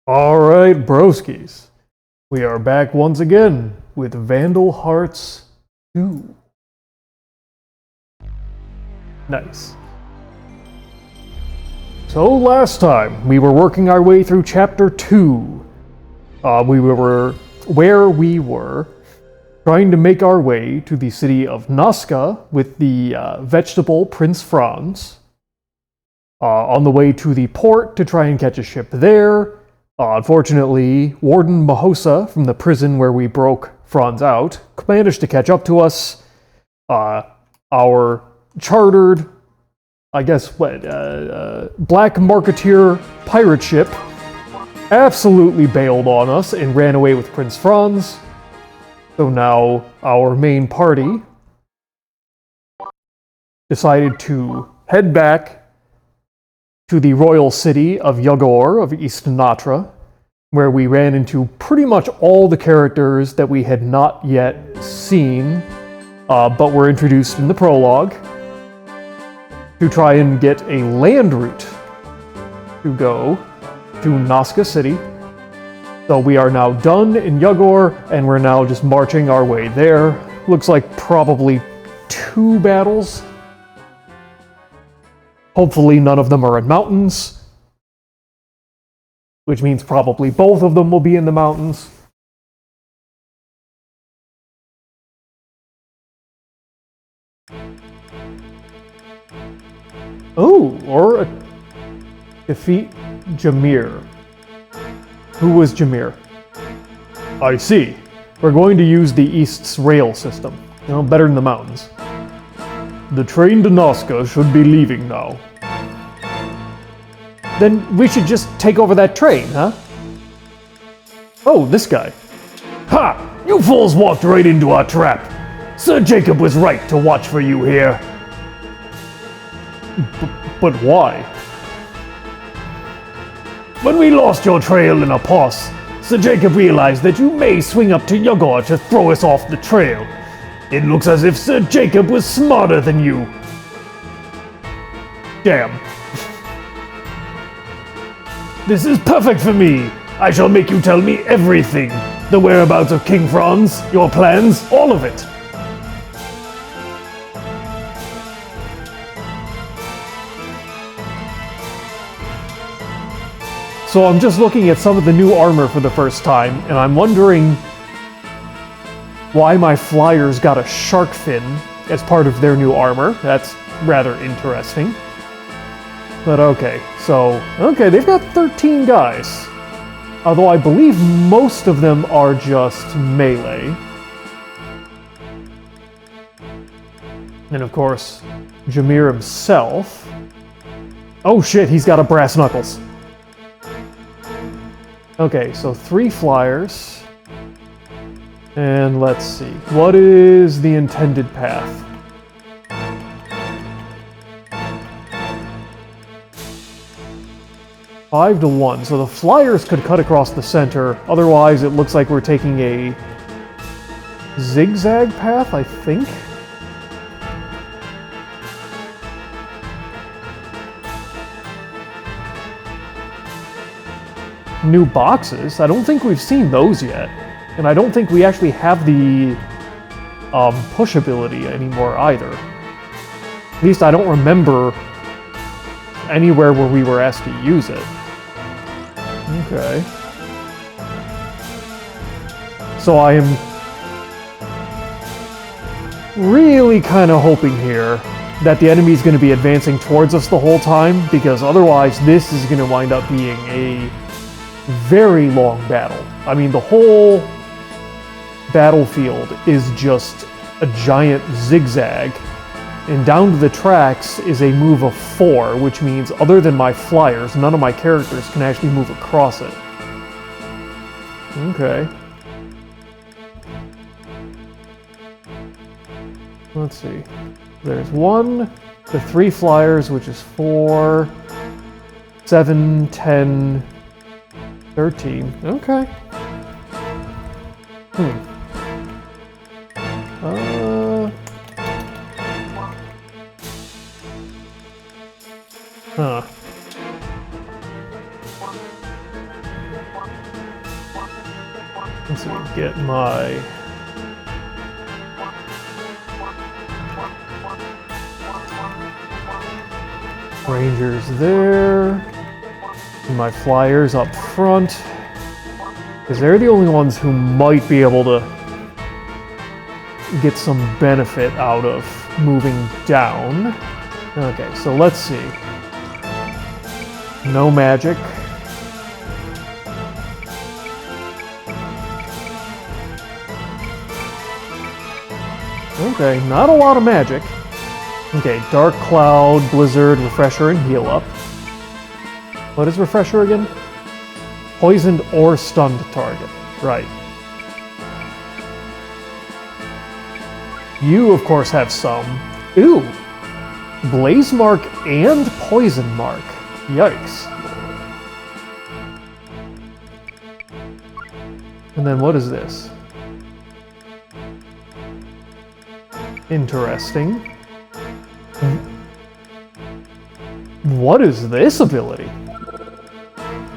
Alright, Broskis. We are back once again with Vandal Hearts II. Nice. So last time, we were working our way through Chapter 2. We were trying to make our way to the city of Nazca with the vegetable Prince Franz. On the way to the port to try and catch a ship there. Unfortunately, Warden Mahosa from the prison where we broke Franz out managed to catch up to us. Our chartered, black marketeer pirate ship absolutely bailed on us and ran away with Prince Franz. So now our main party decided to head back to the royal city of Yagor of East Natra, where we ran into pretty much all the characters that we had not yet seen, but were introduced in the prologue, to try and get a land route to go to Nazca City. So we are now done in Yagor, and we're now just marching our way there. Looks like probably 2 battles. Hopefully none of them are in mountains, which means probably both of them will be in the mountains. Oh, or defeat Jameer. Who was Jameer? I see. We're going to use the East's rail system. Better than the mountains. The train to Nazca should be leaving now. Then we should just take over that train, huh? Oh, this guy. Ha! You fools walked right into our trap. Sir Jacob was right to watch for you here. But why? When we lost your trail in a pass, Sir Jacob realized that you may swing up to Yagor to throw us off the trail. It looks as if Sir Jacob was smarter than you. Damn. This is perfect for me. I shall make you tell me everything. The whereabouts of King Franz, your plans, all of it. So I'm just looking at some of the new armor for the first time, and I'm wondering why my flyers got a shark fin as part of their new armor. That's rather interesting. But okay, they've got 13 guys. Although I believe most of them are just melee. And of course, Jameer himself. Oh shit, he's got a brass knuckles. Okay, so 3 flyers. And let's see, what is the intended path? Five to 1, so the flyers could cut across the center. Otherwise, it looks like we're taking a zigzag path, I think. New boxes? I don't think we've seen those yet. And I don't think we actually have the push ability anymore either. At least I don't remember anywhere where we were asked to use it. Okay. So I am really kind of hoping here that the enemy is going to be advancing towards us the whole time, because otherwise this is going to wind up being a very long battle. I mean, the whole battlefield is just a giant zigzag, and down to the tracks is a move of 4, which means other than my flyers, none of my characters can actually move across it. Okay. Let's see. There's 1 to 3 flyers, which is 4, 7, 10, 13. Okay. Let's see, get my... Rangers there. And my flyers up front. Because they're the only ones who might be able to get some benefit out of moving down. Okay, so let's see. No magic. Okay, not a lot of magic. Okay, Dark Cloud, Blizzard, Refresher, and Heal Up. What is Refresher again? Poisoned or stunned target. Right. You, of course, have some. Ooh! Blaze Mark and Poison Mark. Yikes. And then what is this? Interesting. What is this ability?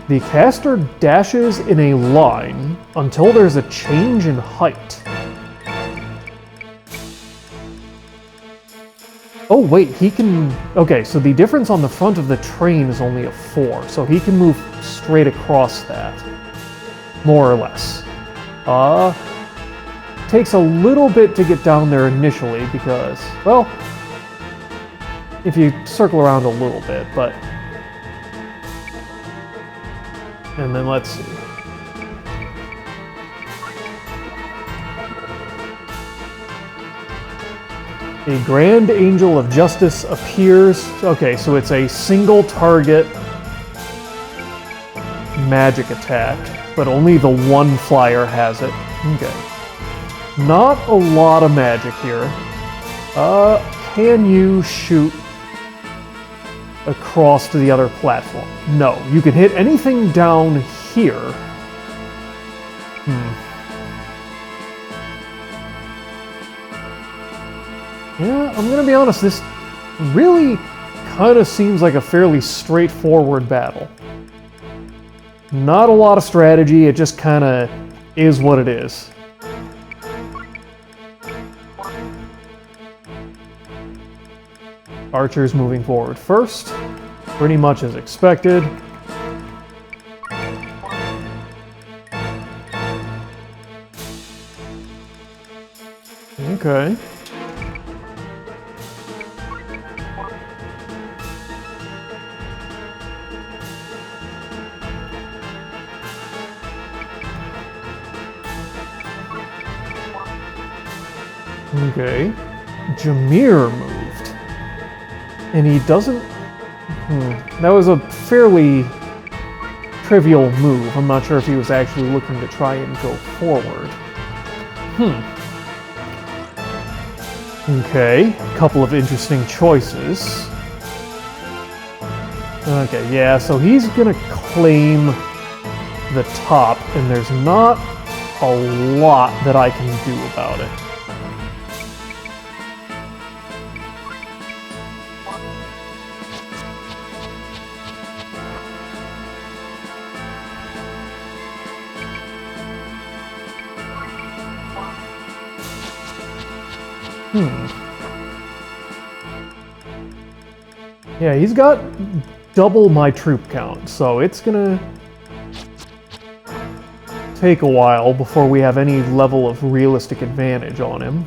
The caster dashes in a line until there's a change in height. Oh wait, he can... Okay, so the difference on the front of the train is only a 4, so he can move straight across that. More or less. Takes a little bit to get down there initially because, well, if you circle around a little bit, but... And then let's see. The Grand Angel of Justice appears. Okay, so it's a single target magic attack, but only the one flyer has it. Okay. Not a lot of magic here. Can you shoot across to the other platform? No. You can hit anything down here. Yeah, I'm gonna be honest, this really kind of seems like a fairly straightforward battle. Not a lot of strategy, it just kind of is what it is. Archers moving forward first, pretty much as expected. Okay. Okay. Jameer moved. And he doesn't... That was a fairly trivial move. I'm not sure if he was actually looking to try and go forward. Okay. Couple of interesting choices. Okay, yeah, so he's gonna claim the top, and there's not a lot that I can do about it. Yeah, he's got double my troop count, so it's gonna take a while before we have any level of realistic advantage on him.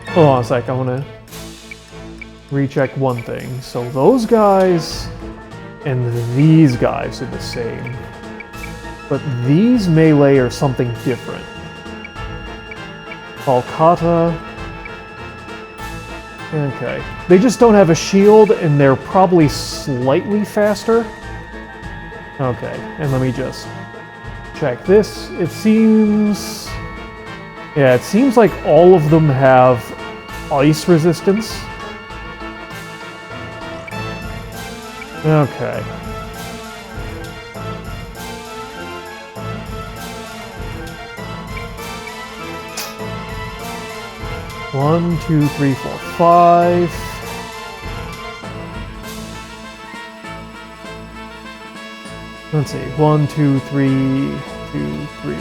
Hold on a sec, I want to recheck one thing. So those guys and these guys are the same. But these melee are something different. Falcata. Okay. They just don't have a shield, and they're probably slightly faster. Okay, and let me just check this. It seems... Yeah, it seems like all of them have ice resistance. Okay. 1, 2, 3, 4, 5. Let's see. 1, 2, 3, 2, 3.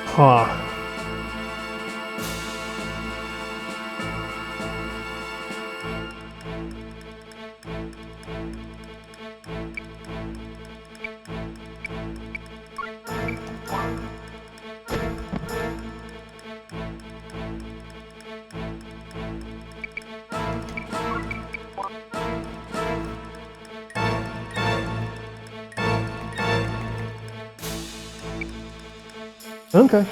Huh. Okay.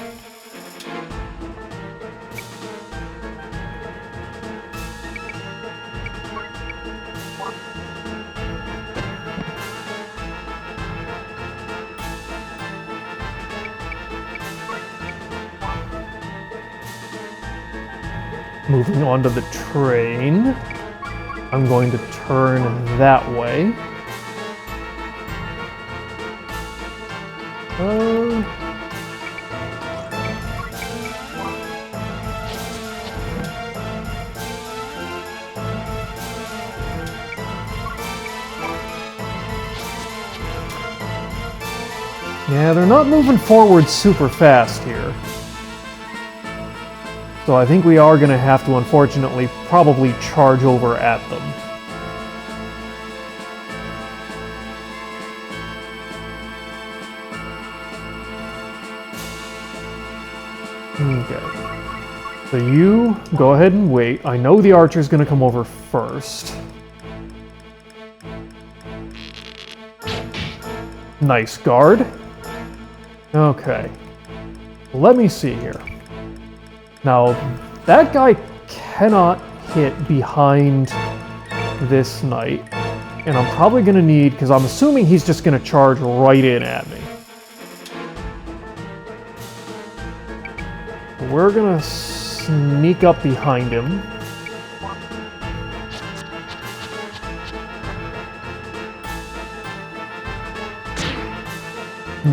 Moving on to the train. I'm going to turn that way. Yeah, they're not moving forward super fast here. So I think we are going to have to, unfortunately, probably charge over at them. Okay. So you go ahead and wait. I know the archer's going to come over first. Nice guard. Okay. Let me see here. Now, that guy cannot hit behind this knight. And I'm probably going to need, because I'm assuming he's just going to charge right in at me. We're going to sneak up behind him.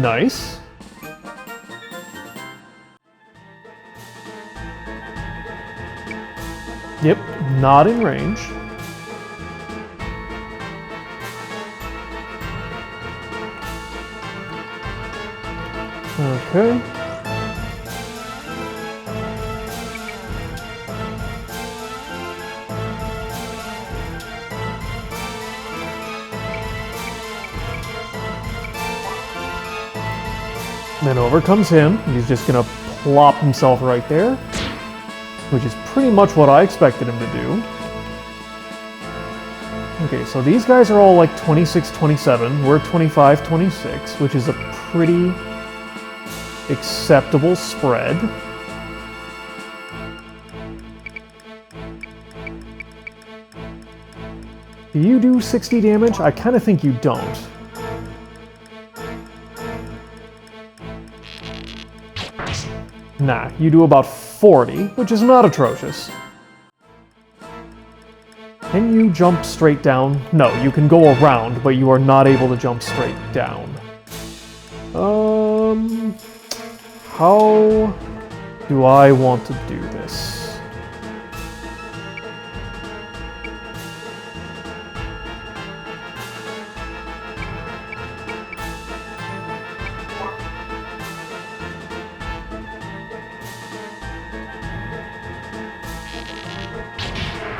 Nice. Yep, not in range. Okay. Then over comes him. He's just gonna plop himself right there, which is pretty much what I expected him to do. Okay, so these guys are all like 26, 27. We're 25, 26, which is a pretty acceptable spread. Do you do 60 damage? I kind of think you don't. Nah, you do about 40, which is not atrocious. Can you jump straight down? No, you can go around, but you are not able to jump straight down. How do I want to do this?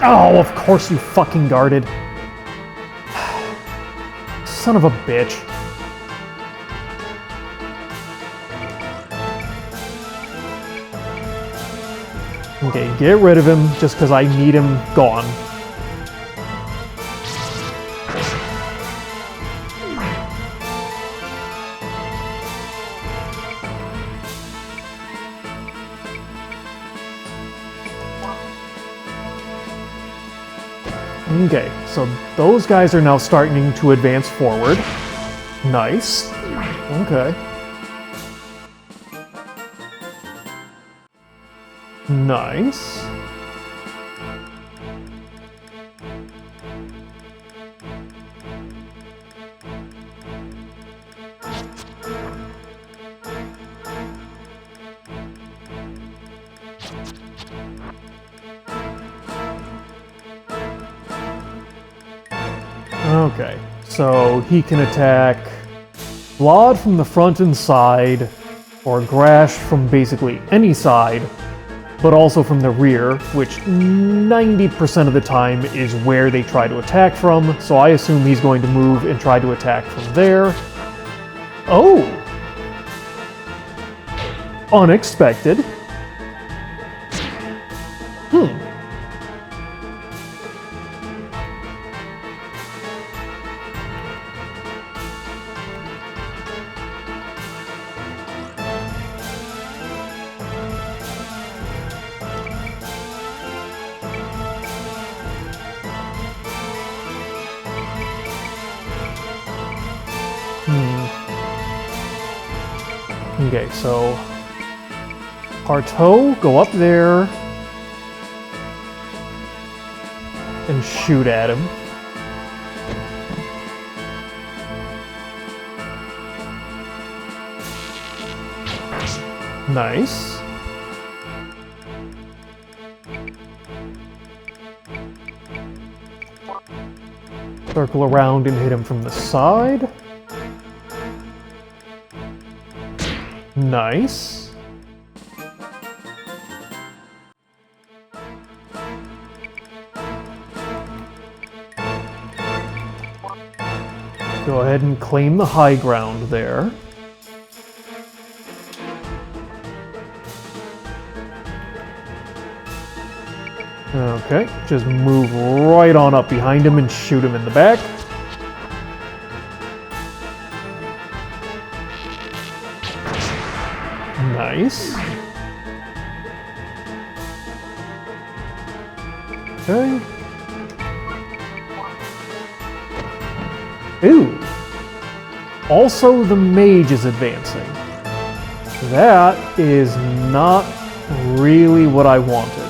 Oh, of course you fucking guarded. Son of a bitch. Okay, get rid of him just because I need him gone. Okay, so those guys are now starting to advance forward. Nice. Okay. Nice. Okay, so he can attack Blod from the front and side, or Grash from basically any side, but also from the rear, which 90% of the time is where they try to attack from, so I assume he's going to move and try to attack from there. Oh! Unexpected. Okay, so Parto, go up there and shoot at him. Nice. Circle around and hit him from the side. Nice. Go ahead and claim the high ground there. Okay, just move right on up behind him and shoot him in the back. Nice. Okay. Ooh. Also, the mage is advancing. That is not really what I wanted.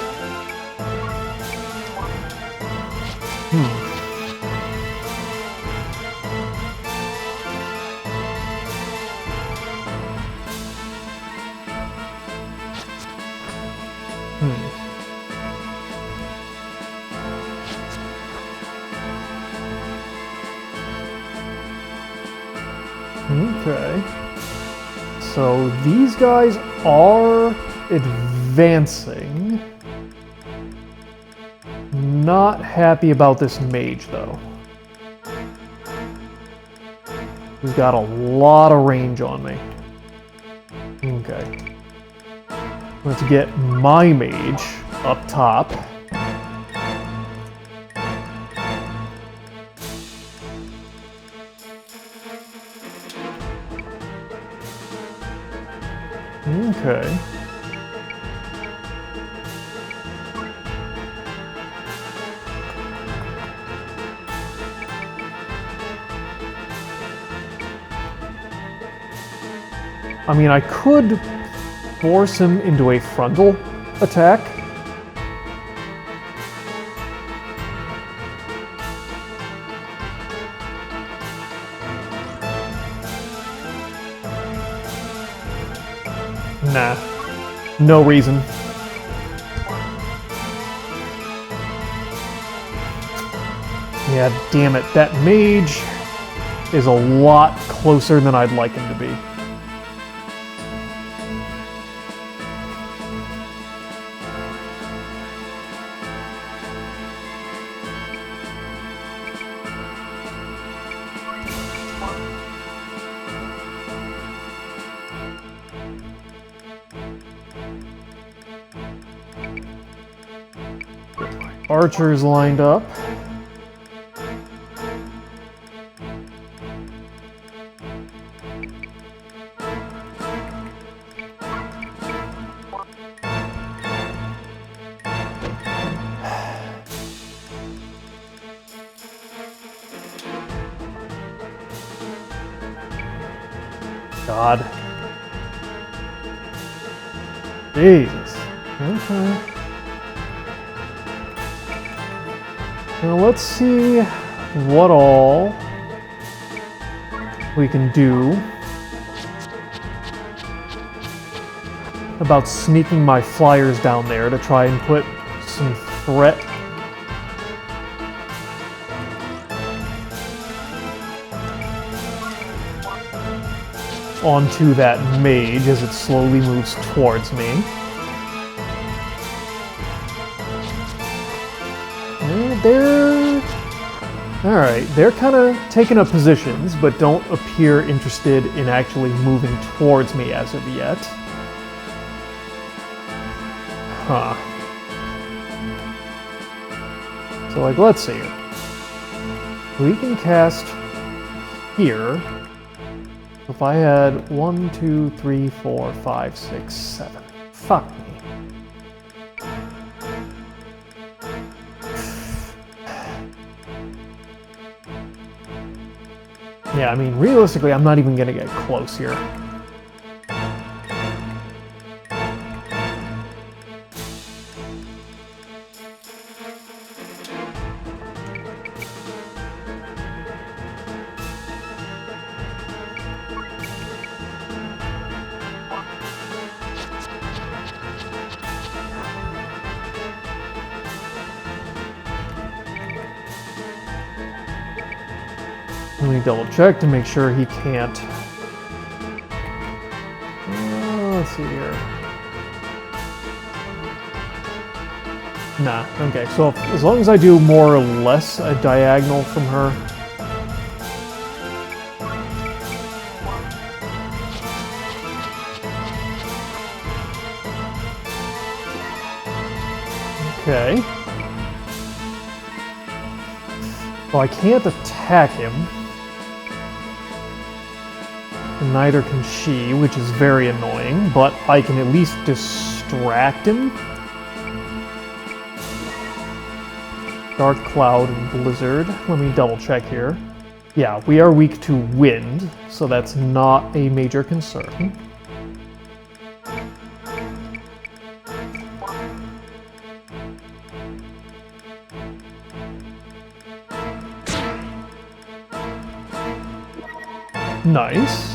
Okay. So these guys are advancing. Not happy about this mage, though. We've got a lot of range on me. Okay. Let's get my mage up top. Okay. I mean, I could force him into a frontal attack. Nah, no reason. Yeah, damn it, that mage is a lot closer than I'd like him to be. Archers lined up. God. Jesus. Okay. Now let's see what all we can do about sneaking my flyers down there to try and put some threat onto that mage as it slowly moves towards me. They're kind of taking up positions, but don't appear interested in actually moving towards me as of yet. Huh. So, like, let's see. We can cast here. If I had 1, 2, 3, 4, 5, 6, 7. Fuck me. Yeah, I mean, realistically, I'm not even gonna get close here. Let me double check to make sure he can't. Let's see here. Nah, okay, so as long as I do more or less a diagonal from her. Okay. Well, I can't attack him. And neither can she, which is very annoying, but I can at least distract him. Dark Cloud and Blizzard. Let me double check here. Yeah, we are weak to wind, so that's not a major concern. Nice.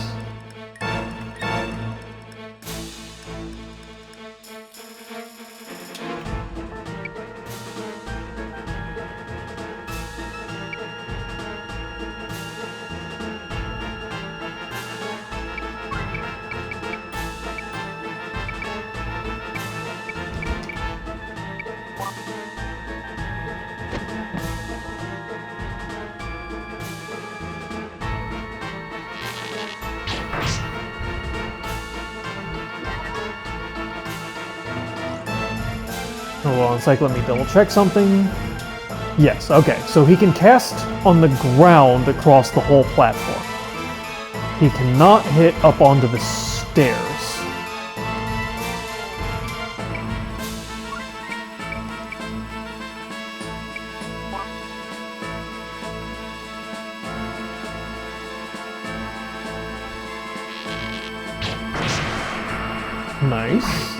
Hold on a sec, let me double check something. Yes, okay, so he can cast on the ground across the whole platform. He cannot hit up onto the stairs. Nice.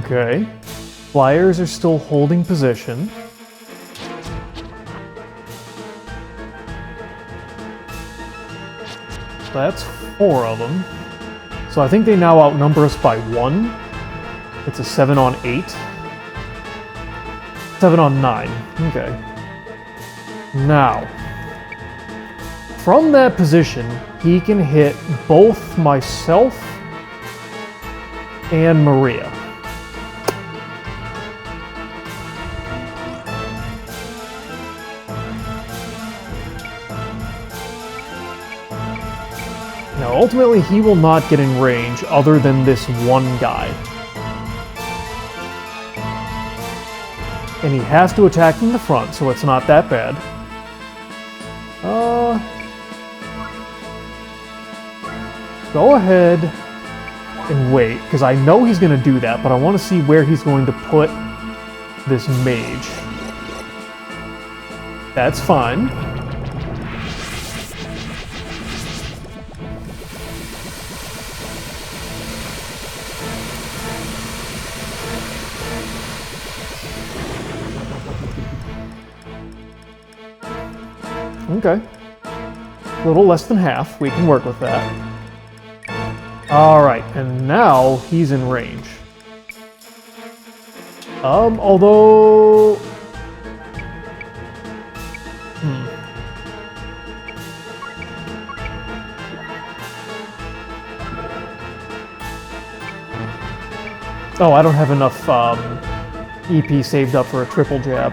Okay. Flyers are still holding position. So that's 4 of them. So I think they now outnumber us by 1. It's a 7 on 8. 7 on 9. Okay. Now, from that position, he can hit both myself and Maria. Now, ultimately, he will not get in range other than this one guy. And he has to attack from the front, so it's not that bad. Go ahead and wait, because I know he's going to do that, but I want to see where he's going to put this mage. That's fine. Okay. A little less than half. We can work with that. Alright, and now he's in range. Although... Oh, I don't have enough EP saved up for a triple jab.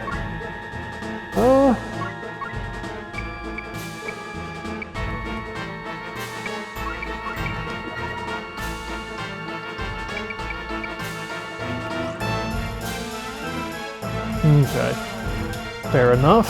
Okay. Fair enough.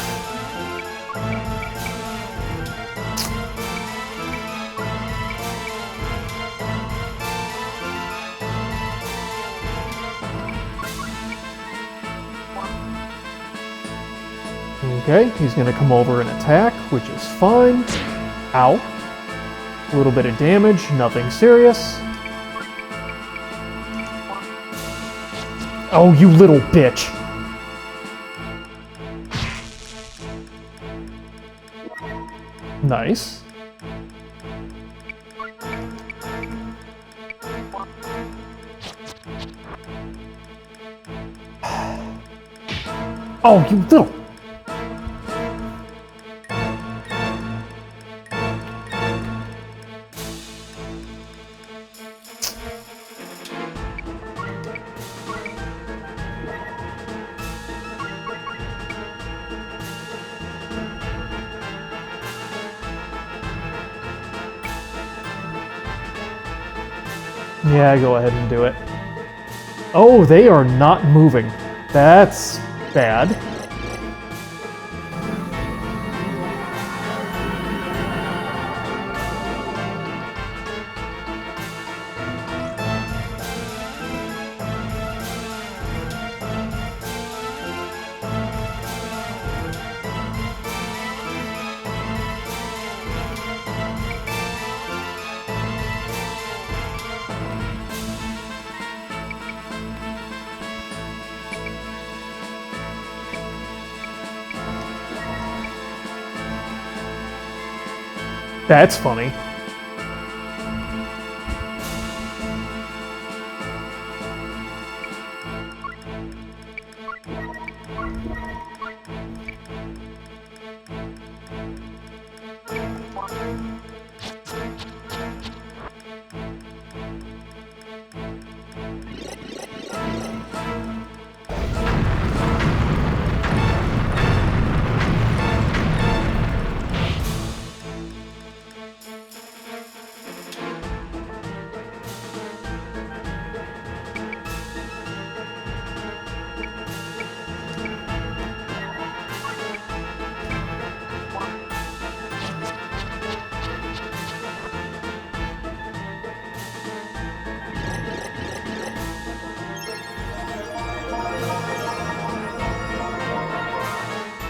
Okay, he's going to come over and attack, which is fine. Ow. A little bit of damage, nothing serious. Oh, you little bitch. Nice. Oh, you little... Yeah, go ahead and do it. Oh, they are not moving. That's bad. That's funny.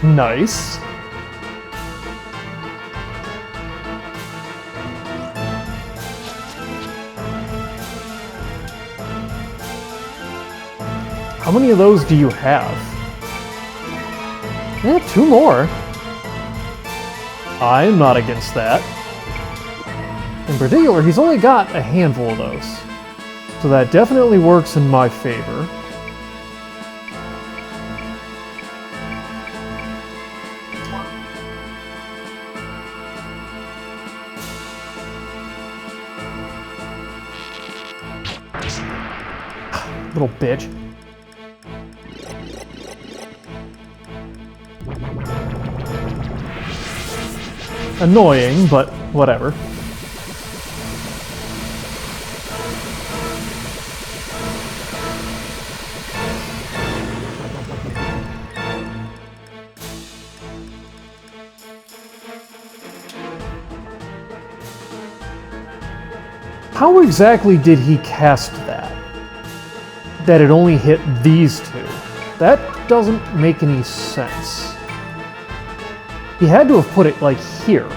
Nice. How many of those do you have? Yeah, 2 more. I am not against that. In particular, he's only got a handful of those. So that definitely works in my favor. Little bitch. Annoying, but whatever. How exactly did he cast that? That it only hit these two? That doesn't make any sense. He had to have put it, like, here.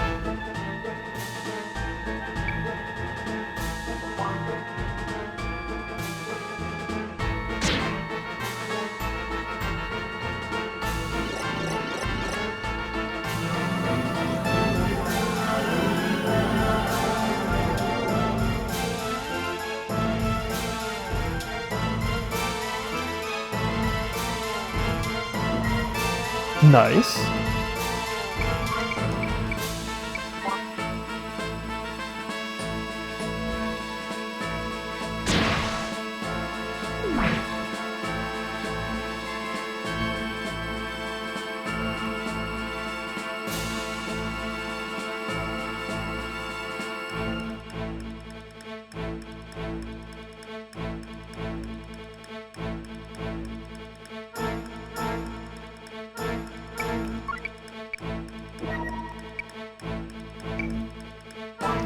Nice.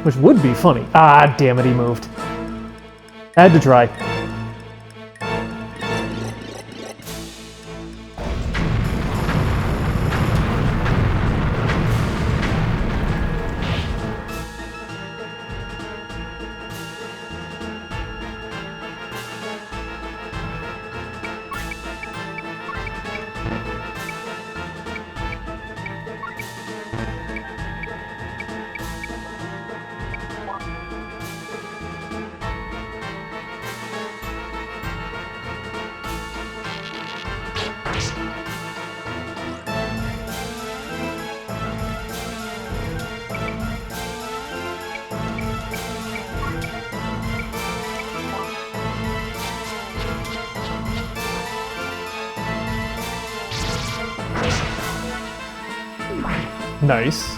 Which would be funny. Ah, damn it, he moved. Had to try. Nice.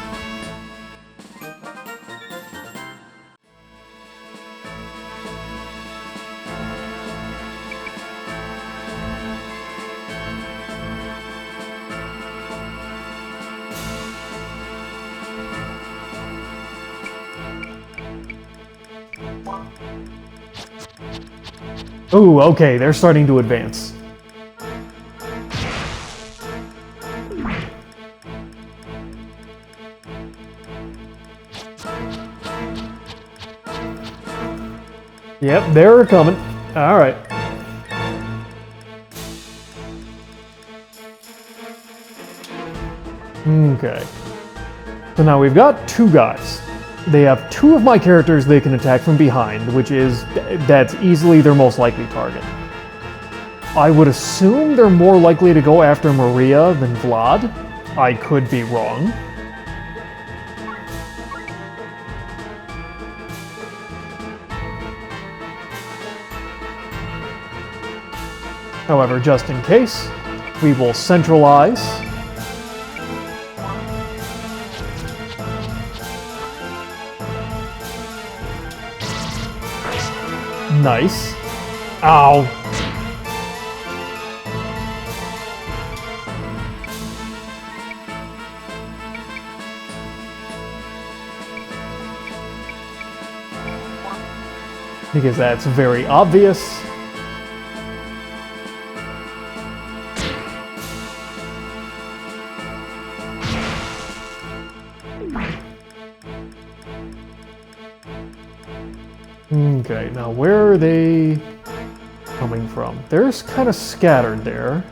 Ooh, okay, they're starting to advance. Yep, they're coming. All right. Okay. So now we've got two guys. They have two of my characters they can attack from behind, that's easily their most likely target. I would assume they're more likely to go after Maria than Vlad. I could be wrong. However, just in case, we will centralize. Nice. Ow. Because that's very obvious. Okay, now where are they coming from? They're kind of scattered there.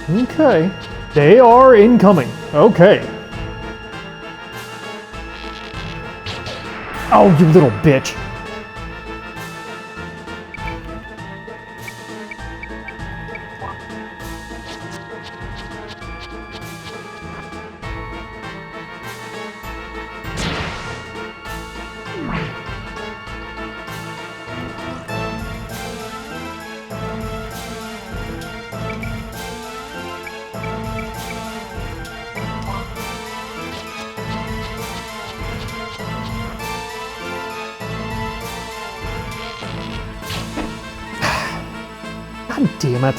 Okay, they are incoming. Okay. Oh, you little bitch. God damn it.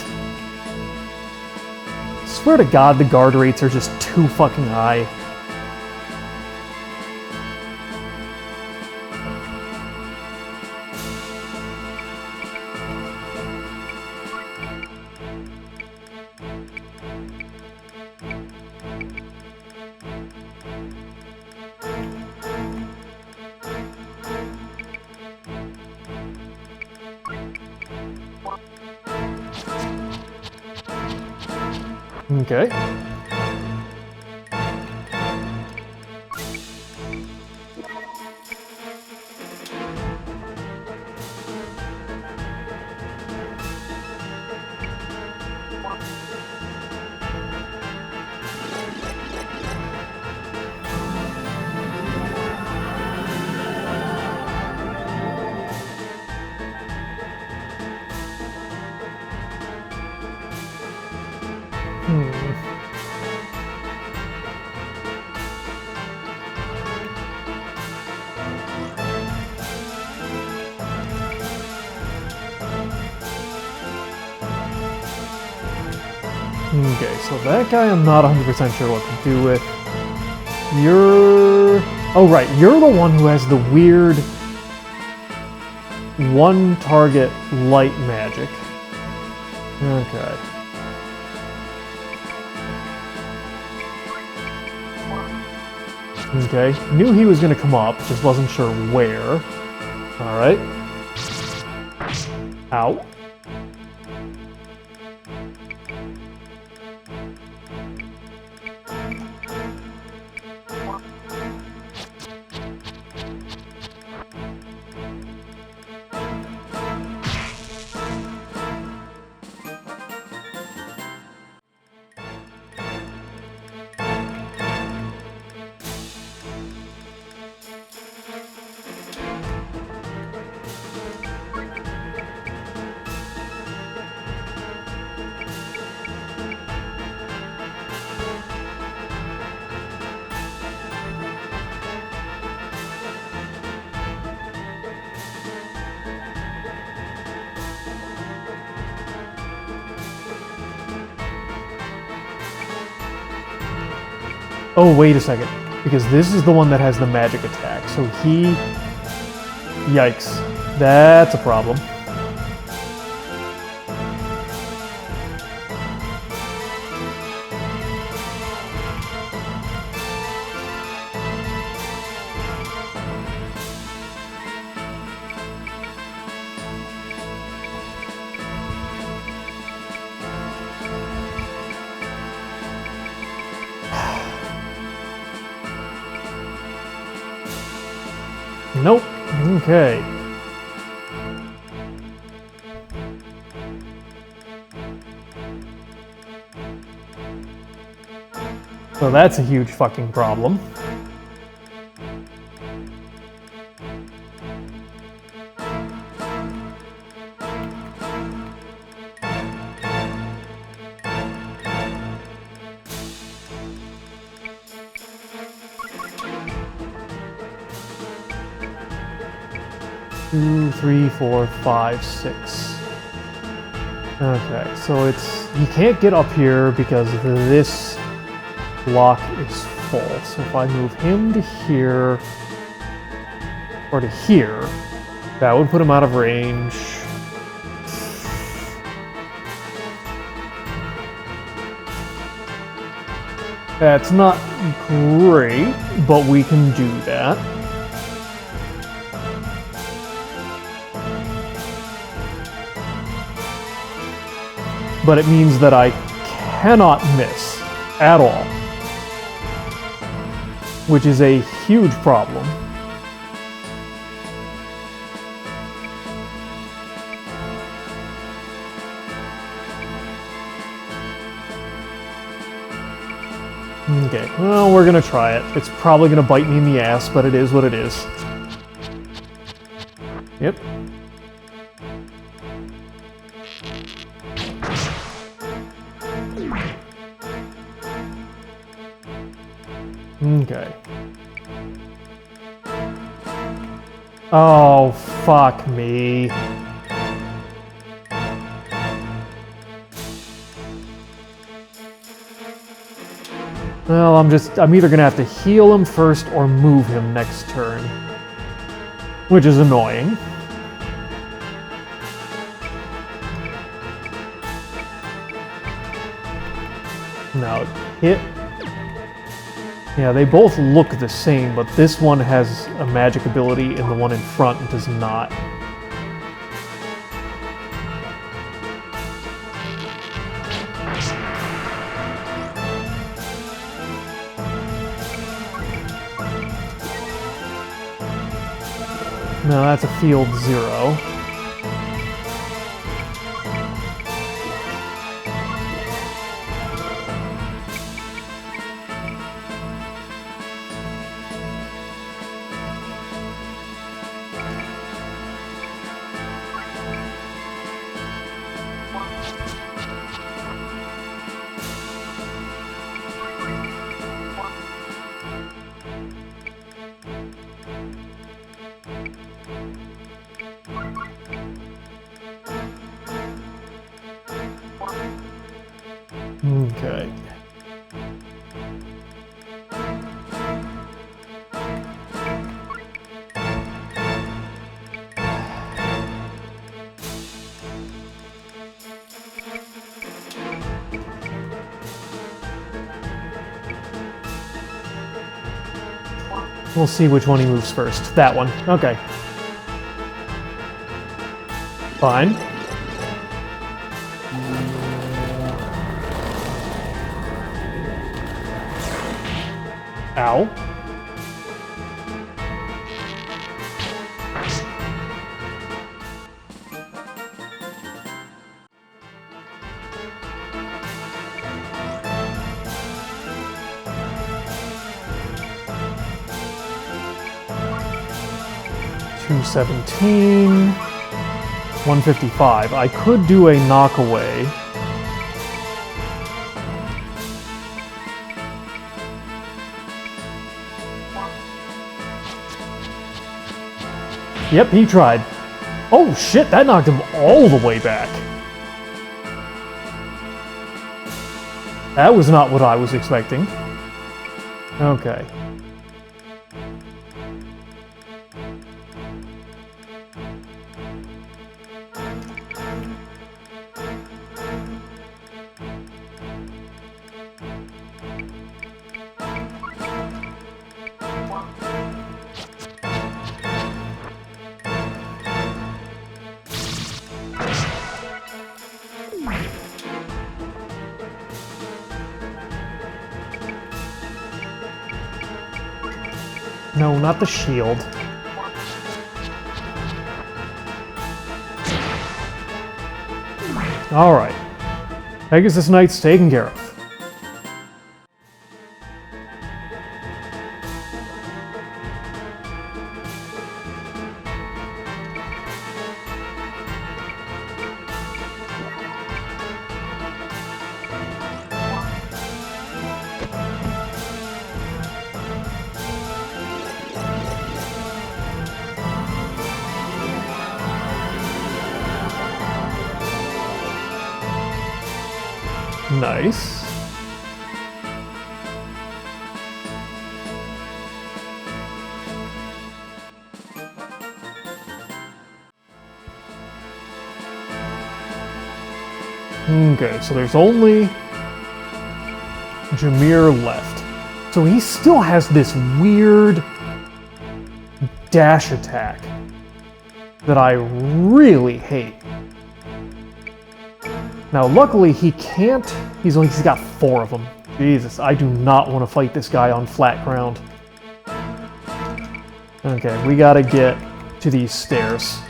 Swear to God, the guard rates are just too fucking high. Okay. Okay, so that guy I'm not 100% sure what to do with. You're... Oh, right, you're the one who has the weird one-target light magic. Okay. Okay, knew he was going to come up, just wasn't sure where. Alright. Ow. Oh, wait a second. Because this is the one that has the magic attack. So he... Yikes. That's a problem. Nope. Okay. So that's a huge fucking problem. Two, three, four, five, six. Okay, so it's... You can't get up here because this block is full. So if I move him to here, or to here, that would put him out of range. That's not great, but we can do that. But it means that I cannot miss at all, which is a huge problem. Okay, well, we're gonna try it. It's probably gonna bite me in the ass, but it is what it is. Yep. Okay. Oh, fuck me. Well, I'm either gonna have to heal him first or move him next turn. Which is annoying. Now, hit. Yeah, they both look the same, but this one has a magic ability and the one in front does not. No, that's a field 0. Okay. We'll see which one he moves first. That one. Okay. Fine. Ow. $217. 155. I could do a knockaway. Yep, he tried. Oh shit, that knocked him all the way back. That was not what I was expecting. Okay. No, not the shield. Alright. Pegasus Knight's taken care of. Nice. Okay, so there's only Jameer left. So he still has this weird dash attack that I really hate. Now, luckily, he can't. He's got 4 of them. Jesus, I do not want to fight this guy on flat ground. Okay, we gotta get to these stairs.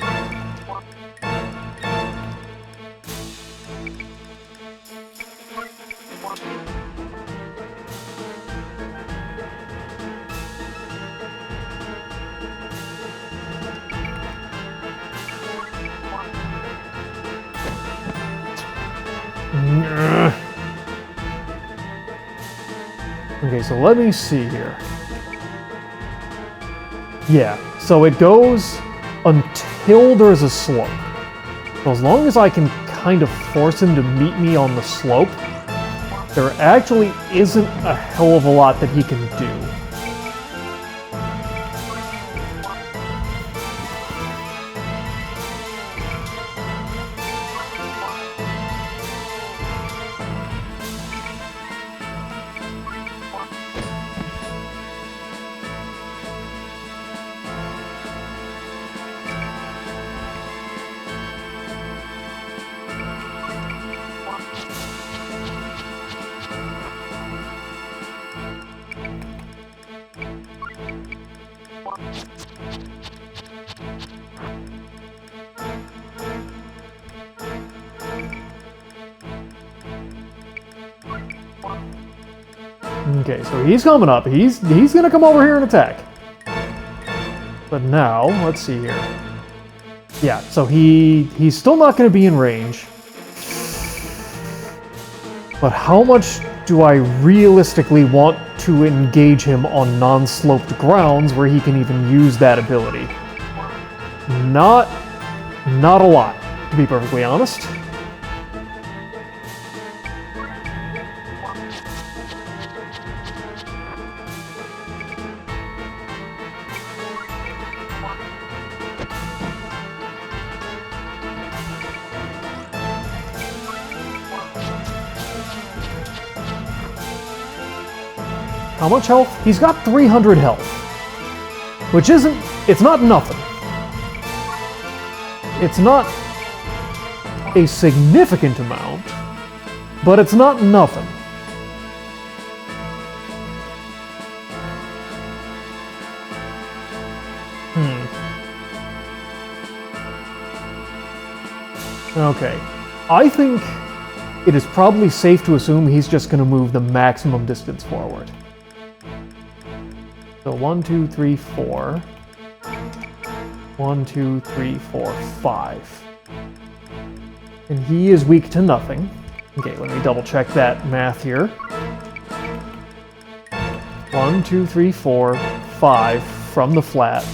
Okay, so let me see here. Yeah, so it goes until there's a slope. So as long as I can kind of force him to meet me on the slope, there actually isn't a hell of a lot that he can do. Okay, so he's coming up. He's gonna come over here and attack. But now, let's see here. Yeah, so he's still not gonna be in range. But how much do I realistically want to engage him on non-sloped grounds where he can even use that ability? Not a lot, to be perfectly honest. How much health? He's got 300 health. Which isn't... it's not nothing. It's not a significant amount, but it's not nothing. Okay. I think it is probably safe to assume he's just going to move the maximum distance forward. So 1, 2, 3, 4. 1, 2, 3, 4, 5. And he is weak to nothing. Okay, let me double check that math here. 1, 2, 3, 4, 5 from the flat.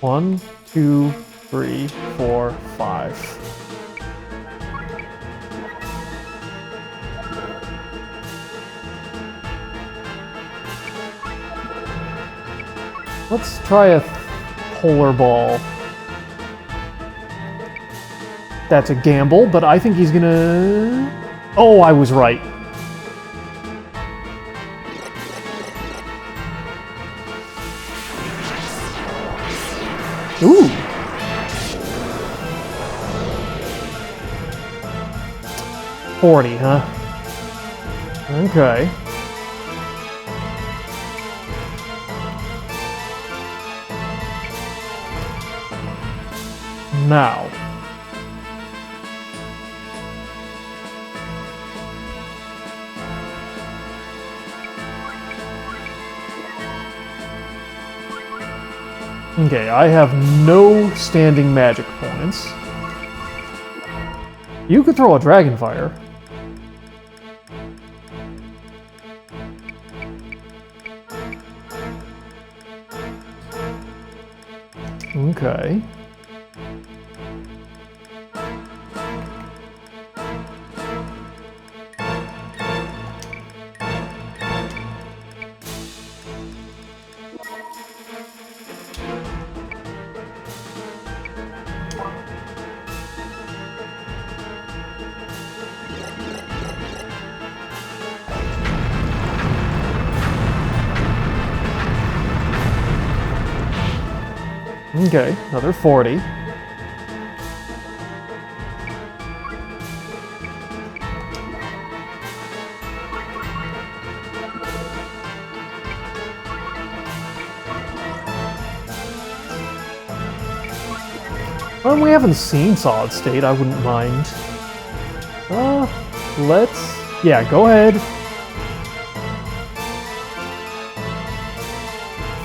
1, 2, 3, 4, 5. Let's try a polar ball. That's a gamble, but I think he's gonna... Oh, I was right. Ooh. $40, huh? Okay. Now. Okay, I have no standing magic points. You could throw a dragon fire. Okay. Okay, another 40. Well, we haven't seen Solid State, I wouldn't mind. Let's... yeah, go ahead.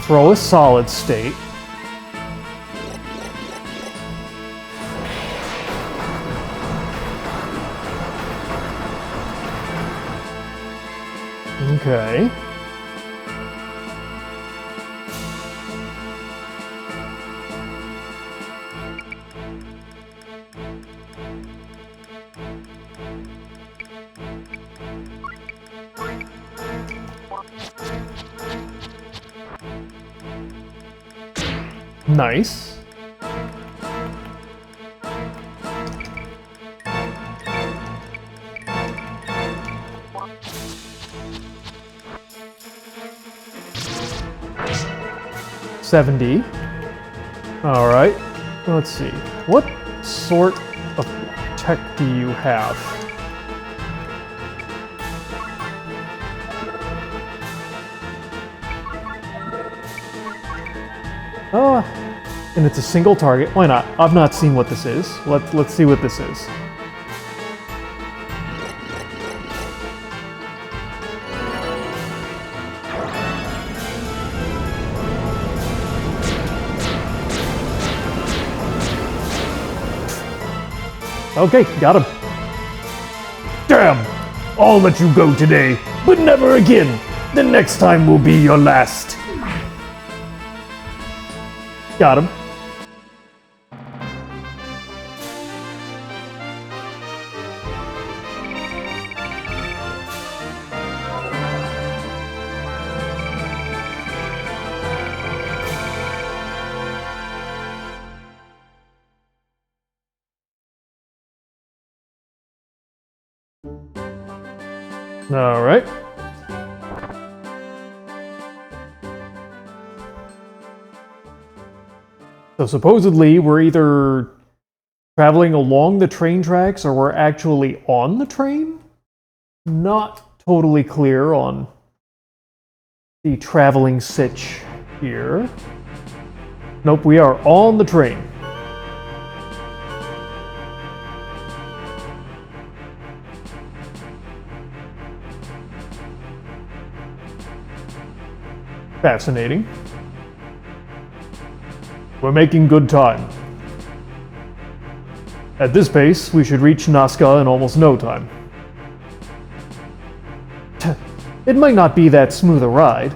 Throw a Solid State. Okay. Nice. $70. All right. Let's see. What sort of tech do you have? And it's a single target. Why not? I've not seen what this is. Let's see what this is. Okay, got him. Damn! I'll let you go today, but never again. The next time will be your last. Got him. All right. So supposedly we're either traveling along the train tracks or we're actually on the train? Not totally clear on the traveling sitch here. Nope, we are on the train. Fascinating. We're making good time. At this pace, we should reach Nazca in almost no time. It might not be that smooth a ride.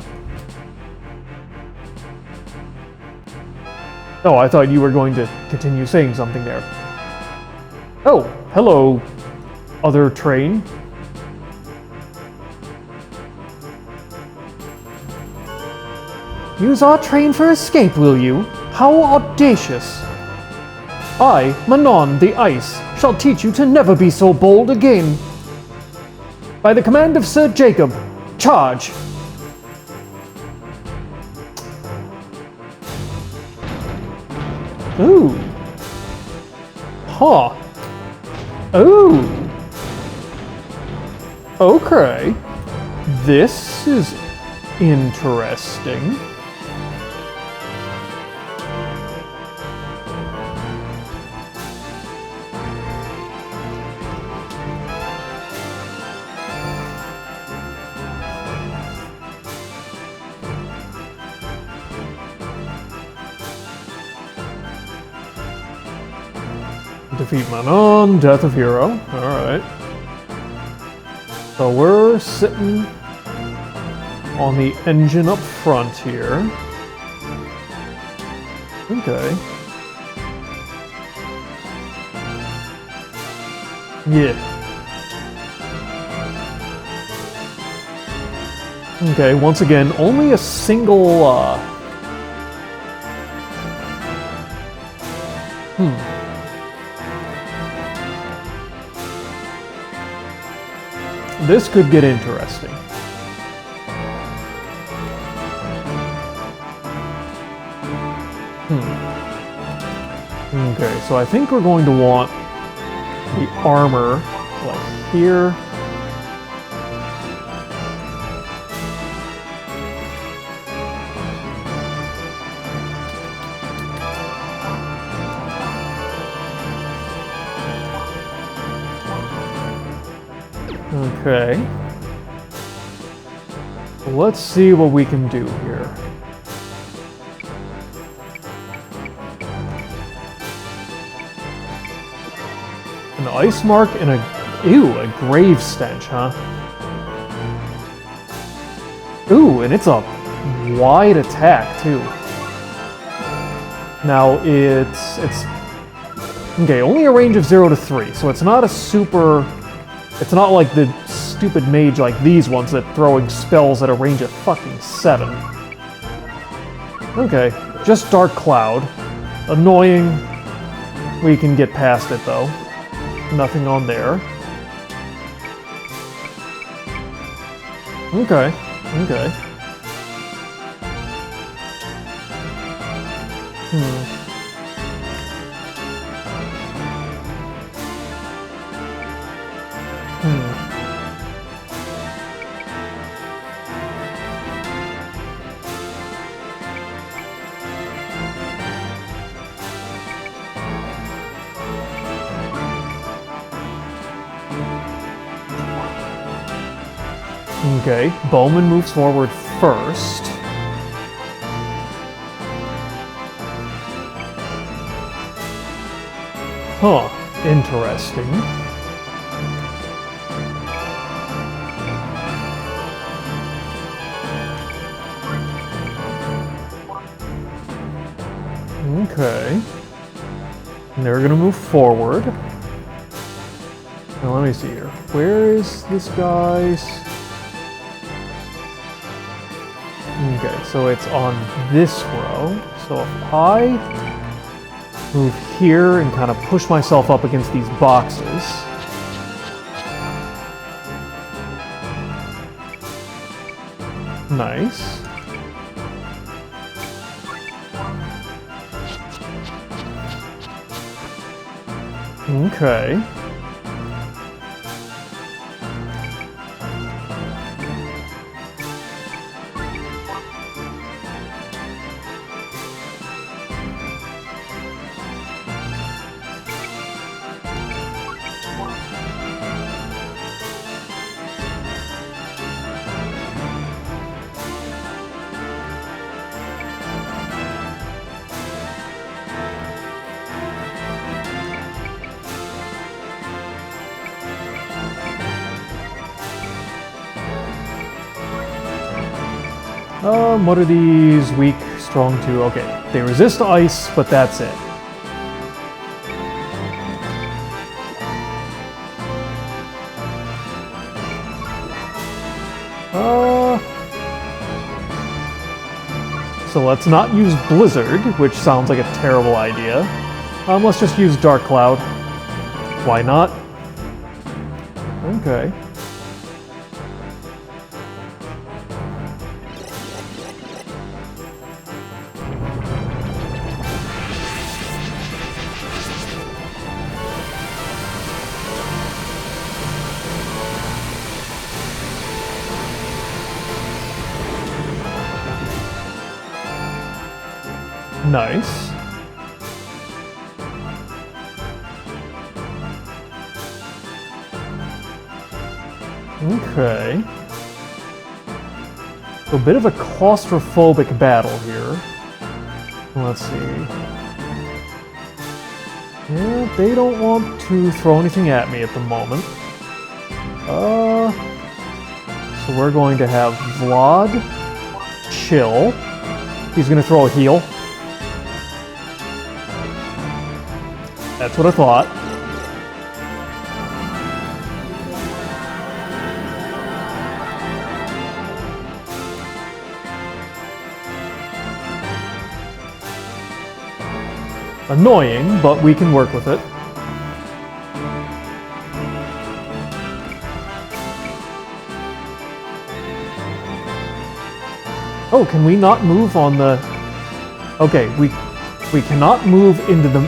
Oh, I thought you were going to continue saying something there. Oh, hello, other train. Use our train for escape, will you? How audacious! I, Manon the Ice, shall teach you to never be so bold again. By the command of Sir Jacob, charge! Ooh. Huh. Ooh. Okay. This is interesting. Defeat Manon, Death of Hero. Alright. So we're sitting on the engine up front here. Okay. Yeah. Okay, once again, only a single, This could get interesting. Okay, so I think we're going to want the armor like here. Okay. Let's see what we can do here. An ice mark and a grave stench, huh? Ooh, and it's a wide attack too. Now it's okay, only a range of 0 to 3, so it's not a super. It's not like the stupid mage like these ones that throwing spells at a range of fucking 7. Okay, just Dark Cloud. Annoying. We can get past it though. Nothing on there. Okay, okay. Okay, Bowman moves forward first. Huh, interesting. Okay. And they're gonna move forward. Now let me see here. Where is this guy's? Okay, so it's on this row. So if I move here and kind of push myself up against these boxes. Nice. Okay. What are these? Weak, strong to... Okay, they resist ice, but that's it. So let's not use Blizzard, which sounds like a terrible idea. Let's just use Dark Cloud. Why not? Okay. Nice. Okay. So a bit of a claustrophobic battle here. Let's see. Yeah, they don't want to throw anything at me at the moment. So we're going to have Vlad chill. He's going to throw a heal. That's what I thought. Annoying, but we can work with it. Oh, can we not move on the... Okay, we cannot move into the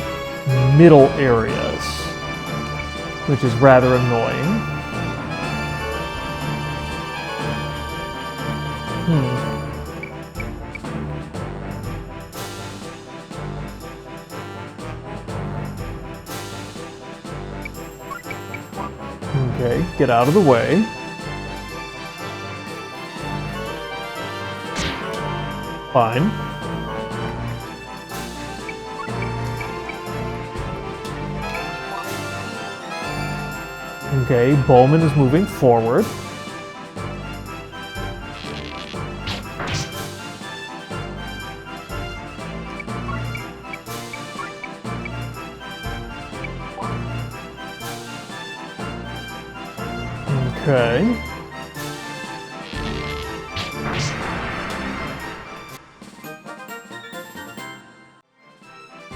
middle areas, which is rather annoying. Okay, get out of the way. Fine. Okay, Bowman is moving forward. Okay.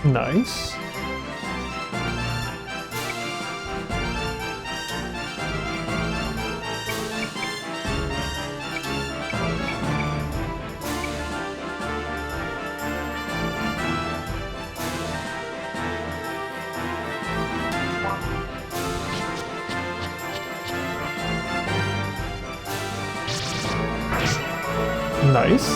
Nice. Nice.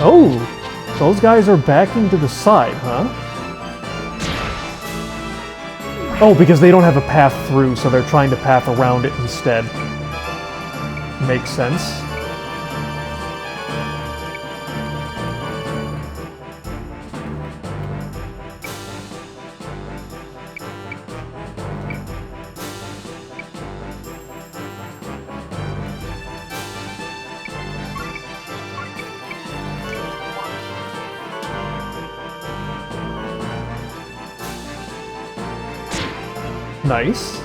Oh, those guys are backing to the side, huh? Oh, because they don't have a path through, so they're trying to path around it instead. Makes sense. Nice.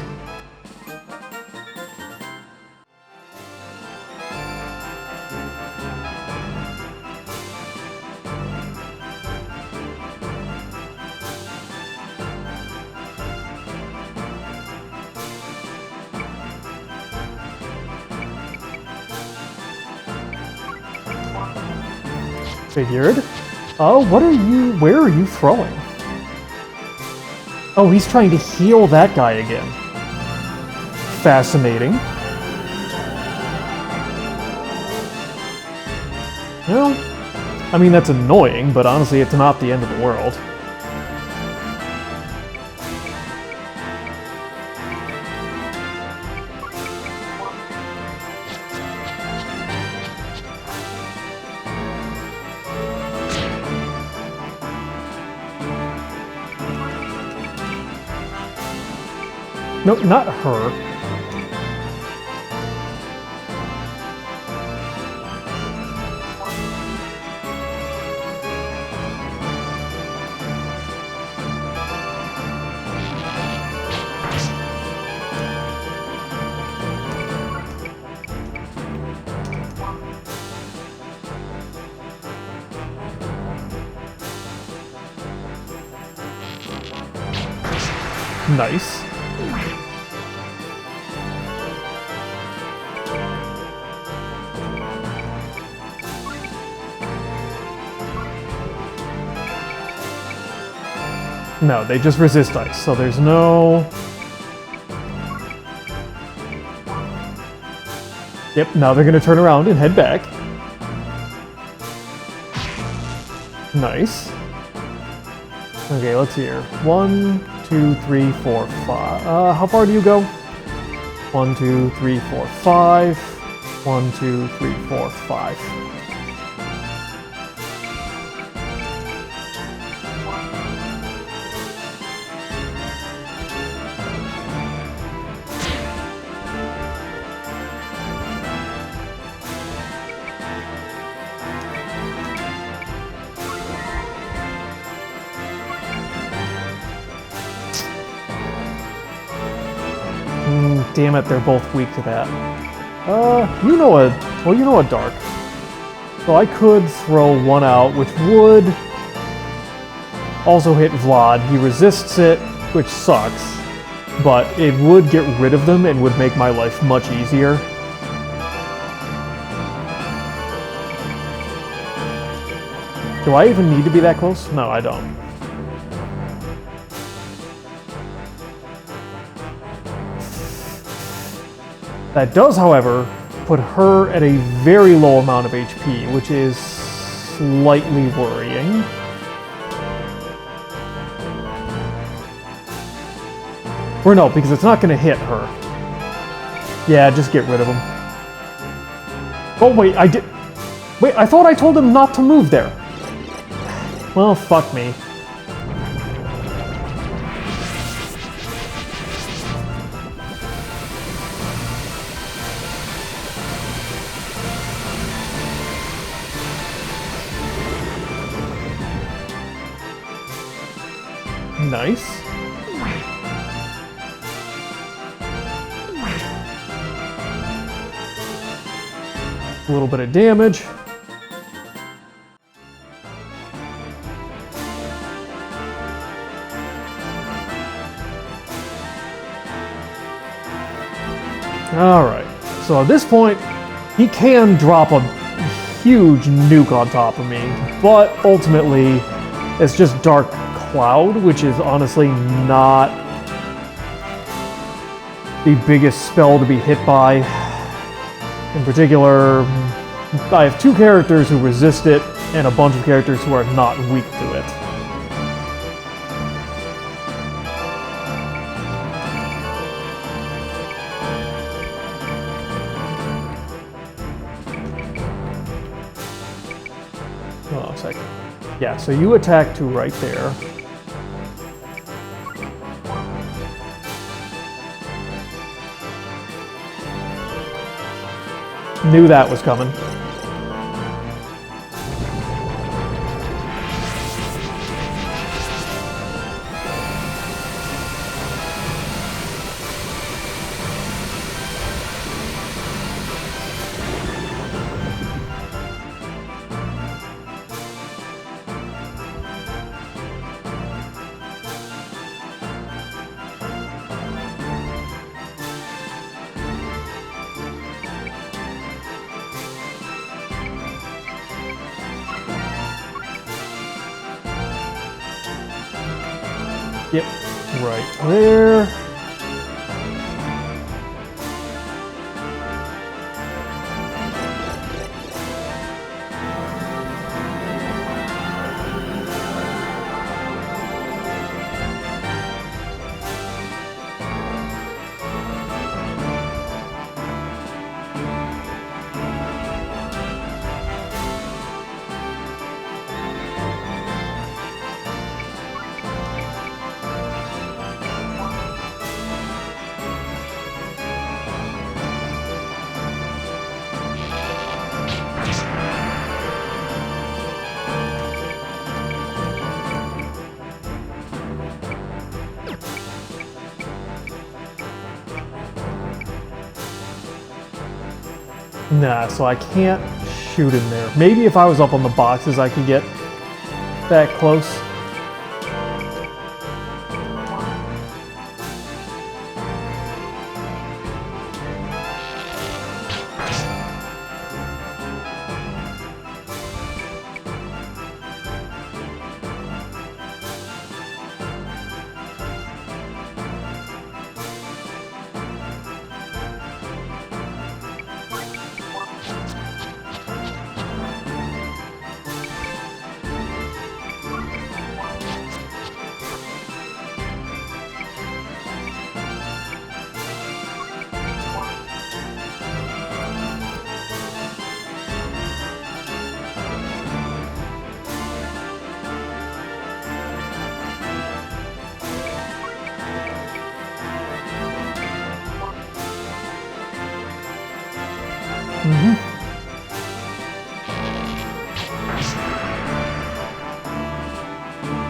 Figured. Oh, where are you throwing? Oh, he's trying to heal that guy again. Fascinating. Well, I mean, that's annoying, but honestly, it's not the end of the world. No, not her. Nice. No, they just resist ice, so there's no... Yep, now they're gonna turn around and head back. Nice. Okay, let's see here. 1, 2, 3, 4, 5. How far do you go? 1, 2, 3, 4, 5. 1, 2, 3, 4, 5. Damn it, they're both weak to that. You know a dark. So I could throw one out, which would also hit Vlad. He resists it, which sucks, but it would get rid of them and would make my life much easier. Do I even need to be that close? No, I don't. That does, however, put her at a very low amount of HP, which is slightly worrying. Or no, because it's not going to hit her. Yeah, just get rid of him. Oh, wait, Wait, I thought I told him not to move there. Well, fuck me. Nice. A little bit of damage. Alright, so at this point, he can drop a huge nuke on top of me, but ultimately, it's just Dark Cloud, which is honestly not the biggest spell to be hit by. In particular, I have 2 characters who resist it, and a bunch of characters who are not weak to it. Oh, a second. Yeah, so you attack to right there. Knew that was coming. Yep, right there. Nah, so I can't shoot in there. Maybe if I was up on the boxes I could get that close.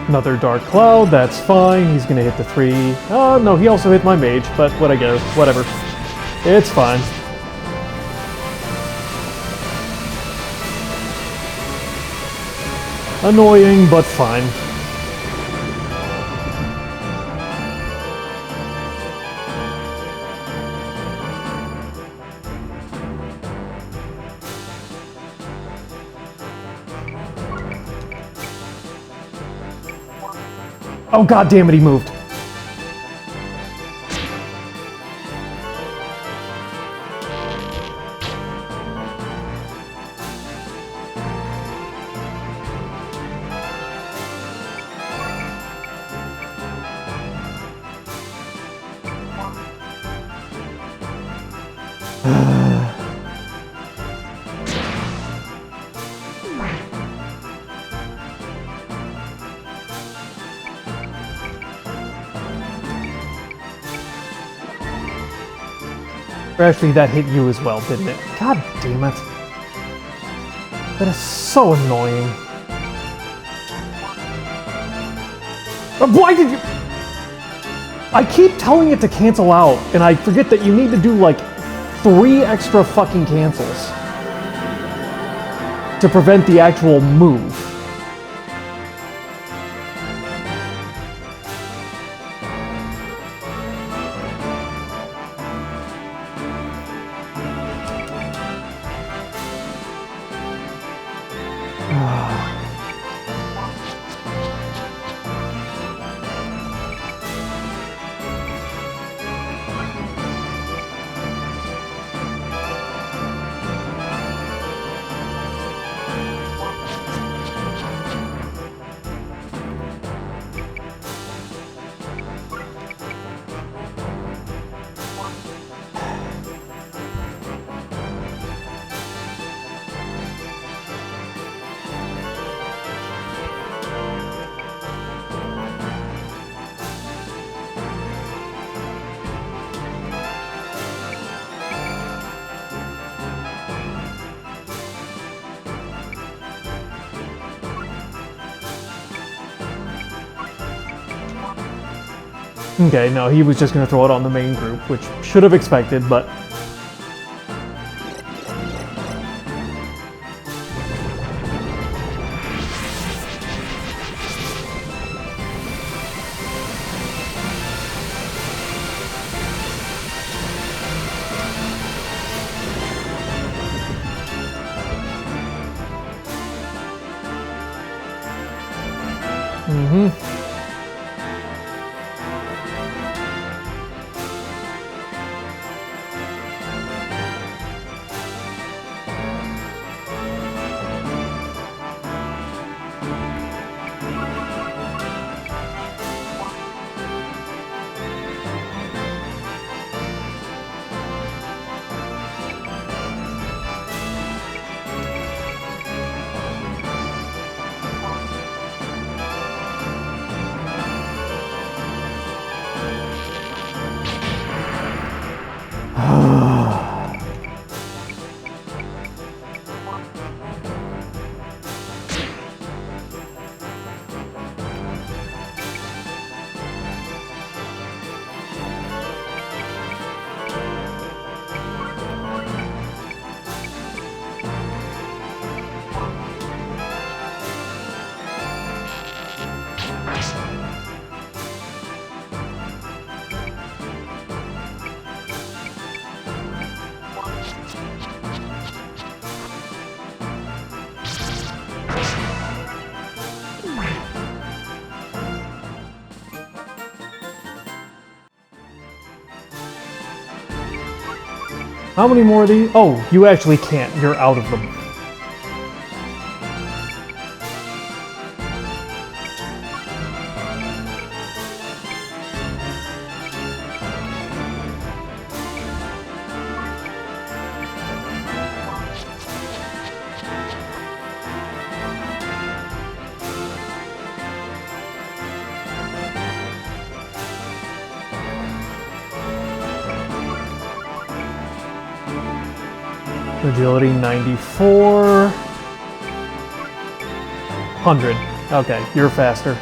Another Dark Cloud, that's fine. He's gonna hit the 3. Oh, no, he also hit my mage, but what I go, whatever. It's fine. Annoying, but fine. Oh, god damn it, he moved. Actually, that hit you as well, didn't it? God damn it. That is so annoying. Why did you... I keep telling it to cancel out, and I forget that you need to do like 3 extra fucking cancels to prevent the actual move. Okay, no, he was just going to throw it on the main group, which should have expected, but... How many more of these? Oh, you actually can't. You're out of them. Agility 94. 100. Okay, you're faster.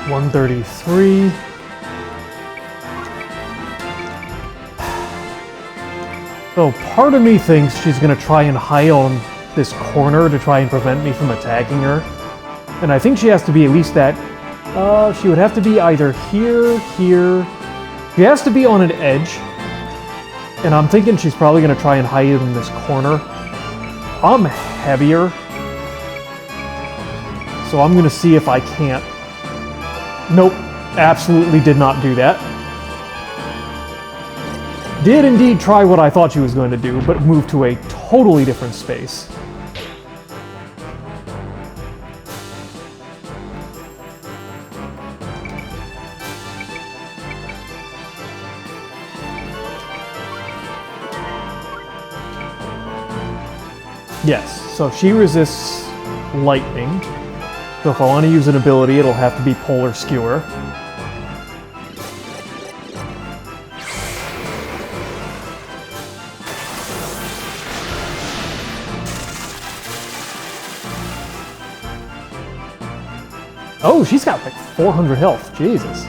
133. So part of me thinks she's going to try and hide on this corner to try and prevent me from attacking her. And I think she has to be at least that... she would have to be either here, here... She has to be on an edge. And I'm thinking she's probably going to try and hide in this corner. I'm heavier. So I'm going to see if I can't... Nope, absolutely did not do that. Did indeed try what I thought she was going to do, but moved to a totally different space. Yes, so she resists lightning. So if I want to use an ability, it'll have to be Polar Skewer. Oh, she's got like 400 health. Jesus.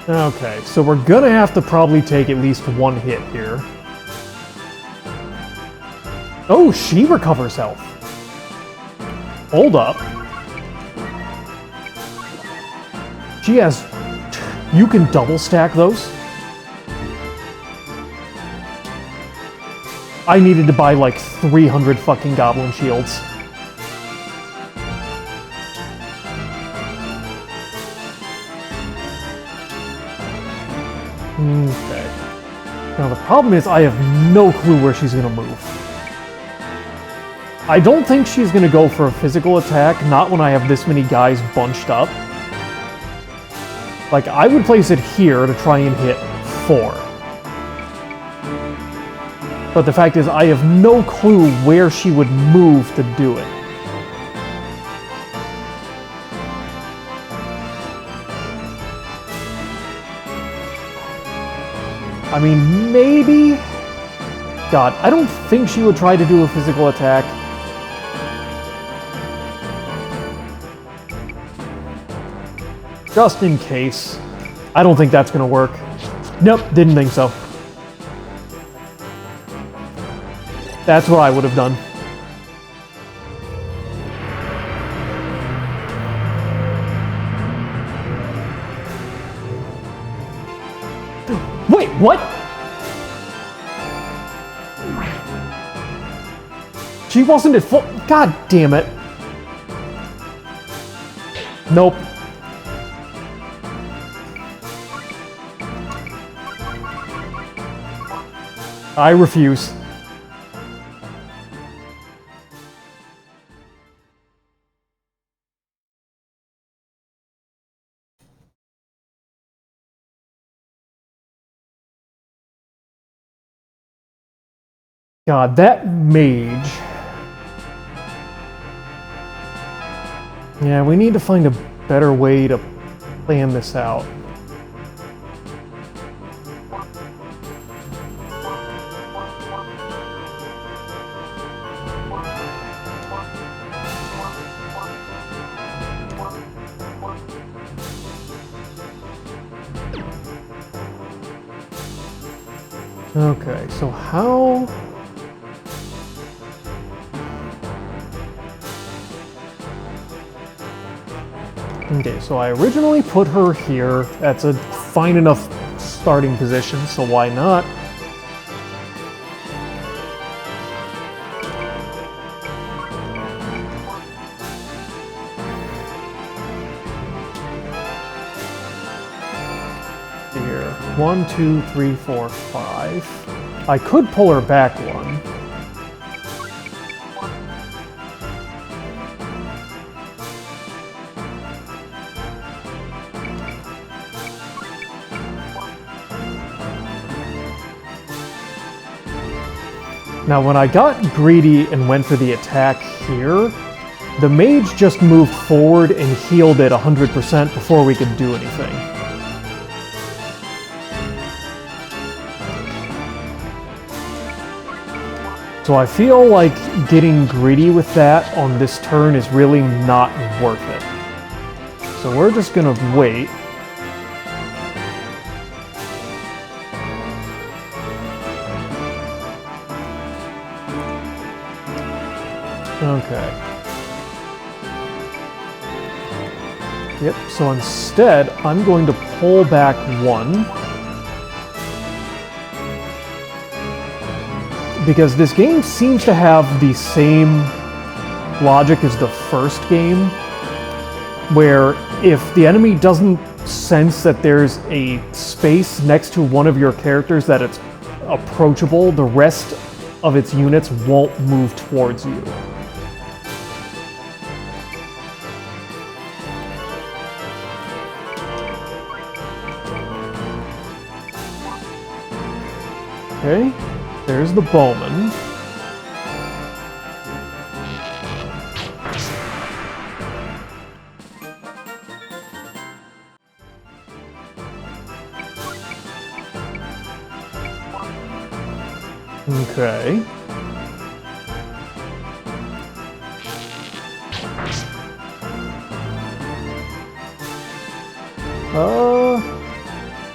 Okay, so we're gonna have to probably take at least one hit here. Oh, she recovers health. Hold up. She has... You can double stack those? I needed to buy like 300 fucking goblin shields. Okay. Now the problem is I have no clue where she's gonna move. I don't think she's gonna go for a physical attack, not when I have this many guys bunched up. Like, I would place it here to try and hit 4. But the fact is, I have no clue where she would move to do it. I mean, maybe... God, I don't think she would try to do a physical attack. Just in case. I don't think that's gonna work. Nope, didn't think so. That's what I would have done. Wait, what? She wasn't at full... God damn it. Nope. I refuse. God, that mage... Yeah, we need to find a better way to plan this out. Okay, so how... Okay, so I originally put her here. That's a fine enough starting position, so why not? Here, 1, 2, 3, 4, 5. I could pull her back one. Now, when I got greedy and went for the attack here, the mage just moved forward and healed it 100% before we could do anything. So I feel like getting greedy with that on this turn is really not worth it. So we're just gonna wait. Okay. Yep, so instead, I'm going to pull back one. Because this game seems to have the same logic as the first game, where if the enemy doesn't sense that there's a space next to one of your characters that it's approachable, the rest of its units won't move towards you. Okay, there's the bowman. Okay.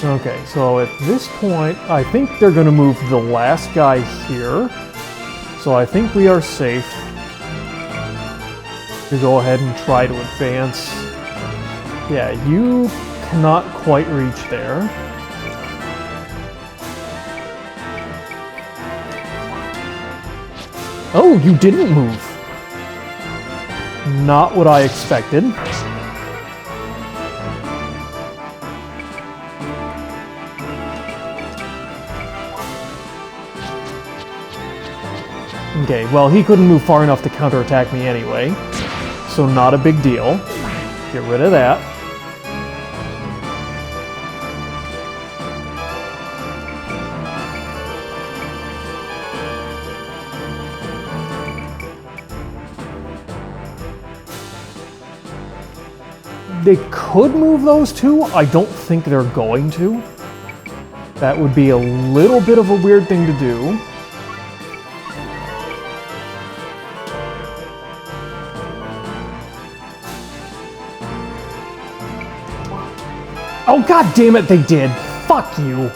Okay, so at this point, I think they're going to move the last guy here. So I think we are safe to go ahead and try to advance. Yeah, you cannot quite reach there. Oh, you didn't move. Not what I expected. Okay, well, he couldn't move far enough to counterattack me anyway, so not a big deal. Get rid of that. They could move those two. I don't think they're going to. That would be a little bit of a weird thing to do. Oh, god damn it, they did! Fuck you!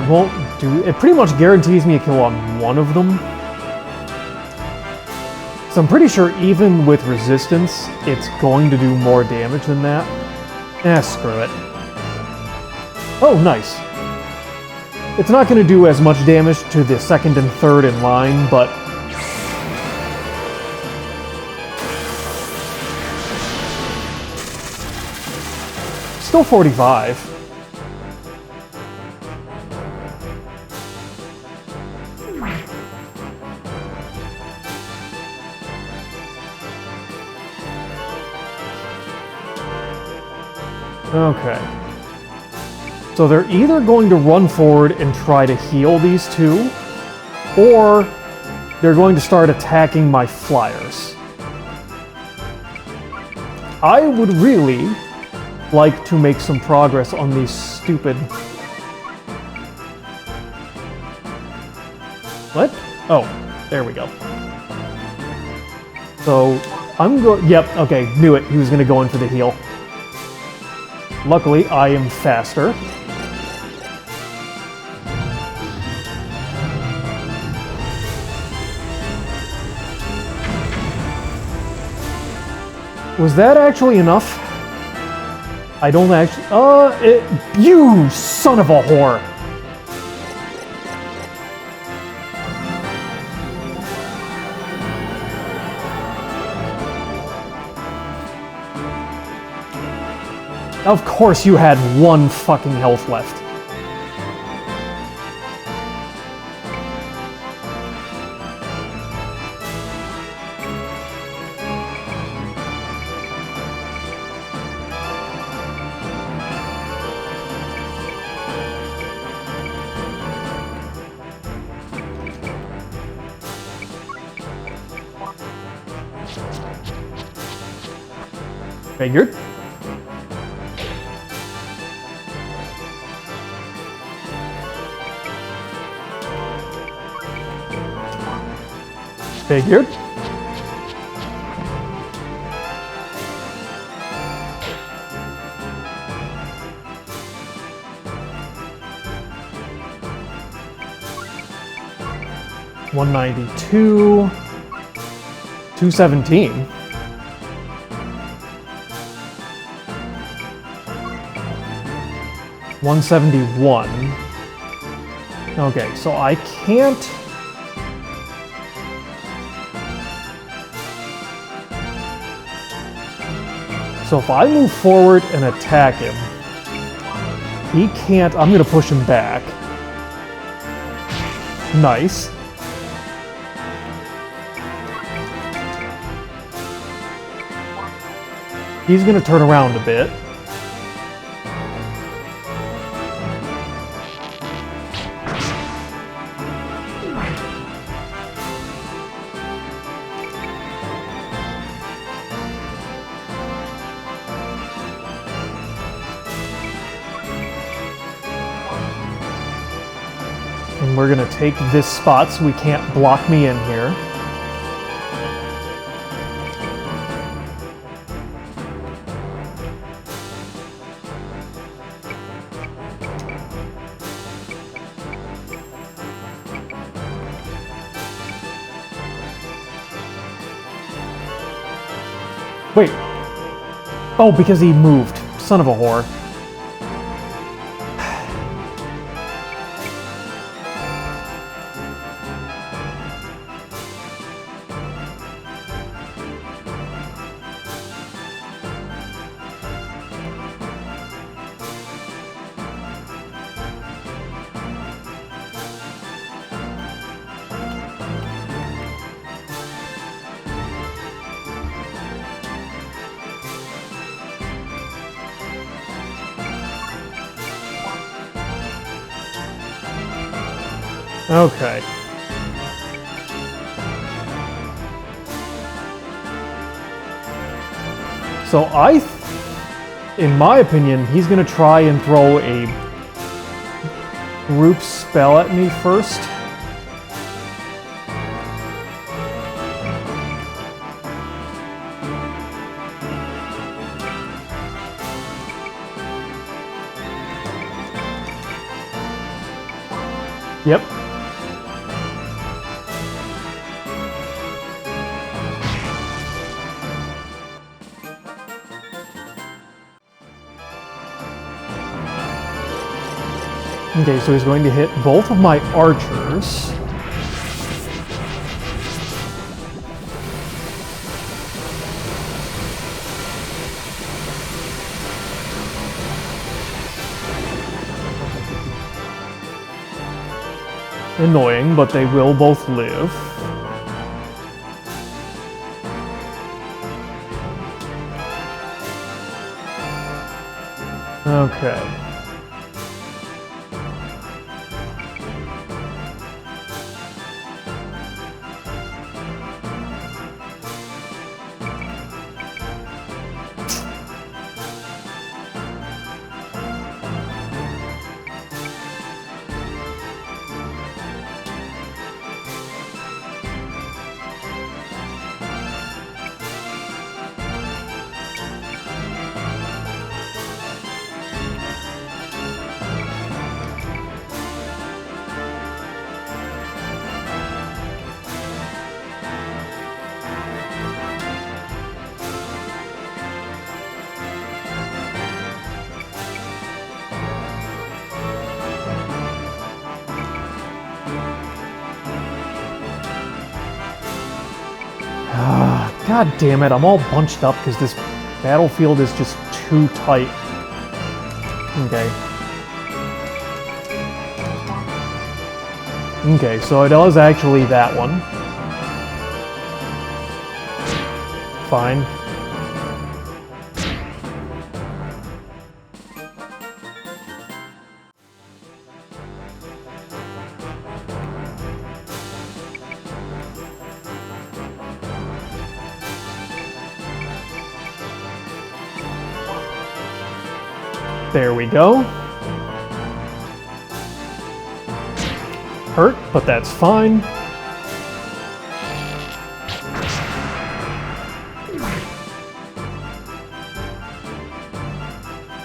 It won't do... It pretty much guarantees me a kill on one of them. So I'm pretty sure even with resistance, it's going to do more damage than that. Screw it. Oh, nice. It's not going to do as much damage to the second and third in line, but... Still 45. Okay. So they're either going to run forward and try to heal these two, or they're going to start attacking my flyers. I would really like to make some progress on these stupid... What? Oh, there we go. So, I'm going... Yep, okay, knew it. He was going to go in for the heal. Luckily, I am faster. Was that actually enough? I don't actually... you son of a whore! Of course you had one fucking health left. Figured. Figured. $192. $217. $171. Okay, so I can't... So if I move forward and attack him, he can't... I'm gonna push him back. Nice. He's gonna turn around a bit. And we're gonna take this spot so we can't block me in here. Wait. Oh, because he moved. Son of a whore. Okay. So in my opinion, he's gonna try and throw a group spell at me first. Yep. Okay, so he's going to hit both of my archers. Annoying, but they will both live. Okay. God damn it, I'm all bunched up because this battlefield is just too tight. Okay. Okay, so it was actually that one. Fine. There we go. Hurt, but that's fine.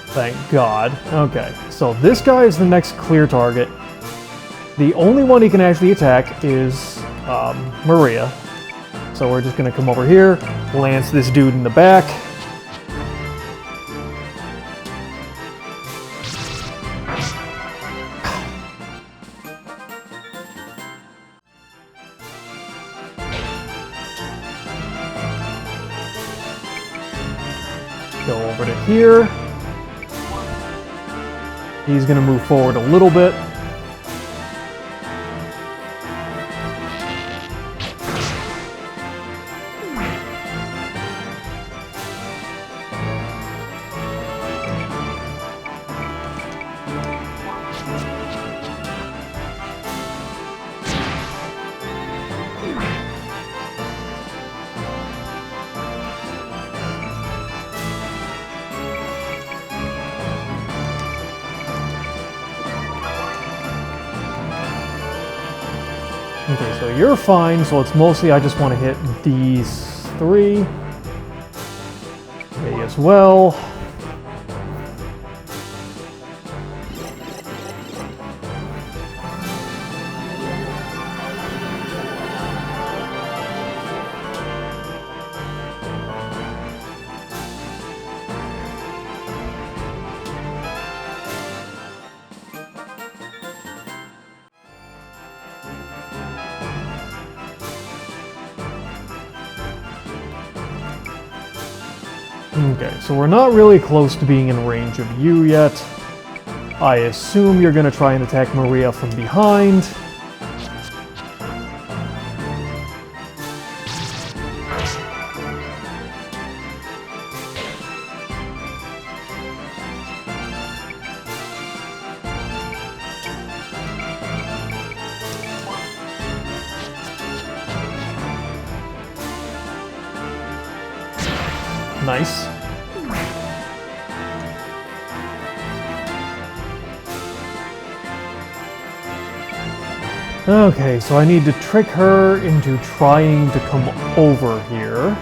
Thank God. Okay, so this guy is the next clear target. The only one he can actually attack is Maria. So we're just gonna come over here, lance this dude in the back. Go over to here. He's going to move forward a little bit. Okay, so you're fine, so it's mostly I just want to hit these three. Me as well. Okay, so we're not really close to being in range of you yet. I assume you're going to try and attack Maria from behind. Nice. Okay, so I need to trick her into trying to come over here.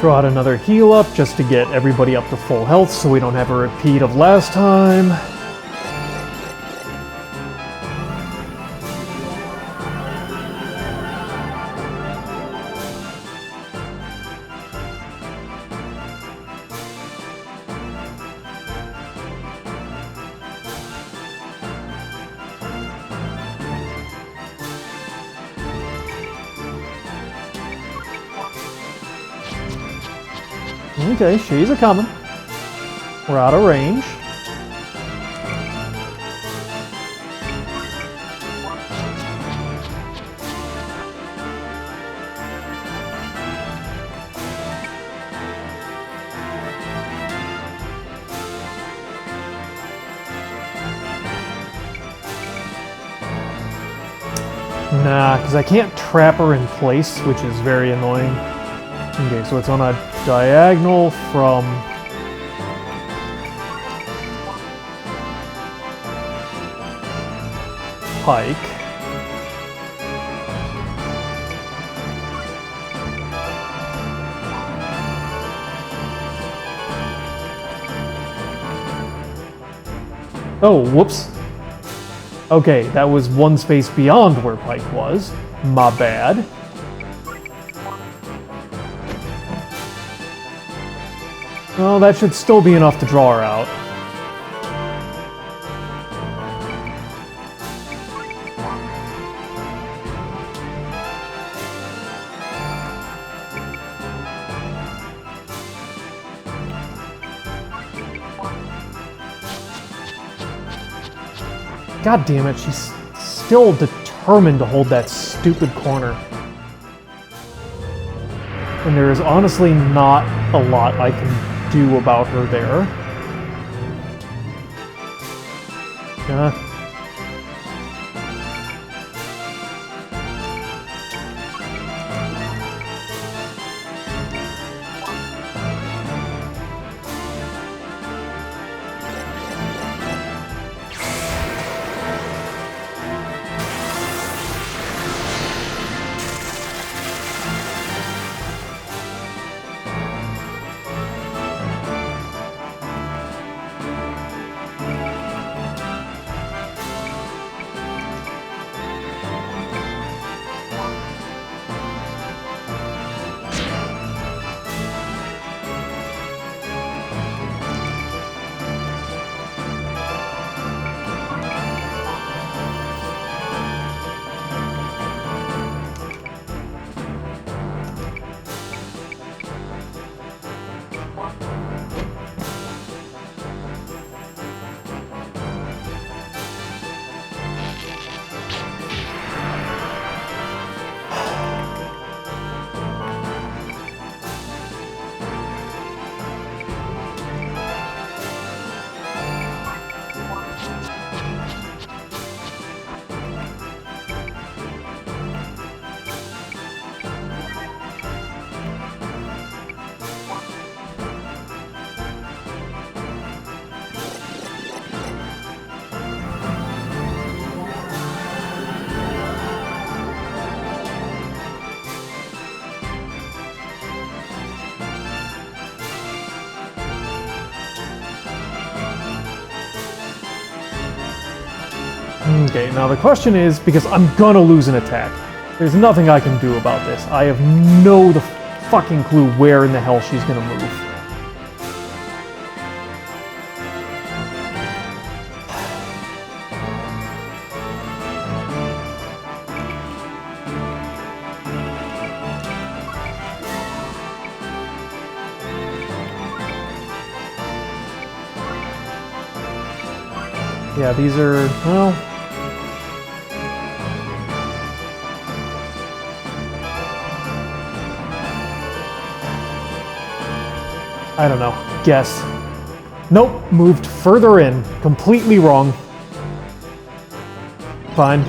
Throw out another heal up just to get everybody up to full health so we don't have a repeat of last time. Okay, she's a coming. We're out of range. Nah, because I can't trap her in place, which is very annoying. Okay, so it's on a diagonal from Pike. Oh, whoops. Okay, that was one space beyond where Pike was. My bad. Well, that should still be enough to draw her out. God damn it, she's still determined to hold that stupid corner. And there is honestly not a lot I can do about her there. Okay, now the question is, because I'm gonna lose an attack, there's nothing I can do about this. I have no fucking clue where in the hell she's gonna move. Yeah, these are, well... I don't know. Guess. Nope, moved further in. Completely wrong. Fine.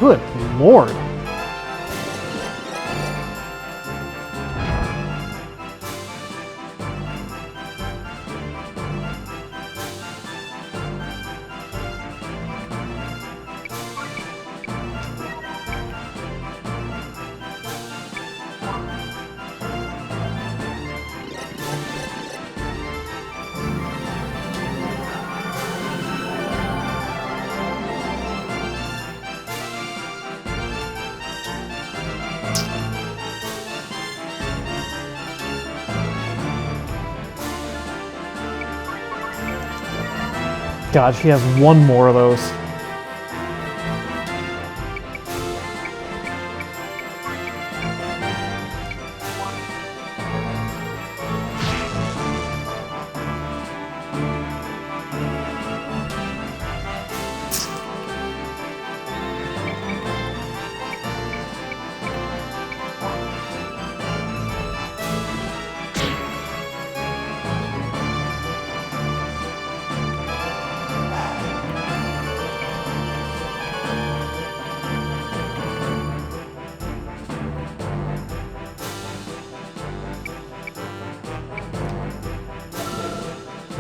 Good Lord. God, she has one more of those.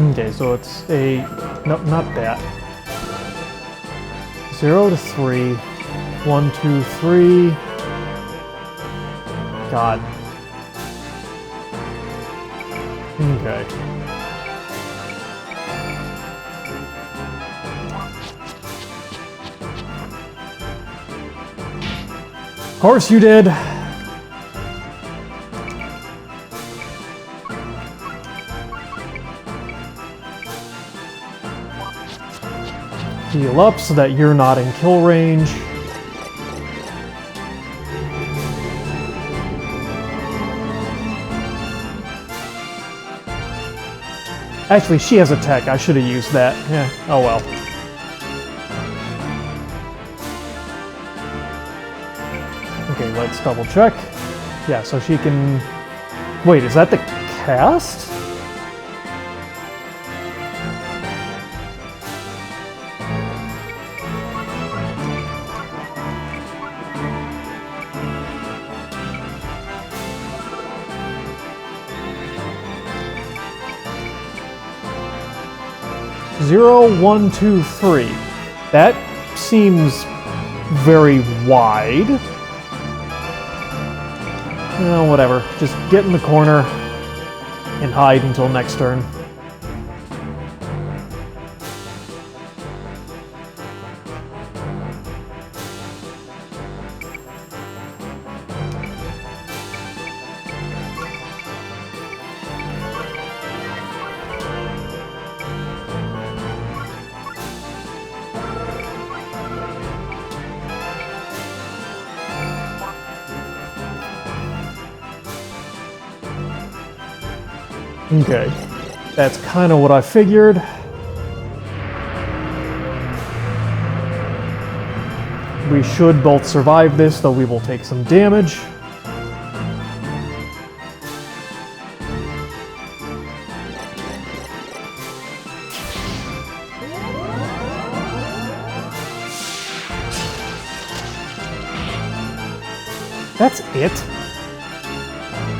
Okay, so it's a... no, not that. 0 to 3. 1, 2, 3. God. Okay. Of course you did. Heal up so that you're not in kill range. Actually, she has a tech. I should have used that. Yeah, oh well. Okay, let's double check. Yeah, so she can... Wait, is that the cast? Zero, 1, 2, 3. That seems very wide. Whatever. Just get in the corner and hide until next turn. Okay, that's kind of what I figured. We should both survive this, though we will take some damage. That's it?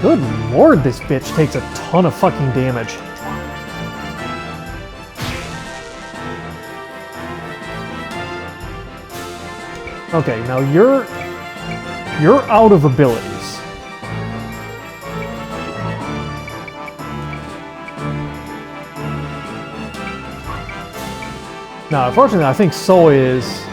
Good lord, this bitch takes a ton of fucking damage. Okay, now you're out of abilities. Now, unfortunately, I think So is...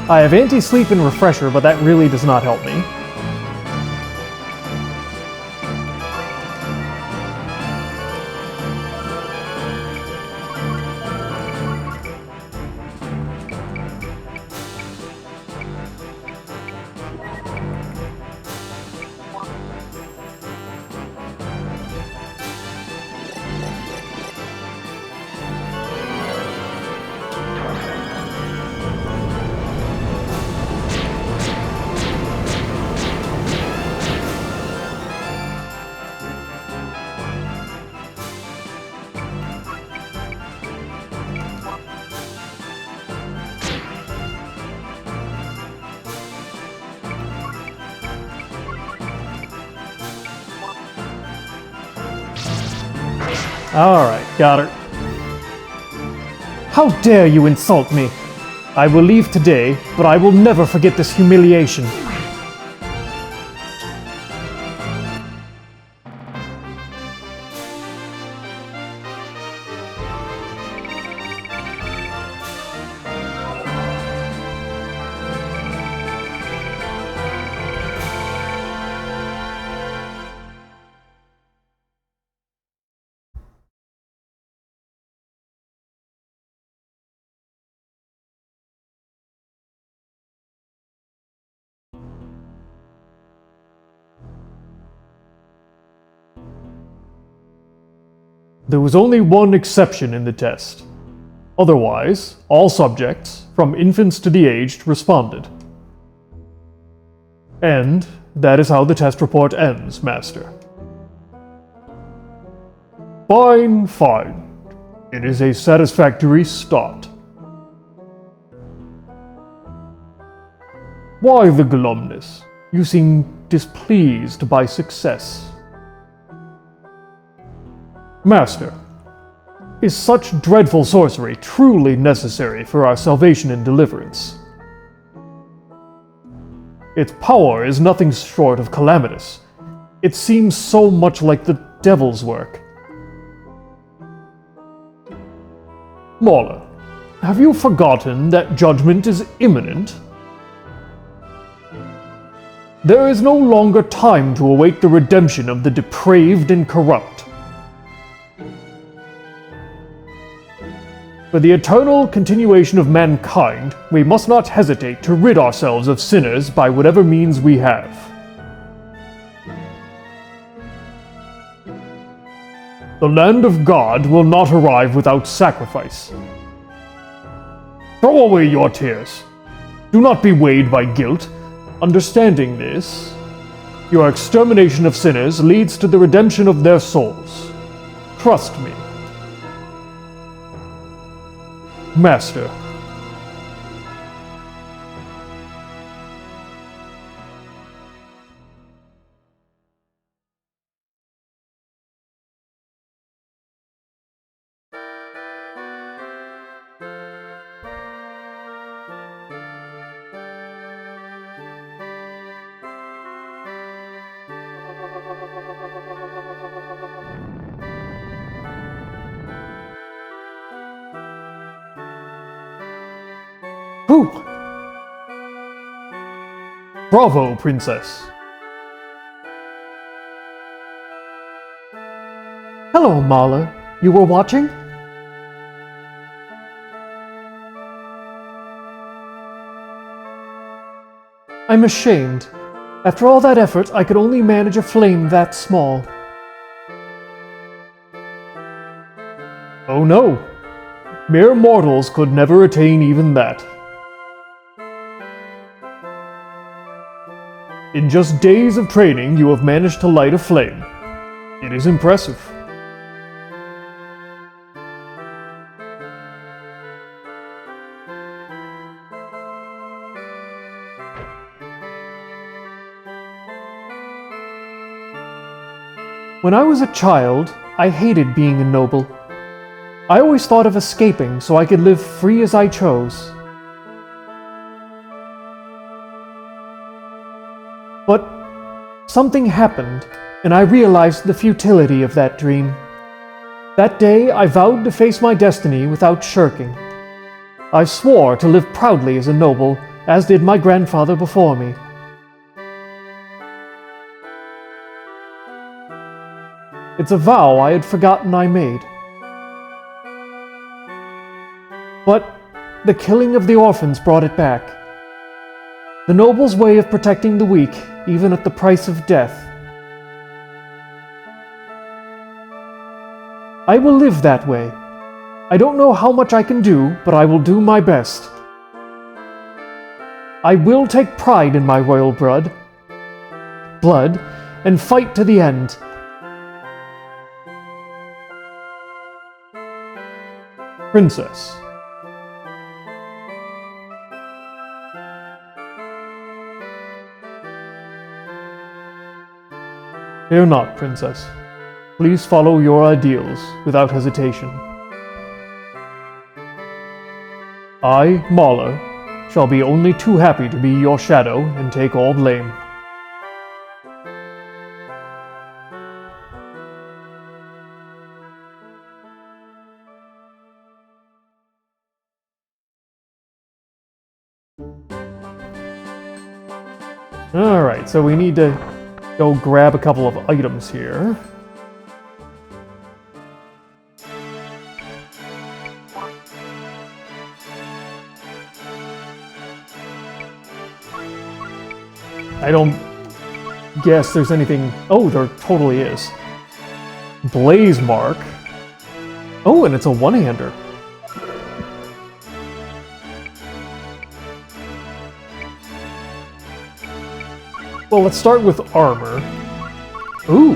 I have anti-sleep and refresher, but that really does not help me. Alright, got her. How dare you insult me? I will leave today, but I will never forget this humiliation. There was only one exception in the test. Otherwise, all subjects, from infants to the aged, responded. And that is how the test report ends, Master. Fine, fine. It is a satisfactory start. Why the glumness? You seem displeased by success. Master, is such dreadful sorcery truly necessary for our salvation and deliverance? Its power is nothing short of calamitous. It seems so much like the devil's work. Mauler, have you forgotten that judgment is imminent? There is no longer time to await the redemption of the depraved and corrupt. For the eternal continuation of mankind, we must not hesitate to rid ourselves of sinners by whatever means we have. The land of God will not arrive without sacrifice. Throw away your tears. Do not be weighed by guilt. Understanding this, your extermination of sinners leads to the redemption of their souls. Trust me. Master. Whew! Bravo, Princess. Hello, Mauler. You were watching? I'm ashamed. After all that effort, I could only manage a flame that small. Oh no. Mere mortals could never attain even that. In just days of training, you have managed to light a flame. It is impressive. When I was a child, I hated being a noble. I always thought of escaping so I could live free as I chose. But something happened, and I realized the futility of that dream. That day, I vowed to face my destiny without shirking. I swore to live proudly as a noble, as did my grandfather before me. It's a vow I had forgotten I made. But the killing of the orphans brought it back. The noble's way of protecting the weak, even at the price of death. I will live that way. I don't know how much I can do, but I will do my best. I will take pride in my royal blood, and fight to the end. Princess. Fear not, Princess. Please follow your ideals without hesitation. I, Mauler, shall be only too happy to be your shadow and take all blame. Alright, so we need to go grab a couple of items here. I don't guess there's anything... Oh, there totally is. Blaze Mark. Oh, and it's a one-hander. Well, let's start with armor. Ooh.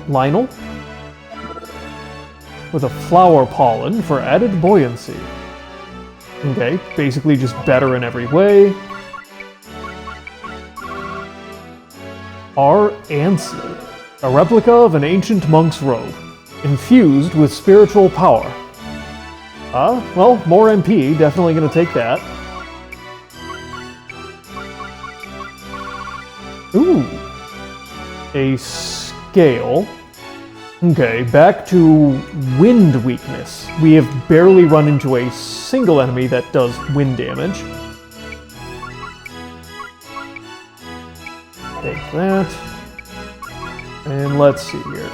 Lionel? With a flower pollen for added buoyancy. Okay, basically just better in every way. R. Ansi. A replica of an ancient monk's robe, infused with spiritual power. Well, more MP, definitely gonna take that. Ooh. A scale. Okay, back to wind weakness. We have barely run into a single enemy that does wind damage. Take that. And let's see here.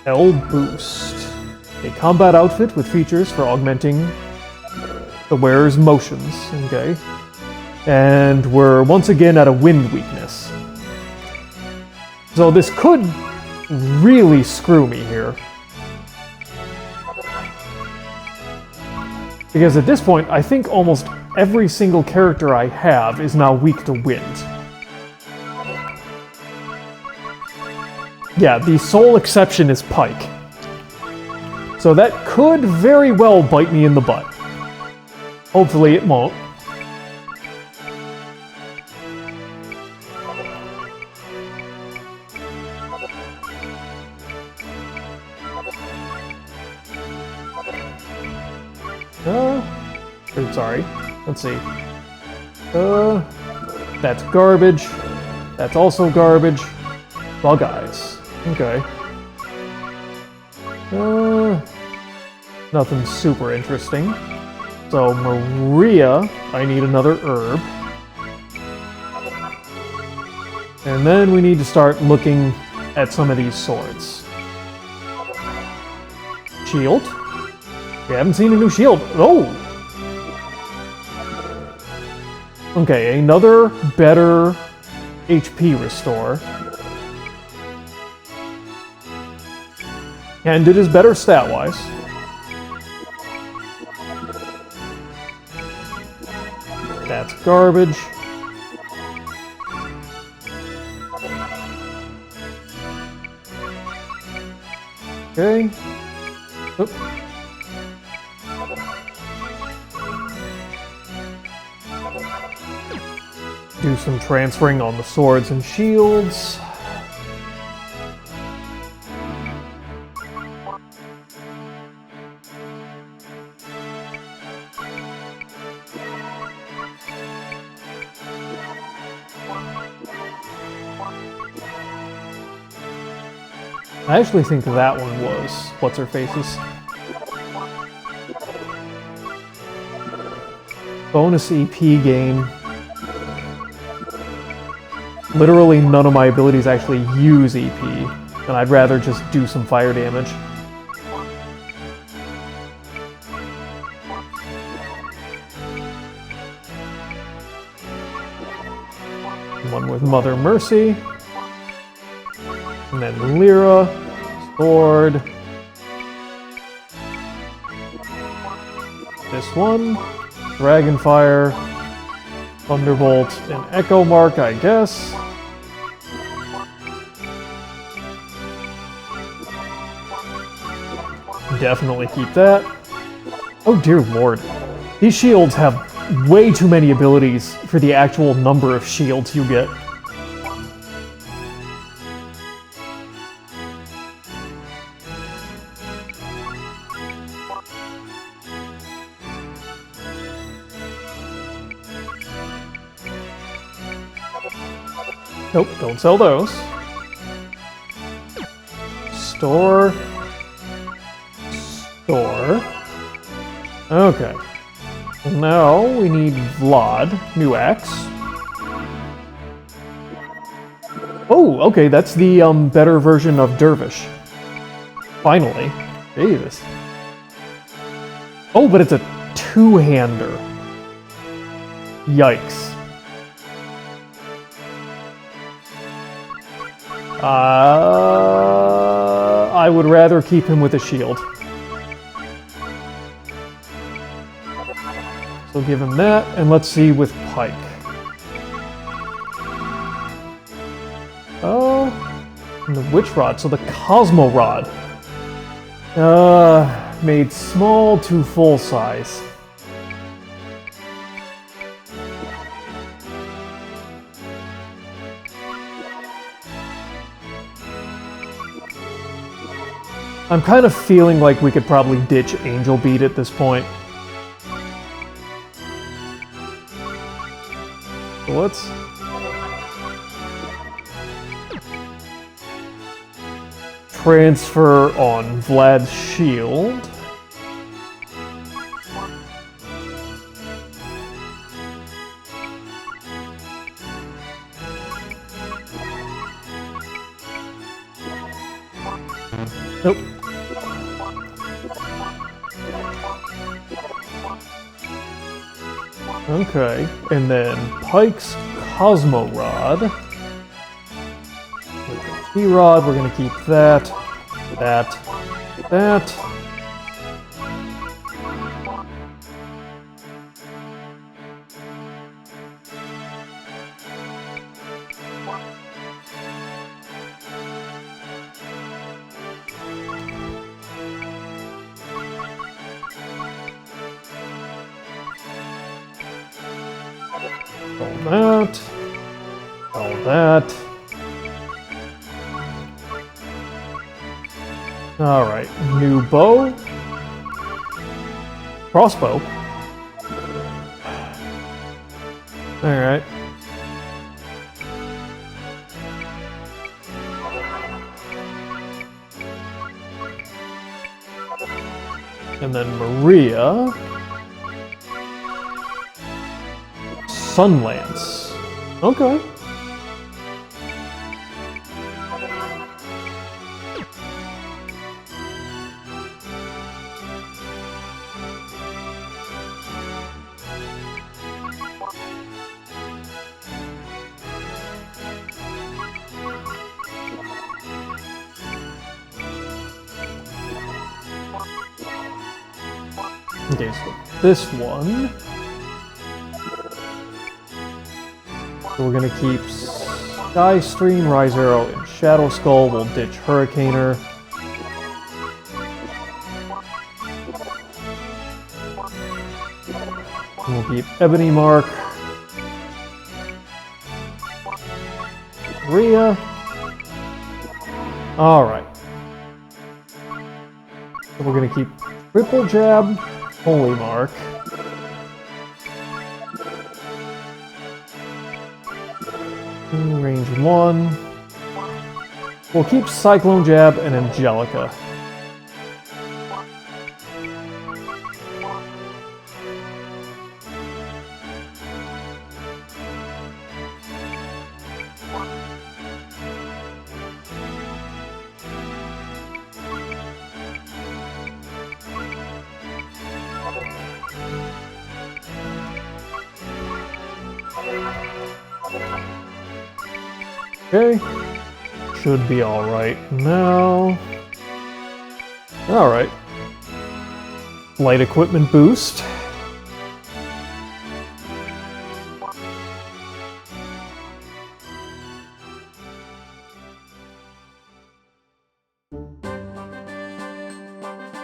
L Boost. A combat outfit with features for augmenting the wearer's motions. Okay. And we're once again at a wind weakness. So this could really screw me here. Because at this point, I think almost every single character I have is now weak to wind. Yeah, the sole exception is Pike. So that could very well bite me in the butt. Hopefully it won't. Sorry. Let's see. That's garbage. That's also garbage. Bug eyes. Okay. Nothing super interesting. So, Maria, I need another herb. And then we need to start looking at some of these swords. Shield. We haven't seen a new shield. Oh! Okay, another better HP restore. And it is better stat-wise. That's garbage. Okay. Oop. Do some transferring on the swords and shields. I actually think that one was What's-Her-Face's. Bonus EP gain. Literally none of my abilities actually use EP, and I'd rather just do some fire damage. One with Mother Mercy. And then Lyra, Sword. This one, Dragonfire, Thunderbolt, and Echo Mark, I guess. Definitely keep that. Oh dear lord. These shields have way too many abilities for the actual number of shields you get. Nope, don't sell those. Store. Store. Okay. Now we need Vlad, new axe. Oh, okay, that's the better version of Dervish. Finally. Jesus. Oh, but it's a two-hander. Yikes. I would rather keep him with a shield. So give him that, and let's see with Pike. Oh, and the Witch Rod, so the Cosmo Rod. Made small to full size. I'm kind of feeling like we could probably ditch Angel Beat at this point. So let's... transfer on Vlad's shield. Nope. Okay, and then Pike's Cosmo Rod. With the T-Rod, we're gonna keep that, that. All that. Alright, new bow. Crossbow. Alright. And then Maria. Sunlance. Okay. Okay, so this one. So we're gonna keep Sky Stream, Rise Arrow, and Shadow Skull. We'll ditch Hurricaner. And we'll keep Ebony Mark. Rhea. Alright. So we're gonna keep Triple Jab, Holy Mark. Range 1. We'll keep Cyclone Jab and Angelica. Okay, should be alright now. Alright. Light equipment boost.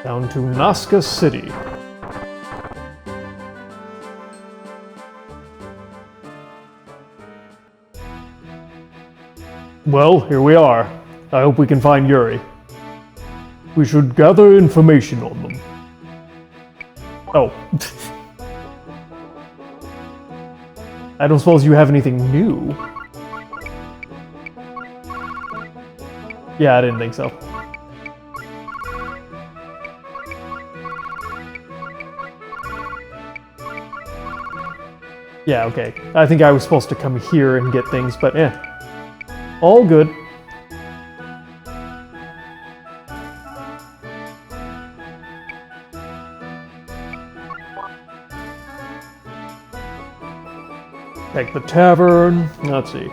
Down to Nazca City. Well, here we are. I hope we can find Yuri. We should gather information on them. Oh. I don't suppose you have anything new. Yeah, I didn't think so. Yeah, okay. I think I was supposed to come here and get things, but eh. All good. Take the tavern. Let's see.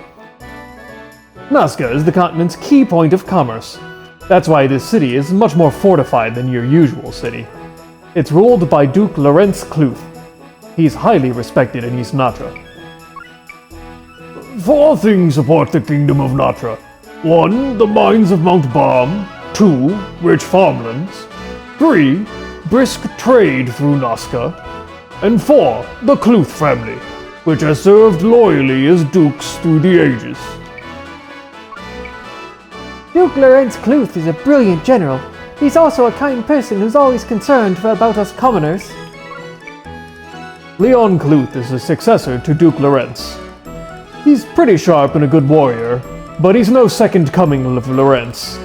Nazca is the continent's key point of commerce. That's why this city is much more fortified than your usual city. It's ruled by Duke Lorenz Cluth. He's highly respected in East Natra. 4 things support the Kingdom of Natra. 1. The mines of Mount Balm. 2. Rich farmlands. 3. Brisk trade through Nazca. And 4. The Cluth family, which has served loyally as dukes through the ages. Duke Lorenz Cluth is a brilliant general. He's also a kind person who's always concerned about us commoners. Leon Cluth is the successor to Duke Lorenz. He's pretty sharp and a good warrior, but he's no second coming of Lorenz.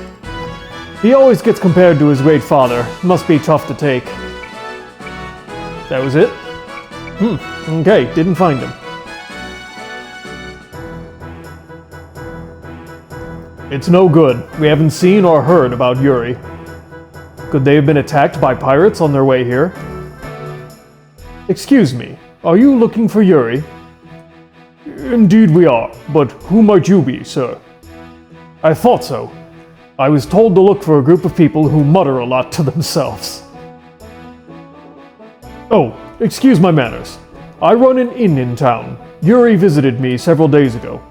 He always gets compared to his great father. Must be tough to take. That was it? Okay, didn't find him. It's no good. We haven't seen or heard about Yuri. Could they have been attacked by pirates on their way here? Excuse me, are you looking for Yuri? Indeed we are, but who might you be, sir? I thought so. I was told to look for a group of people who mutter a lot to themselves. Oh, excuse my manners. I run an inn in town. Yuri visited me several days ago.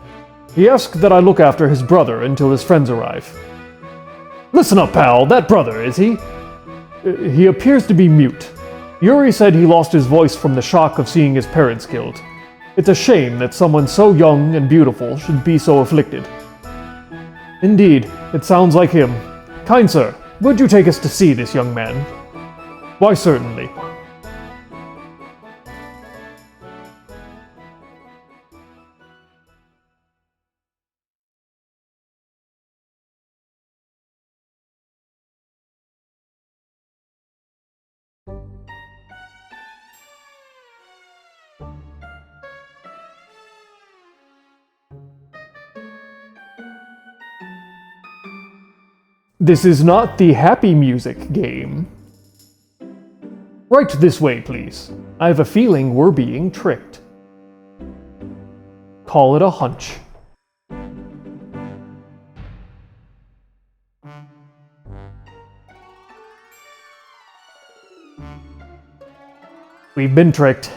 He asked that I look after his brother until his friends arrive. Listen up, pal. That brother, is he? He appears to be mute. Yuri said he lost his voice from the shock of seeing his parents killed. It's a shame that someone so young and beautiful should be so afflicted. Indeed, it sounds like him. Kind sir, would you take us to see this young man? Why, certainly. This is not the happy music game. Right this way, please. I have a feeling we're being tricked. Call it a hunch. We've been tricked.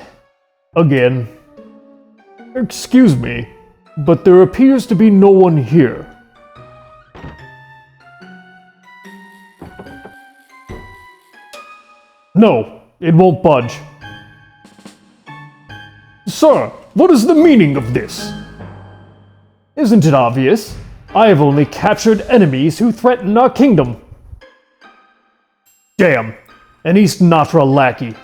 Again. Excuse me, but there appears to be no one here. No, it won't budge. Sir, what is the meaning of this? Isn't it obvious? I have only captured enemies who threaten our kingdom. Damn, an East Natra lackey.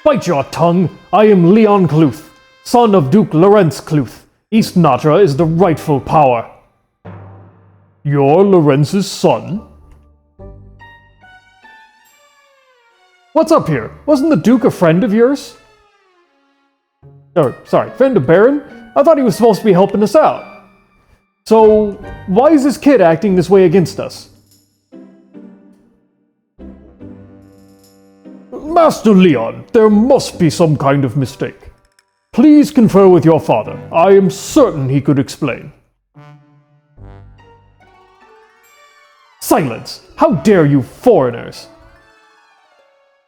Bite your tongue. I am Leon Cluth, son of Duke Lorenz Cluth. East Natra is the rightful power. You're Lorenz's son? What's up here? Wasn't the Duke a friend of yours? Sorry, friend of Baron? I thought he was supposed to be helping us out. So, why is this kid acting this way against us? Master Leon, there must be some kind of mistake. Please confer with your father. I am certain he could explain. Silence! How dare you foreigners!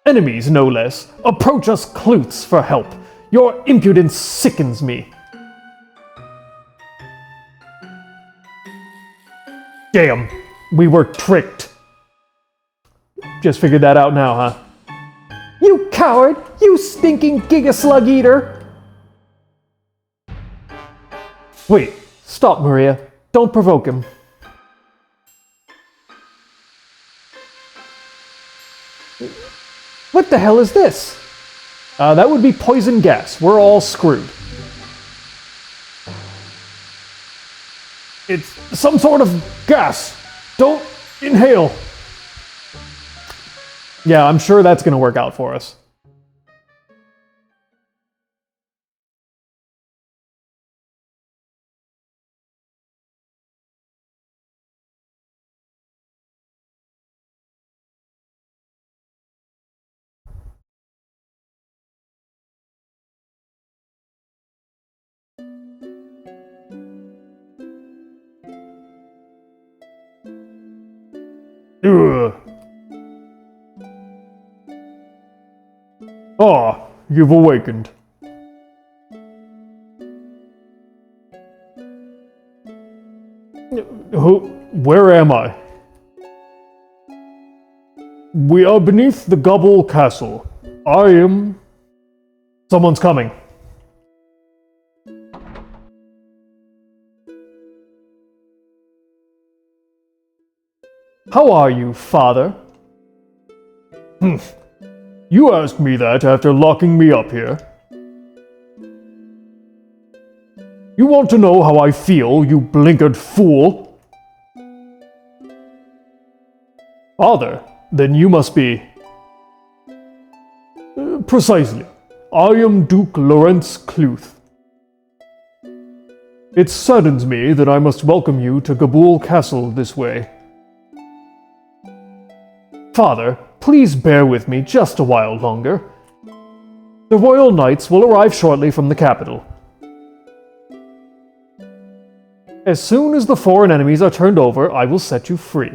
Enemies, no less, approach us Cluths for help. Your impudence sickens me. Damn, we were tricked. Just figured that out now, huh? You coward! You stinking giga-slug eater! Wait, stop, Maria. Don't provoke him. What the hell is this? That would be poison gas. We're all screwed. It's some sort of gas. Don't inhale. Yeah, I'm sure that's going to work out for us. Ugh. Ah, you've awakened. Where am I? We are beneath the Gobble Castle. I am... Someone's coming. How are you, father? You asked me that after locking me up here. You want to know how I feel, you blinkered fool? Father, then you must be... Precisely. I am Duke Lawrence Cluth. It saddens me that I must welcome you to Gabul Castle this way. Father, please bear with me just a while longer. The royal knights will arrive shortly from the capital. As soon as the foreign enemies are turned over, I will set you free.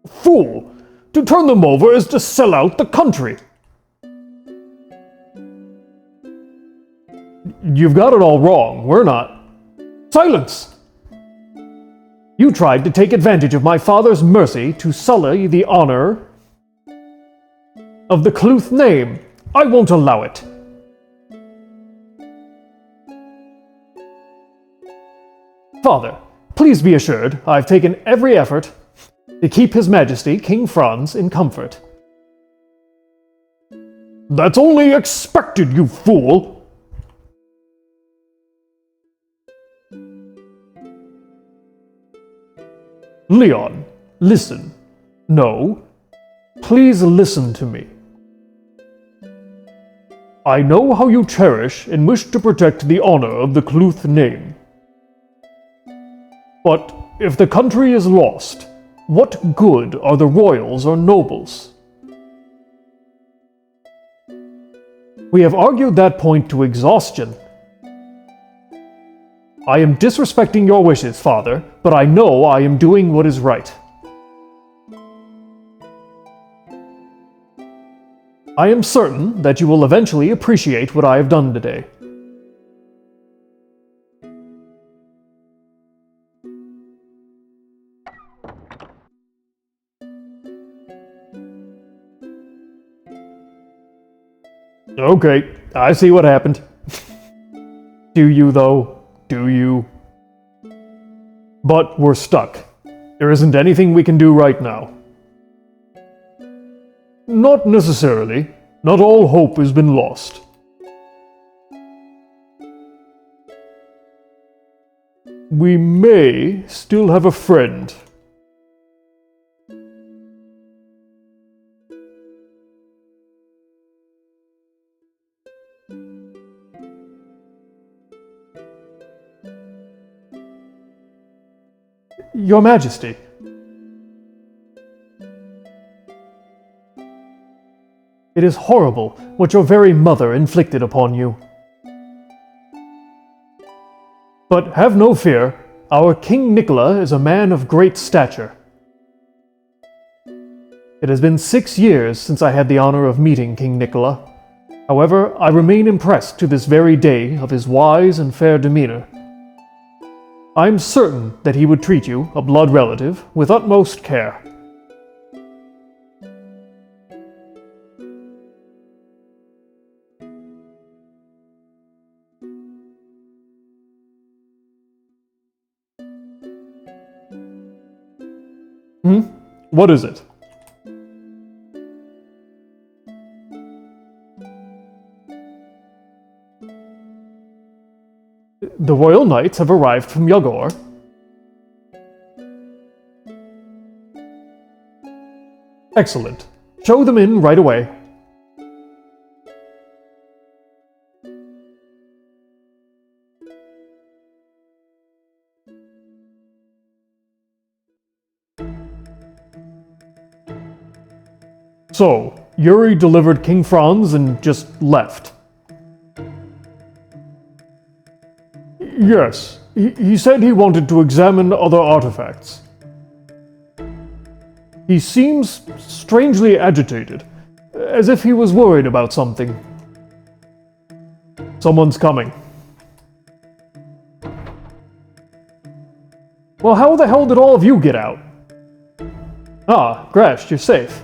Fool! To turn them over is to sell out the country! You've got it all wrong. We're not. Silence! You tried to take advantage of my father's mercy to sully the honor of the Cluth name. I won't allow it. Father, please be assured I've taken every effort to keep His Majesty King Franz in comfort. That's only expected, you fool! Leon, listen. No, please listen to me. I know how you cherish and wish to protect the honor of the Cluth name. But if the country is lost, what good are the royals or nobles? We have argued that point to exhaustion. I am disrespecting your wishes, Father, but I know I am doing what is right. I am certain that you will eventually appreciate what I have done today. Okay, I see what happened. Do you, though? Do you? But we're stuck. There isn't anything we can do right now. Not necessarily. Not all hope has been lost. We may still have a friend. Your Majesty. It is horrible what your very mother inflicted upon you. But have no fear, our King Nicola is a man of great stature. It has been 6 years since I had the honor of meeting King Nicola. However, I remain impressed to this very day of his wise and fair demeanor. I am certain that he would treat you, a blood relative, with utmost care. What is it? The royal knights have arrived from Yugor. Excellent. Show them in right away. So, Yuri delivered King Franz and just left. Yes, he said he wanted to examine other artifacts. He seems strangely agitated, as if he was worried about something. Someone's coming. Well, how the hell did all of you get out? Ah, Grashed, you're safe.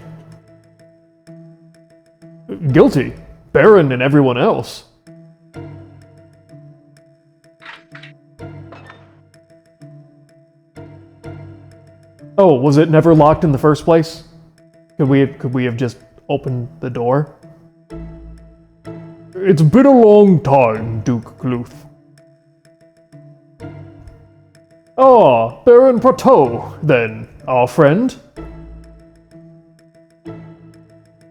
Guilty. Baron and everyone else. Oh, was it never locked in the first place? Could we have just opened the door? It's been a long time, Duke Cluth. Ah, Baron Prateau, then, our friend?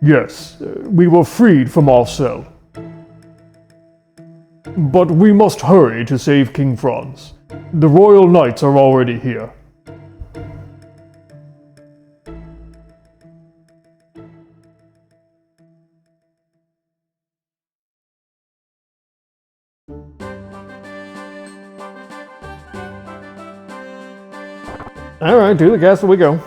Yes, we were freed from our cell. But we must hurry to save King Franz. The Royal Knights are already here. Alright, to the castle we go.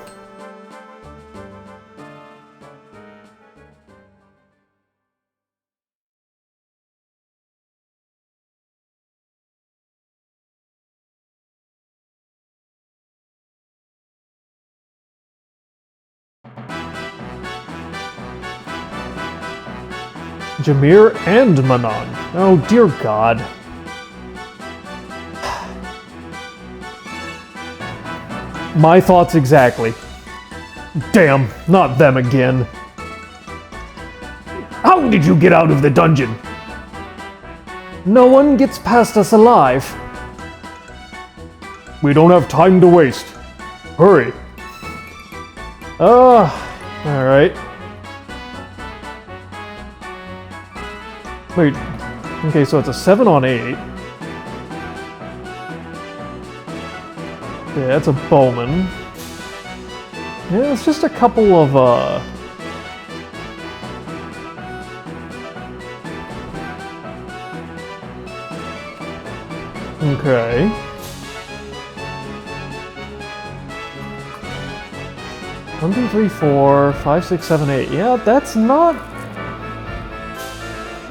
Jameer and Manon. Oh, dear God. My thoughts exactly. Damn, not them again. How did you get out of the dungeon? No one gets past us alive. We don't have time to waste. Hurry. Alright. Wait, okay, so it's a 7 on 8. Yeah, that's a bowman. Yeah, it's just a couple of, okay. One, two, three, 4, 5, 6, 7, 8. Yeah, that's not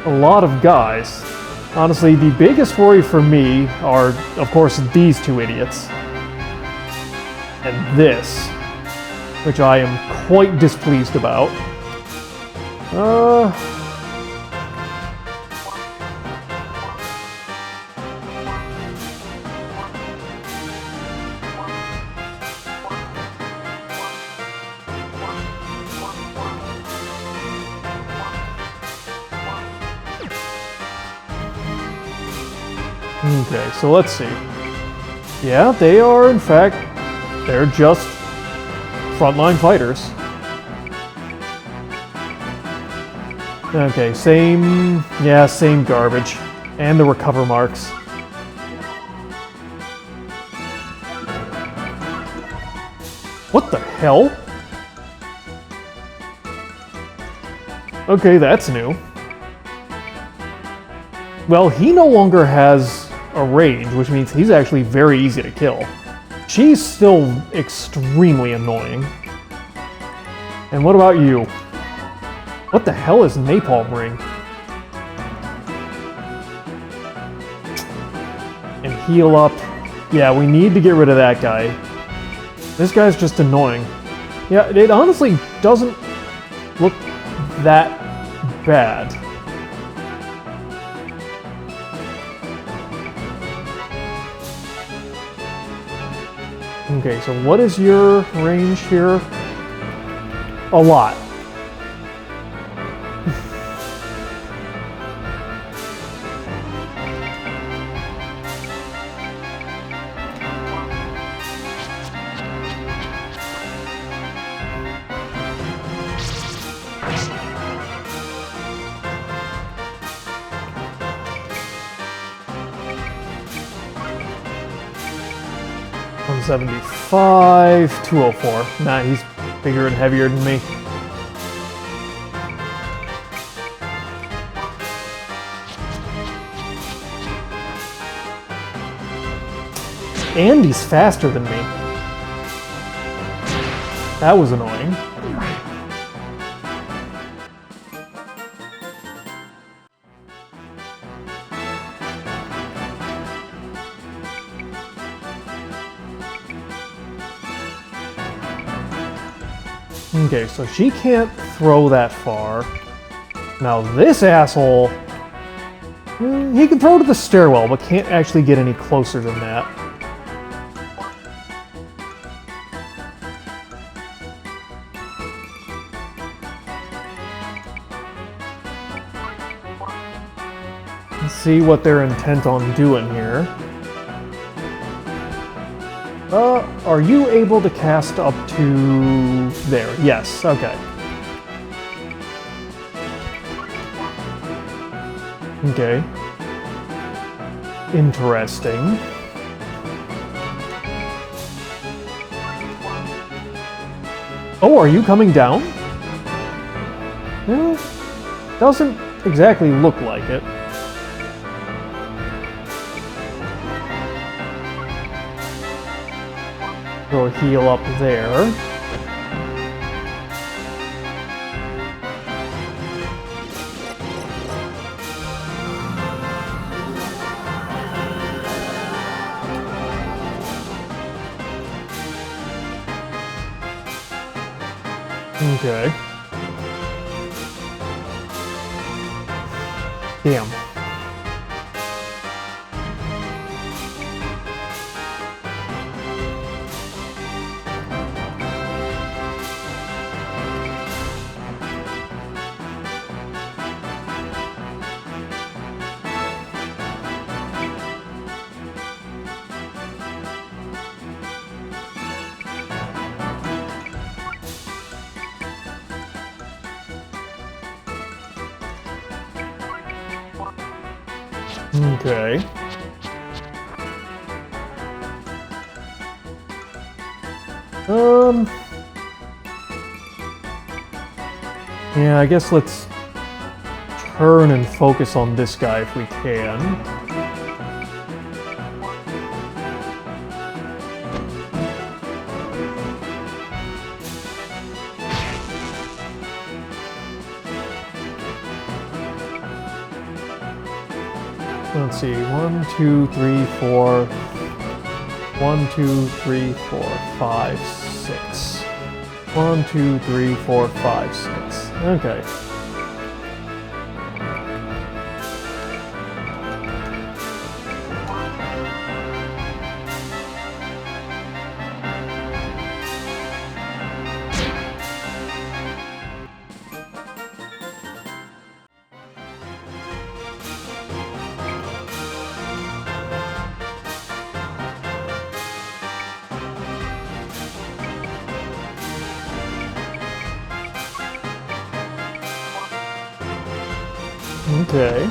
a lot of guys. Honestly, the biggest worry for me are, of course, these two idiots. And this, which I am quite displeased about. Okay, so let's see. Yeah, they are, in fact, they're just frontline fighters. Okay, same garbage. And the recover marks. What the hell? Okay, that's new. Well, he no longer has a range, which means he's actually very easy to kill. She's still extremely annoying. And what about you? What the hell is Napalm Ring? And heal up. Yeah, we need to get rid of that guy. This guy's just annoying. Yeah, it honestly doesn't look that bad. Okay, so what is your range here? A lot. $175, 204. Nah, he's bigger and heavier than me. And he's faster than me. That was annoying. Okay, so she can't throw that far. Now this asshole, he can throw to the stairwell, but can't actually get any closer than that. Let's see what they're intent on doing here. Are you able to cast up to there? Yes, okay. Okay. Interesting. Oh, are you coming down? Well, doesn't exactly look like it. Throw a heal up there. Okay. Damn. Okay. Yeah, I guess let's turn and focus on this guy if we can. Let's see, 1, 2, 3, 4. 1, 2, 3, 4, 5, 6. 1, 2, 3, 4, 5, 6. Okay. Okay.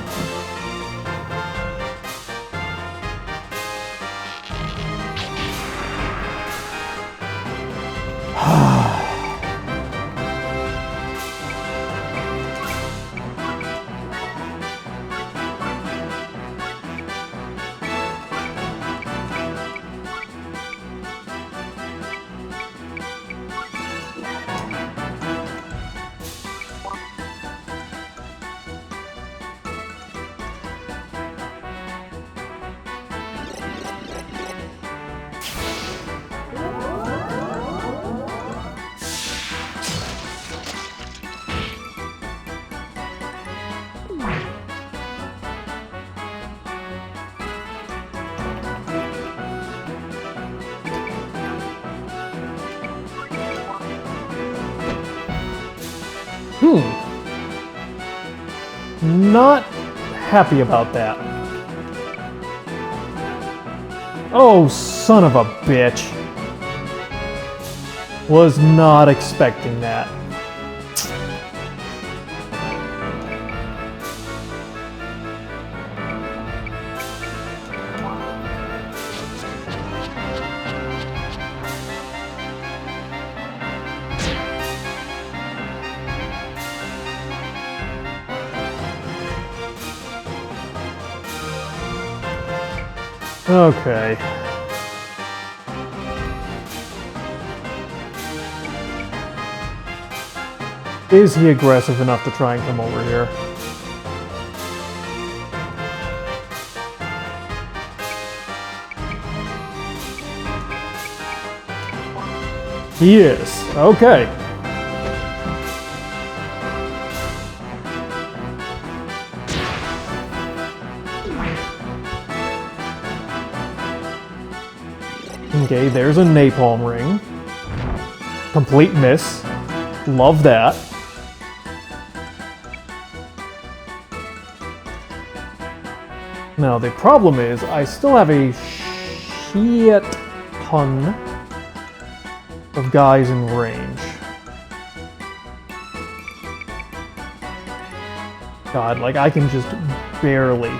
Not happy about that. Oh, son of a bitch. Was not expecting that. Okay. Is he aggressive enough to try and come over here? He is. Okay. Okay, there's a napalm ring. Complete miss. Love that. Now, the problem is, I still have a shit ton of guys in range. God, like, I can just barely.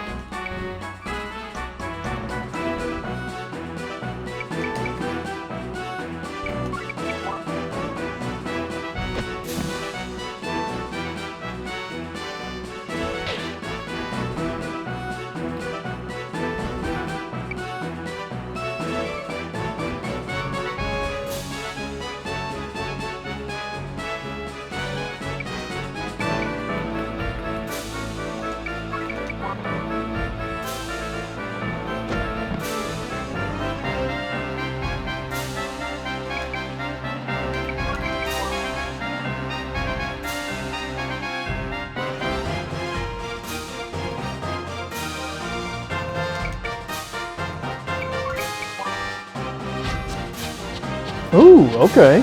Ooh, okay.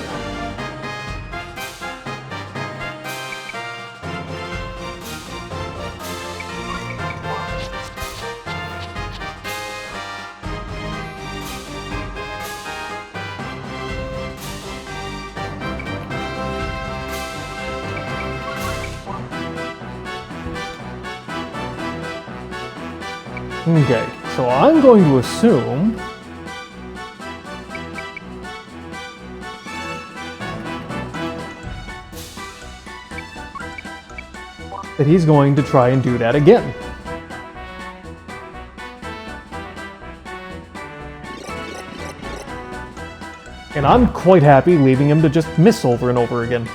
Okay, so I'm going to assume that he's going to try and do that again. And I'm quite happy leaving him to just miss over and over again.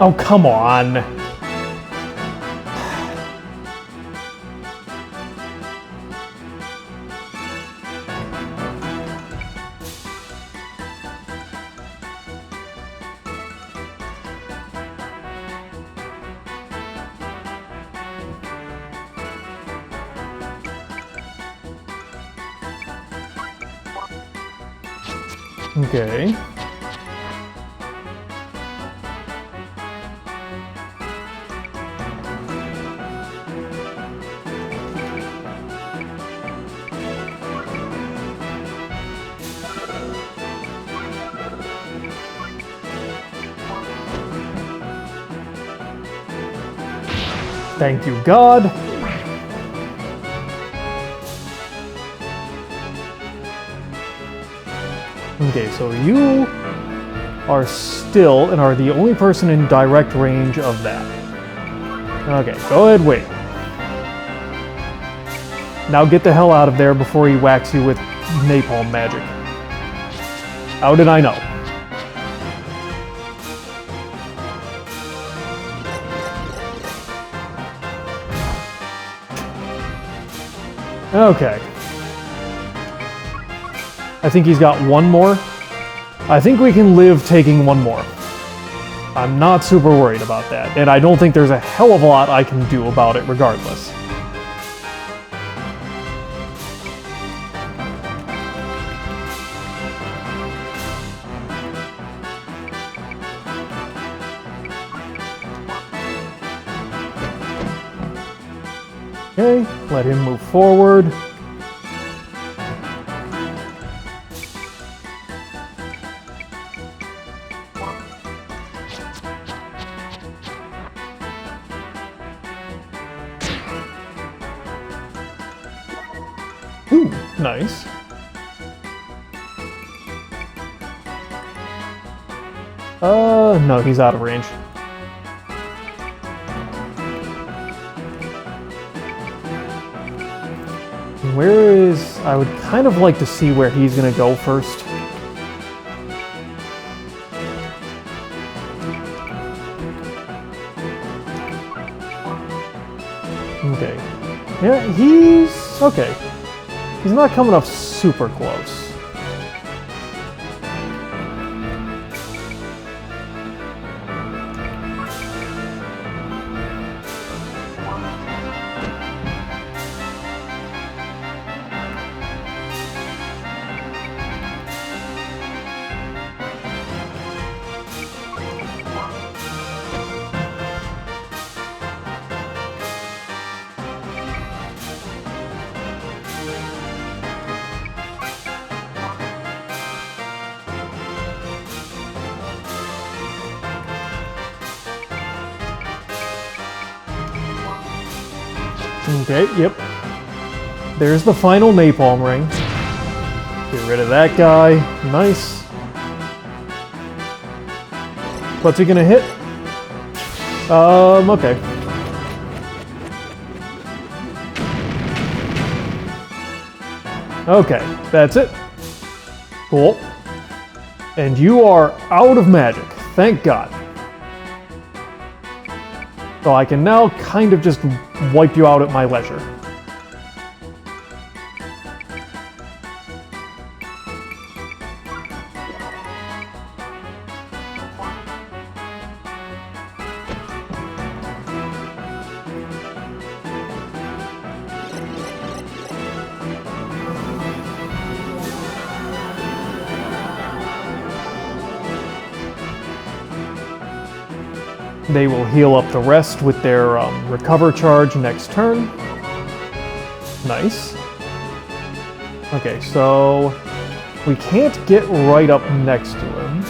Oh, come on. Okay. Thank you, God. Okay, so you are still and are the only person in direct range of that. Okay, go ahead, wait. Now get the hell out of there before he whacks you with napalm magic. How did I know? Okay. I think he's got one more. I think we can live taking one more. I'm not super worried about that, and I don't think there's a hell of a lot I can do about it regardless. Okay, let him move forward. Ooh, nice. No, he's out of range. Where is... I would kind of like to see where he's gonna go first. Okay. Yeah, he's... okay. He's not coming up super close. Okay, yep. There's the final napalm ring. Get rid of that guy. Nice. What's he gonna hit? Okay. Okay, that's it. Cool. And you are out of magic. Thank God. So I can now kind of just wipe you out at my leisure. They will heal up the rest with their recover charge next turn. Nice. Okay, so we can't get right up next to him.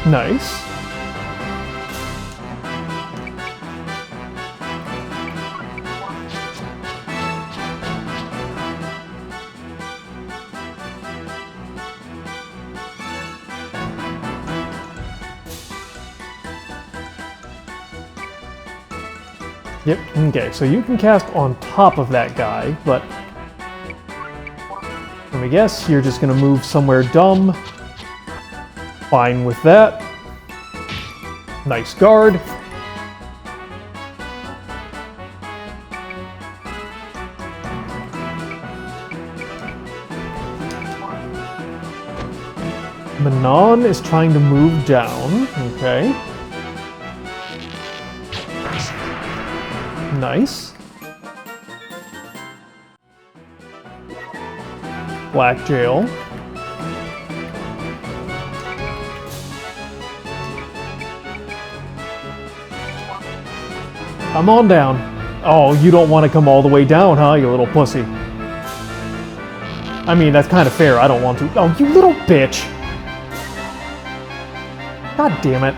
Nice. Yep, okay, so you can cast on top of that guy, but let me guess, you're just gonna move somewhere dumb. Fine with that. Nice guard. Manon is trying to move down. Okay. Nice. Black Jail. Come on down. Oh, you don't want to come all the way down, huh, you little pussy? I mean, that's kind of fair. I don't want to. Oh, you little bitch. God damn it.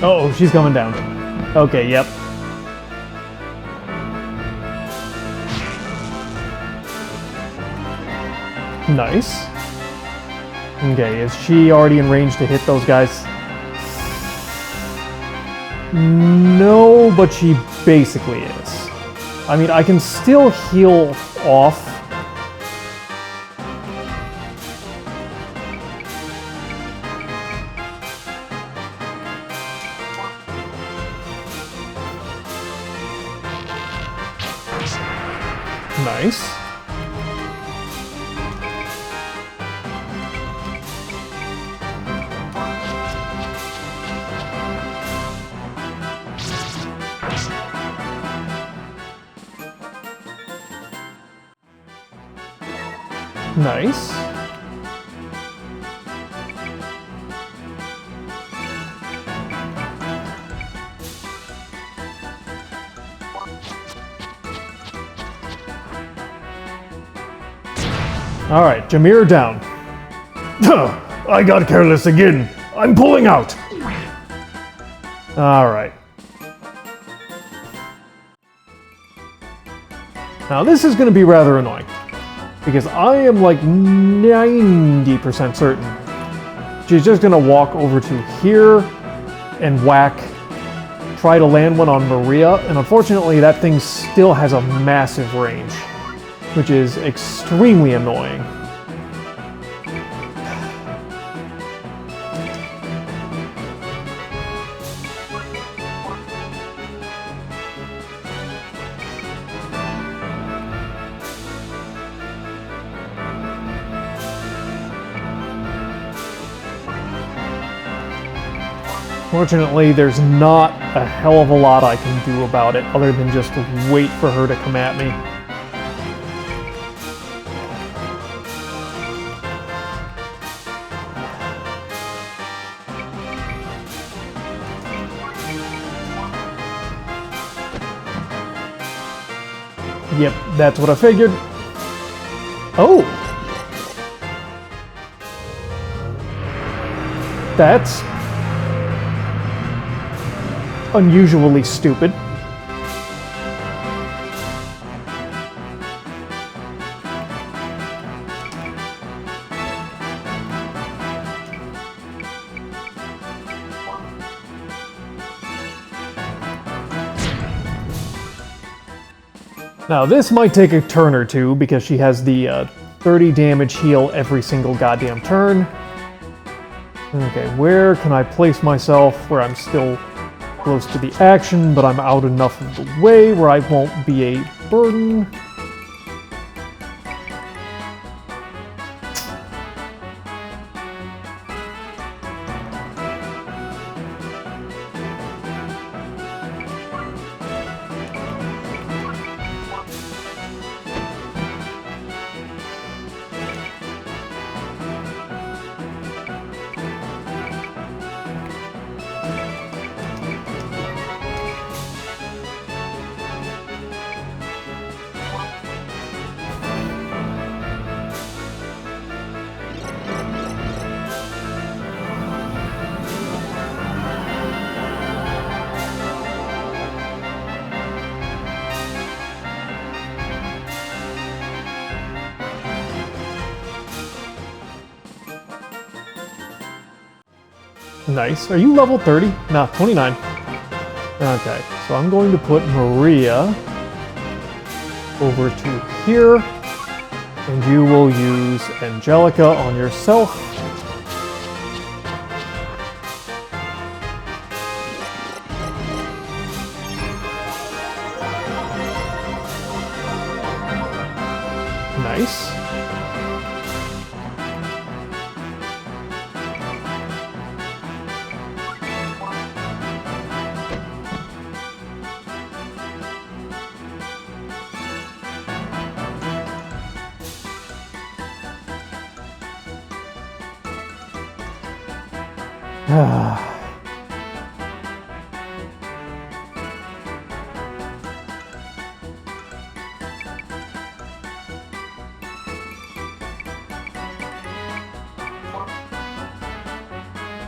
Oh, she's coming down. Okay, yep. Nice. Okay, is she already in range to hit those guys? No, but she basically is. I mean, I can still heal off. Nice. Nice. All right, Jameer down. I got careless again. I'm pulling out. All right. Now this is going to be rather annoying, because I am like 90% certain she's just going to walk over to here and whack, try to land one on Maria, and unfortunately that thing still has a massive range, which is extremely annoying. Fortunately, there's not a hell of a lot I can do about it other than just wait for her to come at me. Yep, that's what I figured. Oh! That's unusually stupid. Now this might take a turn or two because she has the 30 damage heal every single goddamn turn. Okay, where can I place myself where I'm still close to the action, but I'm out enough of the way where I won't be a burden? Nice. Are you level 30? No, 29. Okay, so I'm going to put Maria over to here, and you will use Angelica on yourself. Nice.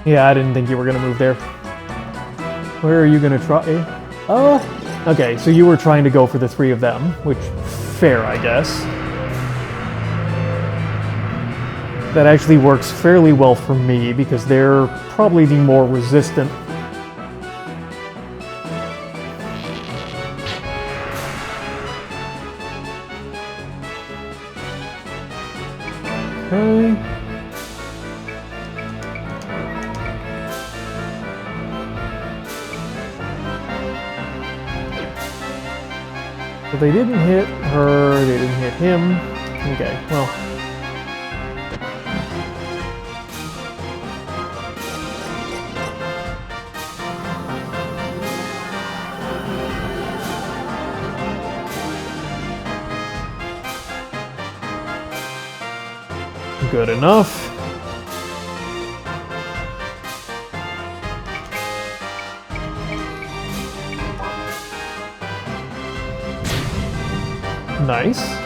Yeah, I didn't think you were gonna move there. Where are you gonna try? Okay, so you were trying to go for the three of them, which, fair, I guess. That actually works fairly well for me, because they're probably the more resistant. Okay. So they didn't hit her, they didn't hit him. Okay, well. Good enough. Nice.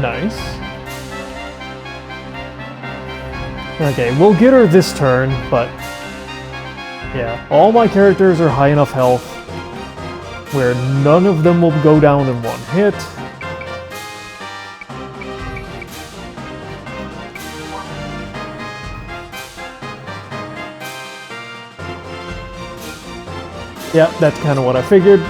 Nice. Okay, we'll get her this turn, but yeah, all my characters are high enough health where none of them will go down in one hit. Yeah, that's kind of what I figured.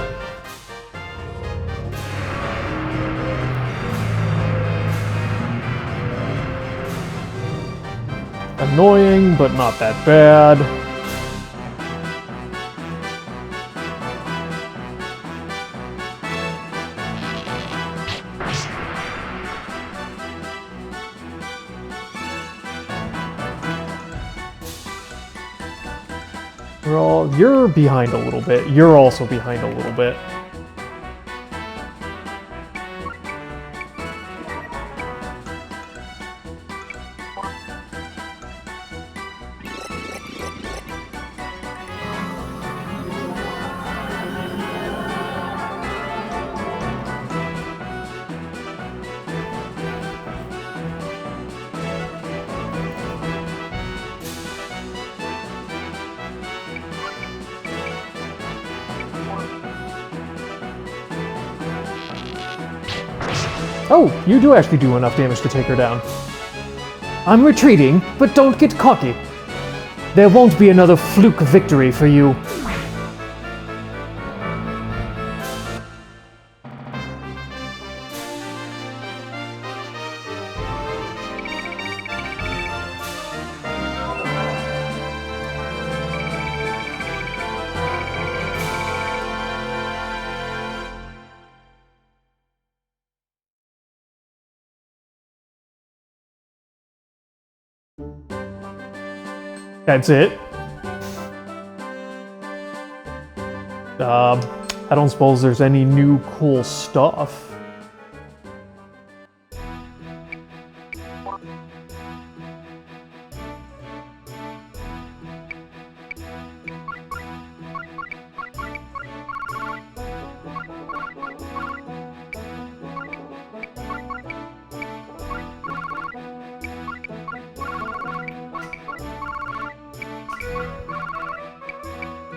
Annoying, but not that bad. You're behind a little bit. You're also behind a little bit. Oh, you do actually do enough damage to take her down. I'm retreating, but don't get cocky. There won't be another fluke victory for you. That's it. I don't suppose there's any new cool stuff.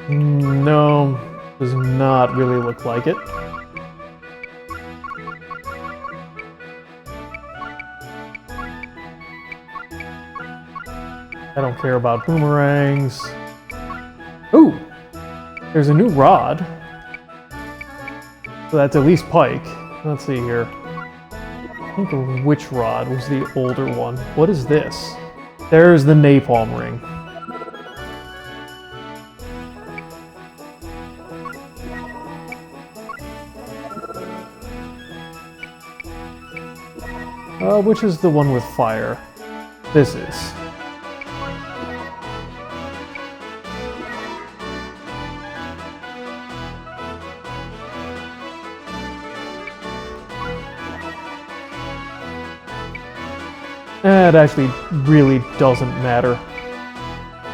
No, does not really look like it. I don't care about boomerangs. Ooh! There's a new rod. So that's at least pike. Let's see here. I think a witch rod was the older one. What is this? There's the napalm ring. Which is the one with fire? This is. It actually really doesn't matter.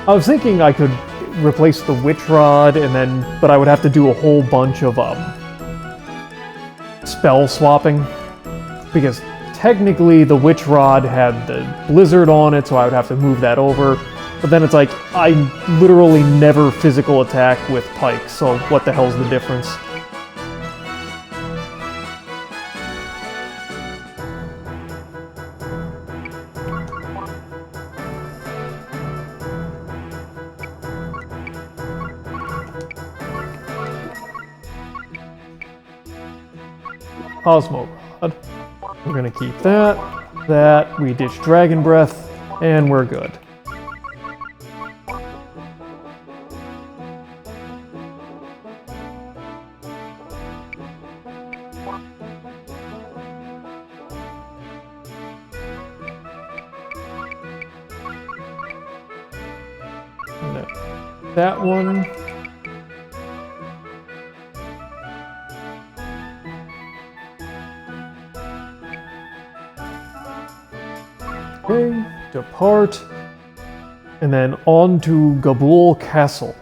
I was thinking I could replace the witch rod but I would have to do a whole bunch of spell swapping, because technically the witch rod had the blizzard on it, so I would have to move that over. But then it's like, I literally never physical attack with pike, so what the hell's the difference? Cosmo Rod. We're gonna keep that, we ditch Dragon Breath, and we're good. That one. Okay, depart, and then on to Gabul Castle.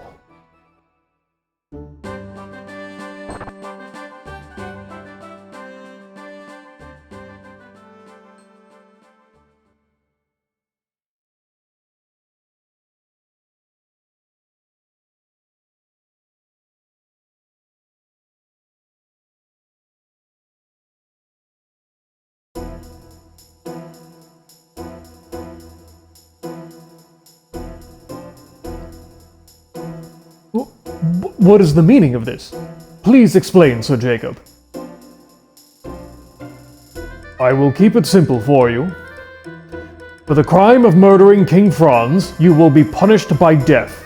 What is the meaning of this? Please explain, Sir Jacob. I will keep it simple for you. For the crime of murdering King Franz, you will be punished by death.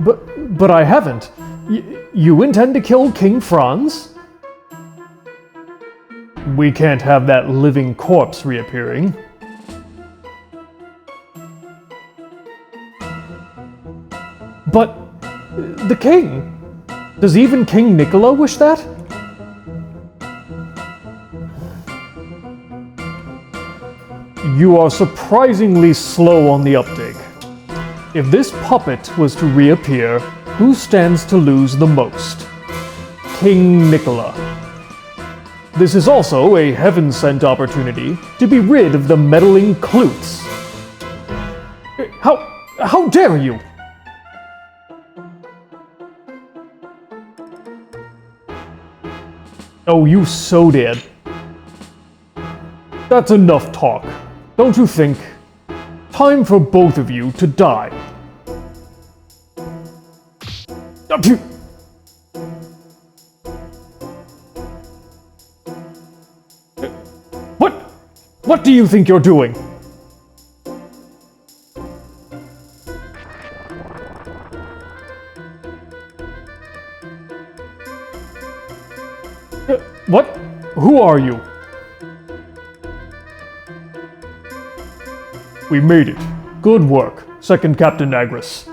But I haven't. You intend to kill King Franz? We can't have that living corpse reappearing. But the king? Does even King Nicola wish that? You are surprisingly slow on the uptake. If this puppet was to reappear, who stands to lose the most? King Nicola. This is also a heaven-sent opportunity to be rid of the meddling Klutz. How dare you? Oh, you so did. That's enough talk. Don't you think? Time for both of you to die. Aphew. What do you think you're doing? What? Who are you? We made it. Good work, Second Captain Agris.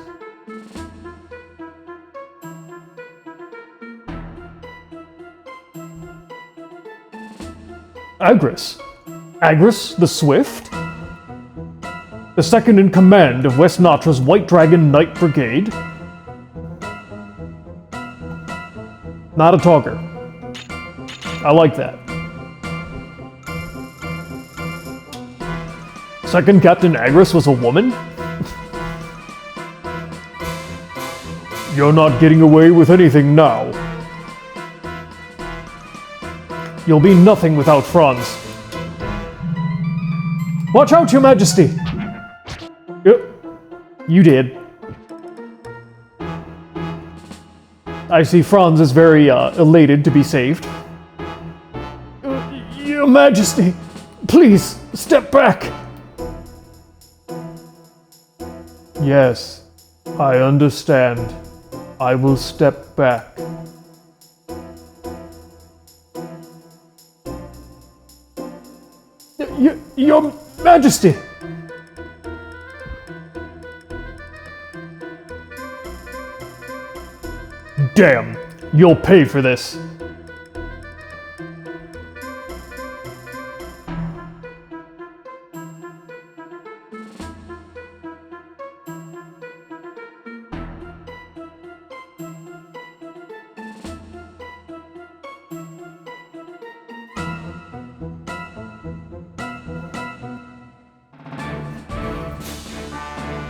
Agris? Agris the Swift? The second in command of West Natra's White Dragon Knight Brigade? Not a talker. I like that. Second Captain Agris was a woman? You're not getting away with anything now. You'll be nothing without Franz. Watch out, Your Majesty! Yep, you did. I see Franz is very elated to be saved. Your Majesty, please, step back! Yes, I understand. I will step back. Your Majesty! Damn, you'll pay for this.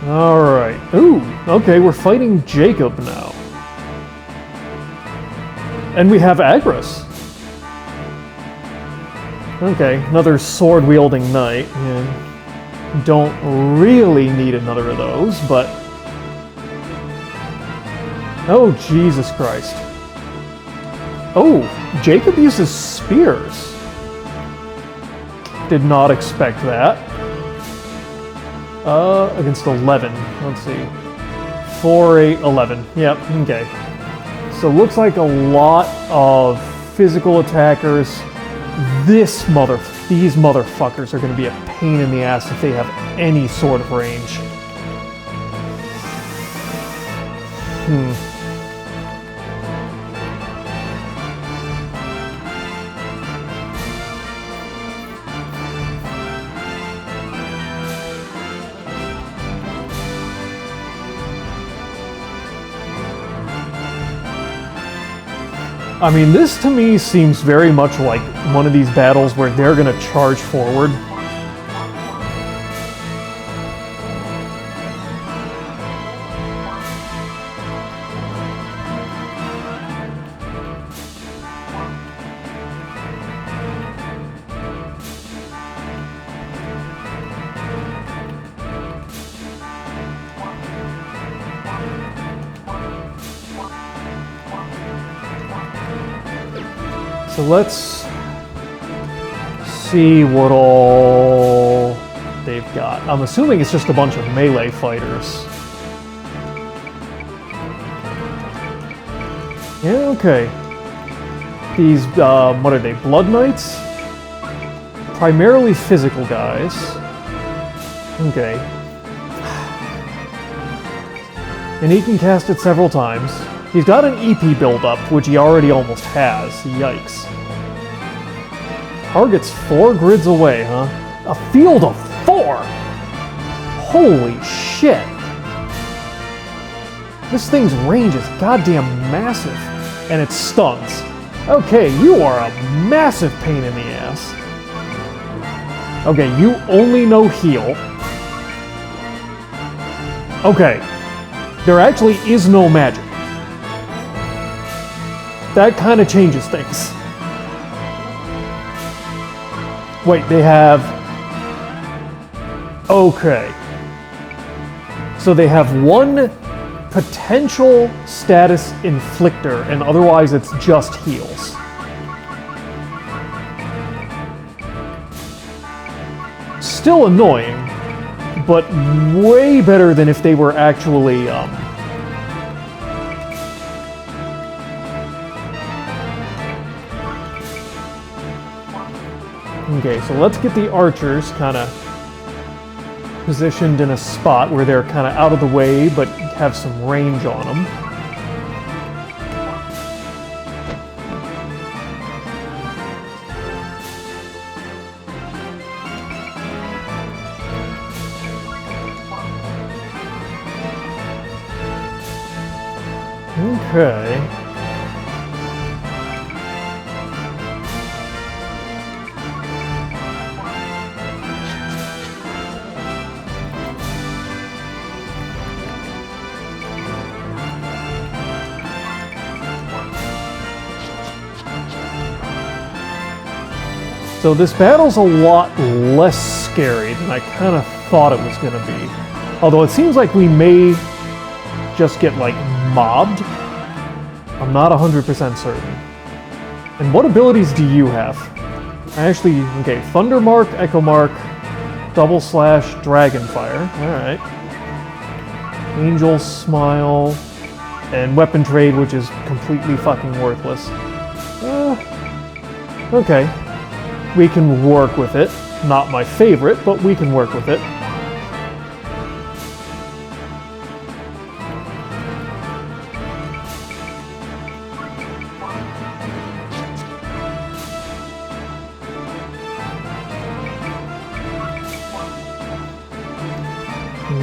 Alright. Ooh, okay, we're fighting Jacob now. And we have Agris. Okay, another sword-wielding knight. Yeah. Don't really need another of those, but... Oh, Jesus Christ. Oh, Jacob uses spears. Did not expect that. Against 11. Let's see. 4, 8, 11. Yep, okay. So looks like a lot of physical attackers. These motherfuckers are going to be a pain in the ass if they have any sort of range. I mean, this to me seems very much like one of these battles where they're gonna charge forward. So let's see what all they've got. I'm assuming it's just a bunch of melee fighters. Yeah, okay. These, what are they, Blood Knights? Primarily physical guys. Okay. And he can cast it several times. He's got an EP build-up, which he already almost has. Yikes. Target's 4 grids away, huh? A field of 4! Holy shit! This thing's range is goddamn massive. And it stuns. Okay, you are a massive pain in the ass. Okay, you only know heal. Okay. There actually is no magic. That kind of changes things. Wait, they have... Okay. So they have one potential status inflictor, and otherwise it's just heals. Still annoying, but way better than if they were actually, Okay, so let's get the archers kind of positioned in a spot where they're kind of out of the way, but have some range on them. Okay. So this battle's a lot less scary than I kind of thought it was going to be. Although it seems like we may just get, like, mobbed. I'm not 100% certain. And what abilities do you have? Okay, Thunder Mark, Echo Mark, Double Slash, Dragonfire. Alright. Angel Smile, and Weapon Trade, which is completely fucking worthless. Okay. We can work with it. Not my favorite, but we can work with it.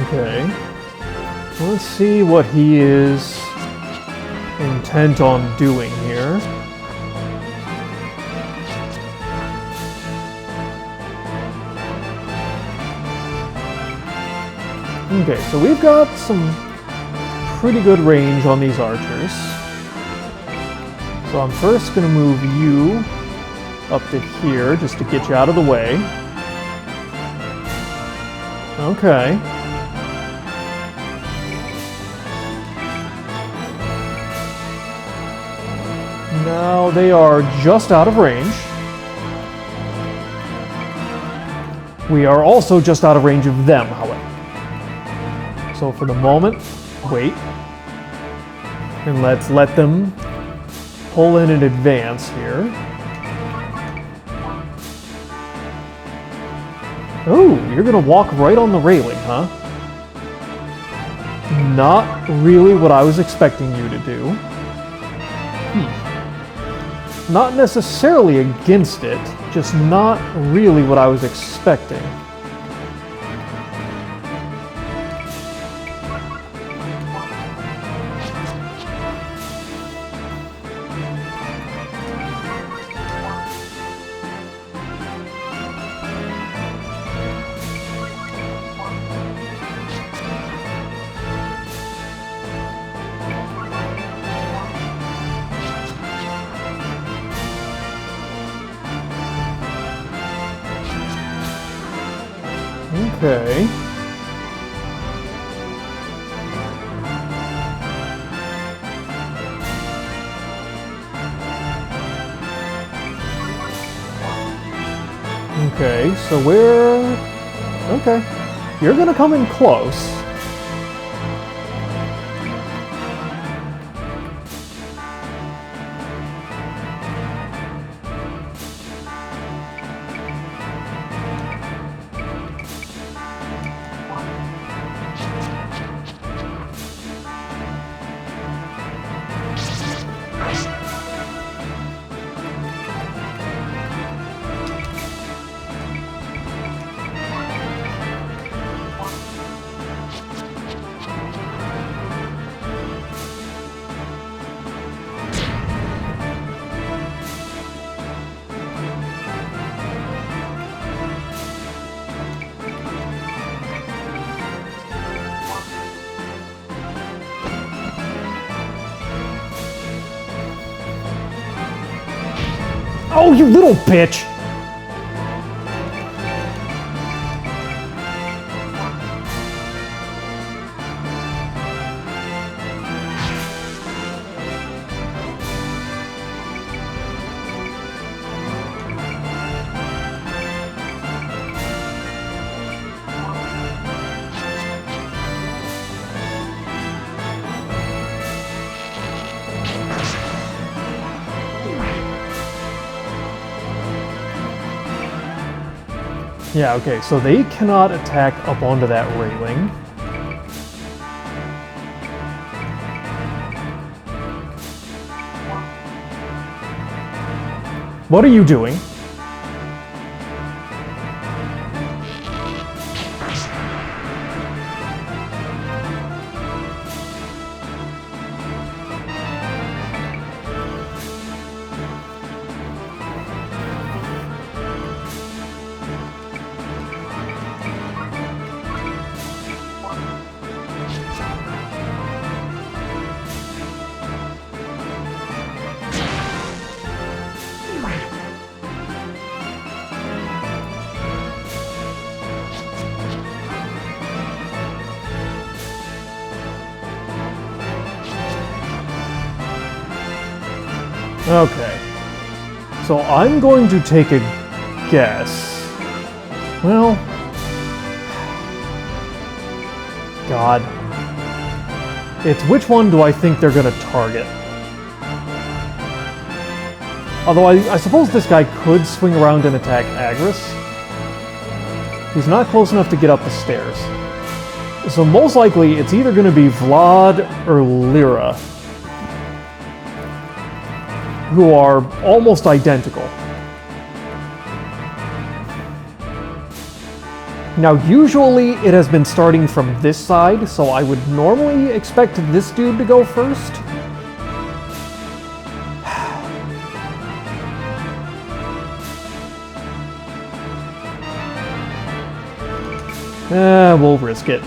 Okay. Let's see what he is intent on doing here. Okay, so we've got some pretty good range on these archers. So I'm first going to move you up to here just to get you out of the way. Okay. Now they are just out of range. We are also just out of range of them, however. So for the moment, wait. And let's let them pull in advance here. Oh, you're gonna walk right on the railing, huh? Not really what I was expecting you to do. Not necessarily against it, just not really what I was expecting. Okay. Okay, so we're... Okay. You're gonna come in close. Oh, you little bitch! Yeah, okay, so they cannot attack up onto that railing. What are you doing? Okay. So I'm going to take a guess. Well... God. It's which one do I think they're gonna target? Although I suppose this guy could swing around and attack Agris. He's not close enough to get up the stairs. So most likely it's either gonna be Vlad or Lyra, who are almost identical. Now, usually it has been starting from this side, so I would normally expect this dude to go first. We'll risk it.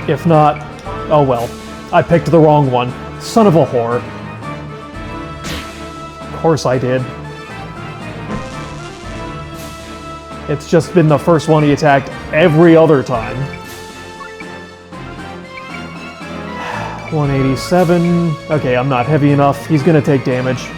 If not, oh well. I picked the wrong one. Son of a whore. Of course I did. It's just been the first one he attacked every other time. 187. Okay, I'm not heavy enough. He's gonna take damage.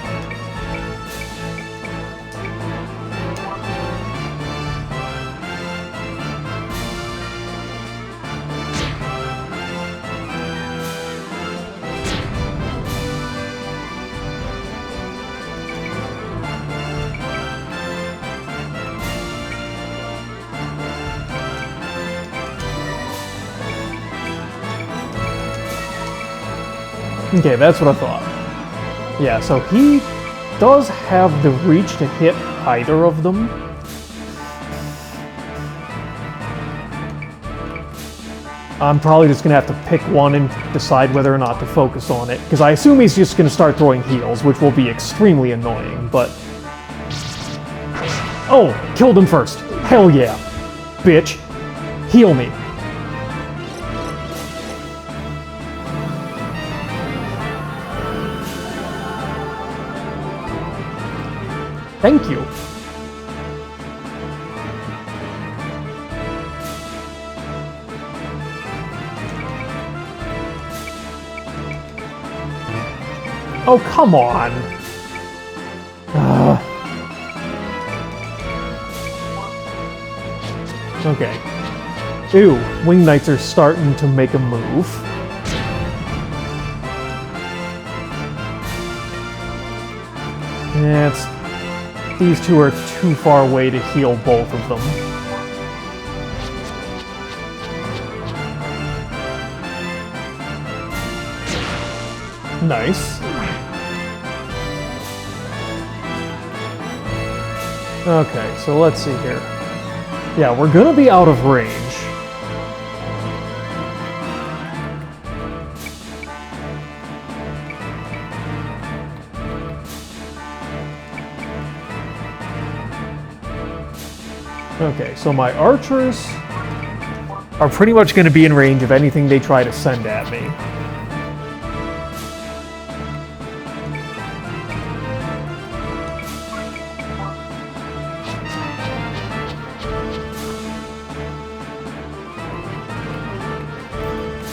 Okay, that's what I thought. Yeah, so he does have the reach to hit either of them. I'm probably just gonna have to pick one and decide whether or not to focus on it, because I assume he's just gonna start throwing heals, which will be extremely annoying, but... Oh, killed him first. Hell yeah. Bitch. Heal me. Thank you. Oh, come on. Okay. Ew, Wing Knights are starting to make a move. Yeah, these two are too far away to heal both of them. Nice. Okay, so let's see here. Yeah, we're gonna be out of range. Okay, so my archers are pretty much going to be in range of anything they try to send at me.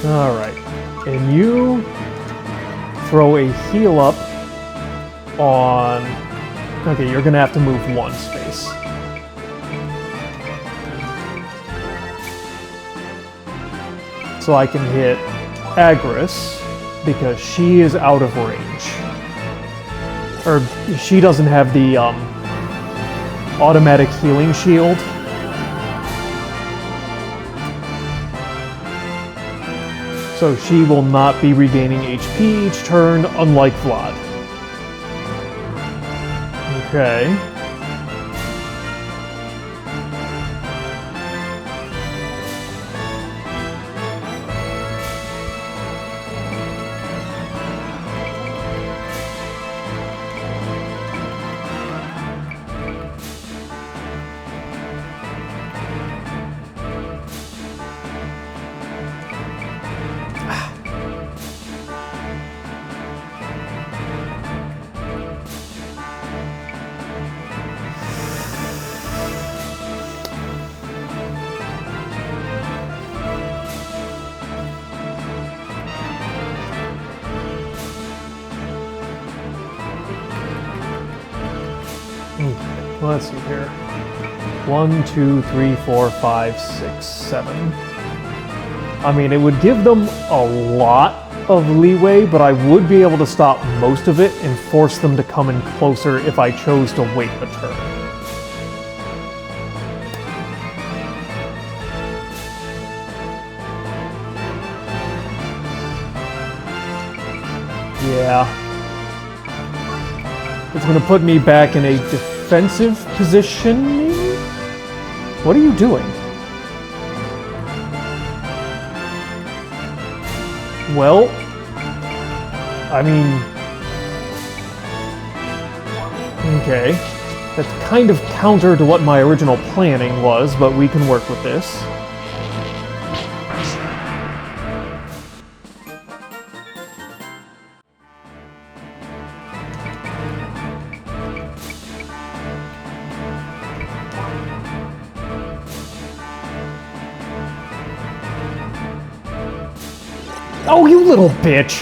Alright, and you throw a heal up on... Okay, you're going to have to move one space. So I can hit Agris, because she is out of range. Or, she doesn't have the automatic healing shield. So she will not be regaining HP each turn, unlike Vlad. Okay. Let's see here. 1, 2, 3, 4, 5, 6, 7. I mean, it would give them a lot of leeway, but I would be able to stop most of it and force them to come in closer if I chose to wait a turn. Yeah. It's going to put me back in a defensive position. What are you doing? Well, I mean, okay. That's kind of counter to what my original planning was, but we can work with this. Oh, you little bitch!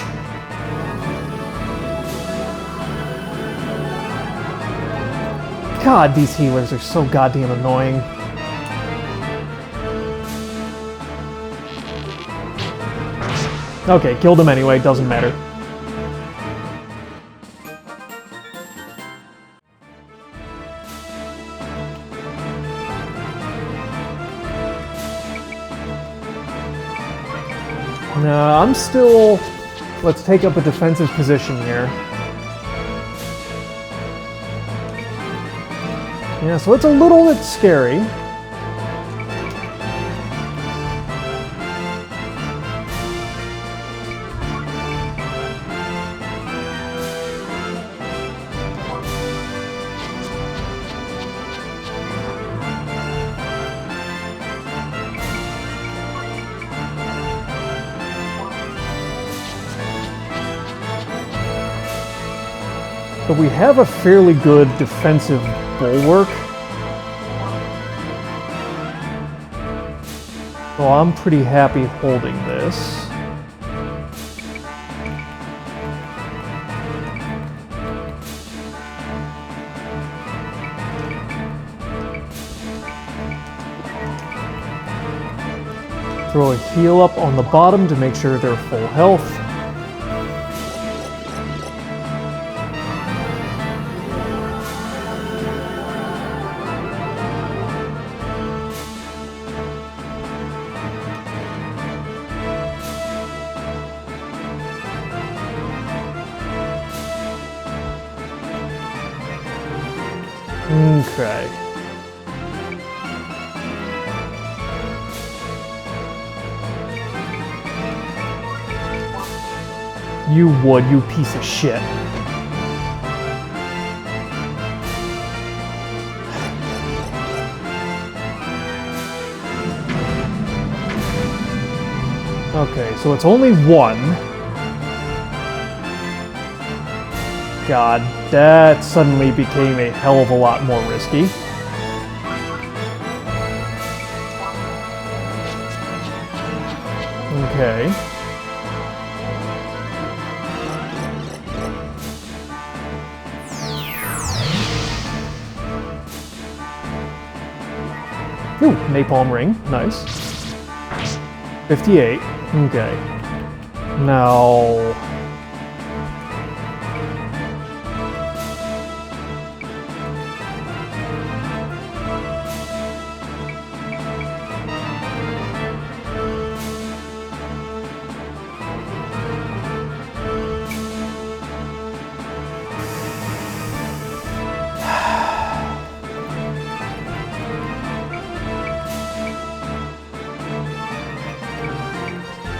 God, these healers are so goddamn annoying. Okay, killed him anyway, doesn't matter. No, I'm still... Let's take up a defensive position here. Yeah, so it's a little bit scary. But we have a fairly good defensive bulwark. So I'm pretty happy holding this. Throw a heal up on the bottom to make sure they're full health. Okay. You would, you piece of shit. Okay, so it's only one. God, that suddenly became a hell of a lot more risky. Okay. Ooh, napalm ring, nice. 58, okay. Now...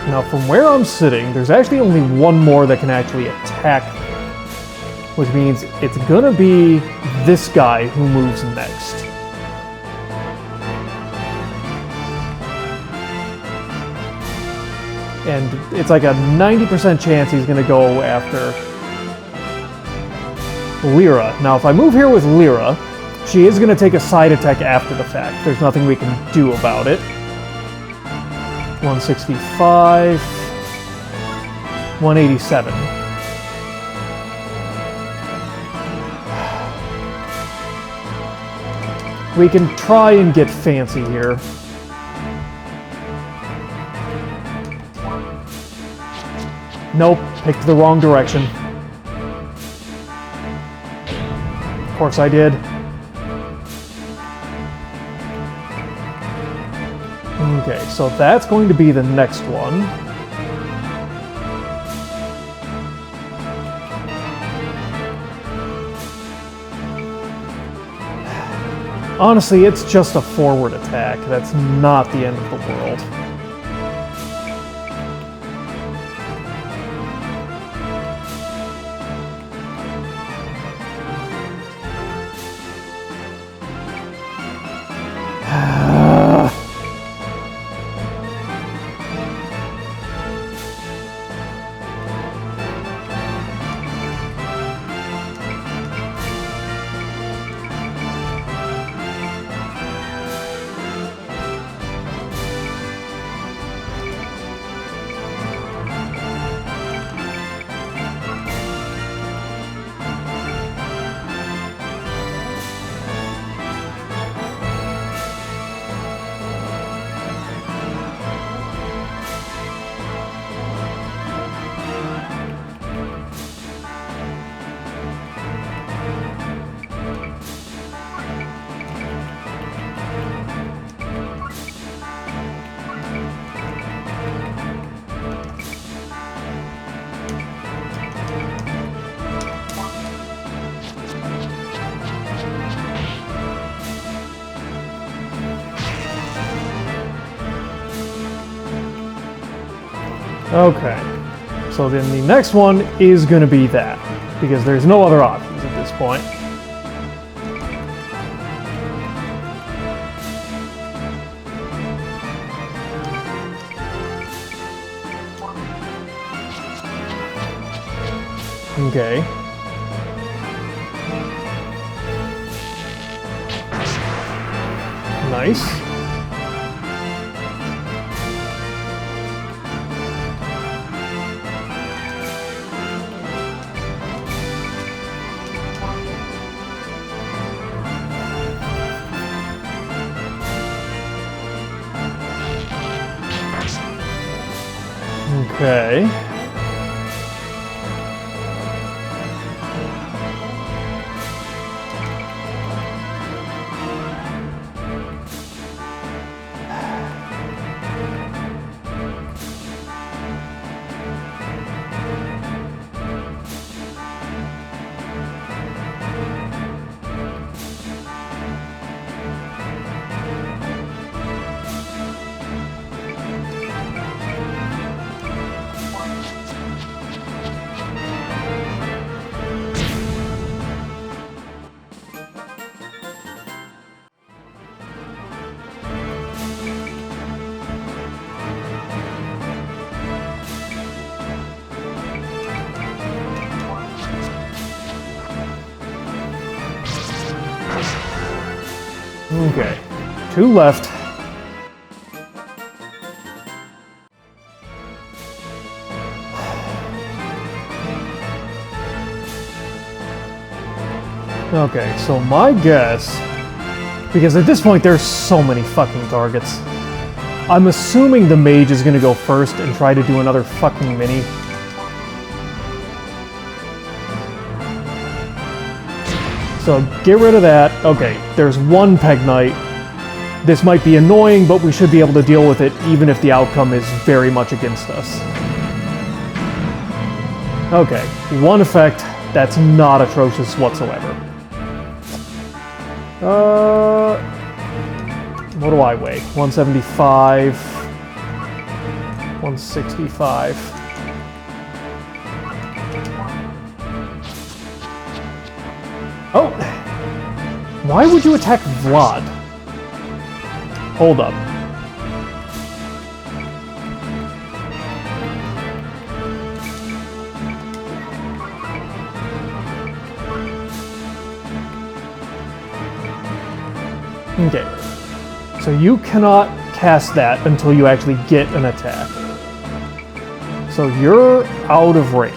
Now, from where I'm sitting, there's actually only one more that can actually attack me, which means it's gonna be this guy who moves next. And it's like a 90% chance he's gonna go after Lyra. Now, if I move here with Lyra, she is gonna take a side attack after the fact. There's nothing we can do about it. 165, 187. We can try and get fancy here. Nope, picked the wrong direction. Of course I did. Okay, so that's going to be the next one. Honestly, it's just a forward attack. That's not the end of the world. Okay, so then the next one is going to be that, because there's no other options at this point. Okay. Nice. Okay. Okay, 2 left. Okay, so my guess, because at this point there's so many fucking targets, I'm assuming the mage is gonna go first and try to do another fucking mini. So get rid of that. Okay, there's 1 Peg Knight. This might be annoying, but we should be able to deal with it even if the outcome is very much against us. Okay, 1 effect. That's not atrocious whatsoever. What do I weigh? 175. 165. Oh! Why would you attack Vlad? Hold up. Okay. So you cannot cast that until you actually get an attack. So you're out of range.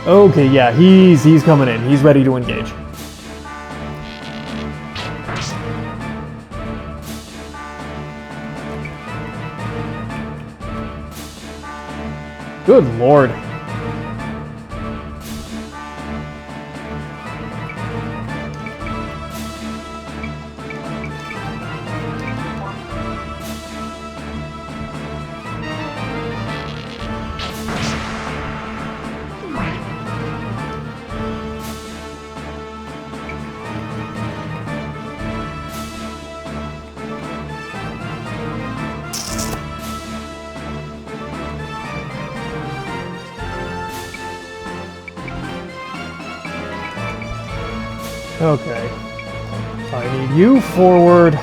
Okay, yeah, he's coming in. He's ready to engage. Good lord. Okay. I need you forward.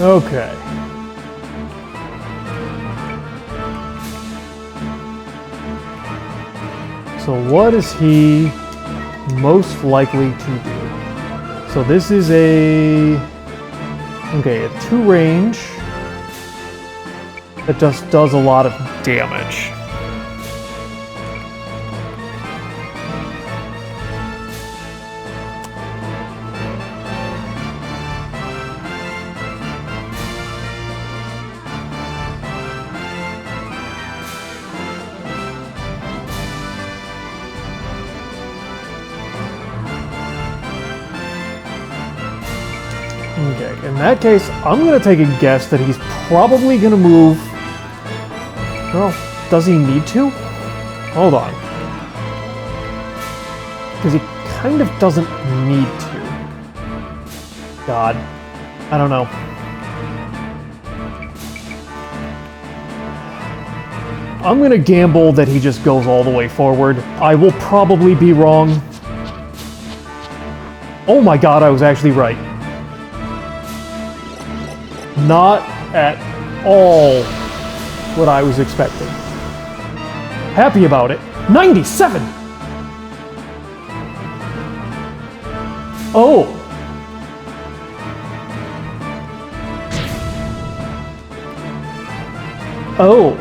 Okay. So what is he most likely to do? So this is a 2 range that just does a lot of damage. Okay, in that case, I'm going to take a guess that he's probably going to move... Well, does he need to? Hold on. Because he kind of doesn't need to. God. I don't know. I'm going to gamble that he just goes all the way forward. I will probably be wrong. Oh my god, I was actually right. Not at all what I was expecting. Happy about it. 97! Oh! Oh.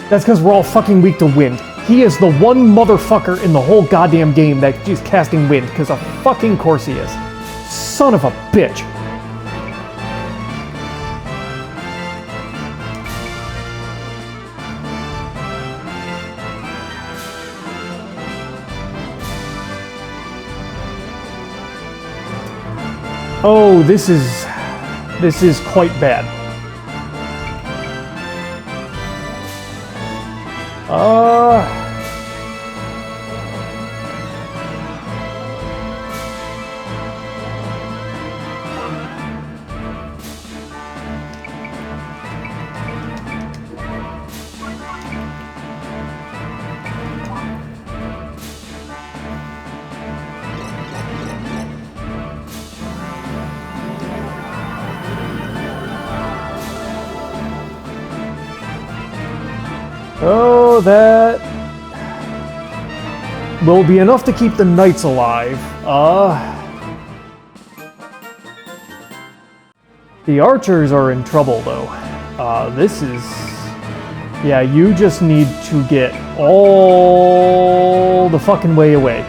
That's because we're all fucking weak to wind. He is the one motherfucker in the whole goddamn game that is casting wind, because of fucking course he is. Son of a bitch. Oh, this is quite bad. Oh, that will be enough to keep the knights alive. The archers are in trouble, though. This is... Yeah, you just need to get all the fucking way away.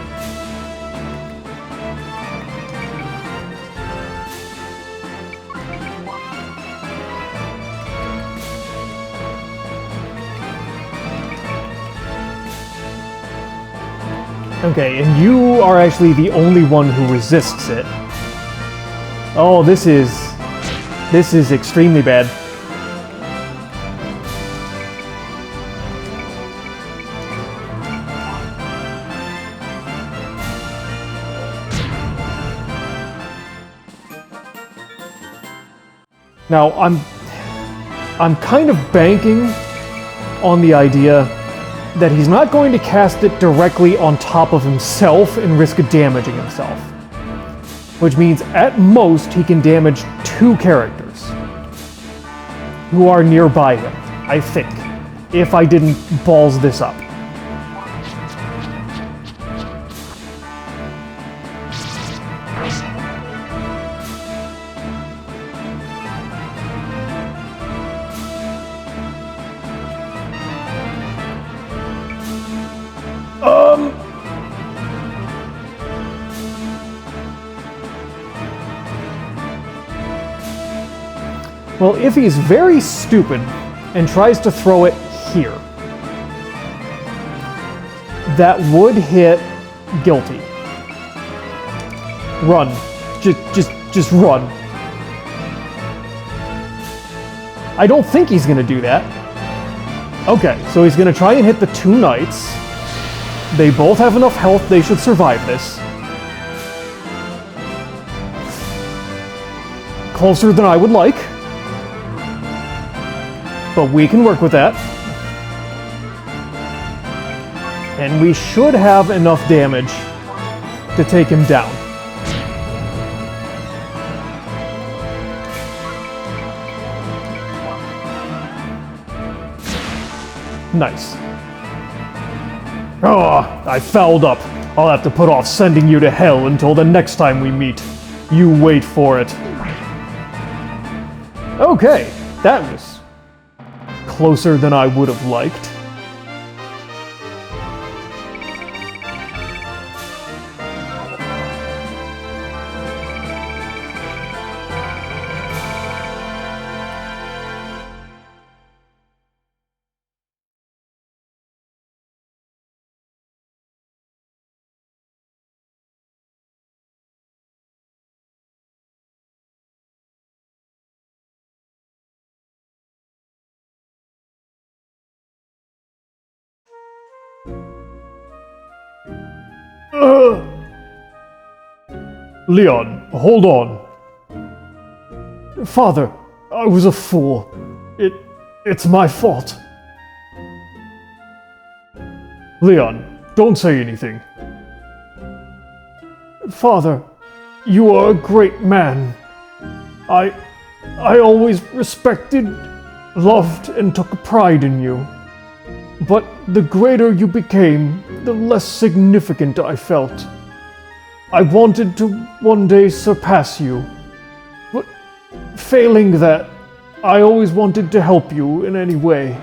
Okay, and you are actually the only one who resists it. Oh, this is extremely bad. Now, I'm kind of banking on the idea that he's not going to cast it directly on top of himself and risk damaging himself. Which means, at most, he can damage 2 characters who are nearby him, I think, if I didn't balls this up. Well, if he's very stupid and tries to throw it here, that would hit guilty. Run. Just run. I don't think he's gonna do that. Okay, so he's gonna try and hit the 2 knights. They both have enough health, they should survive this. Closer than I would like. But we can work with that. And we should have enough damage to take him down. Nice. Oh, I fouled up. I'll have to put off sending you to hell until the next time we meet. You wait for it. Okay, that was closer than I would have liked. Leon, hold on. Father, I was a fool. It's my fault. Leon, don't say anything. Father, you are a great man. I always respected, loved, and took pride in you. But the greater you became, the less significant I felt. I wanted to one day surpass you. But failing that, I always wanted to help you in any way.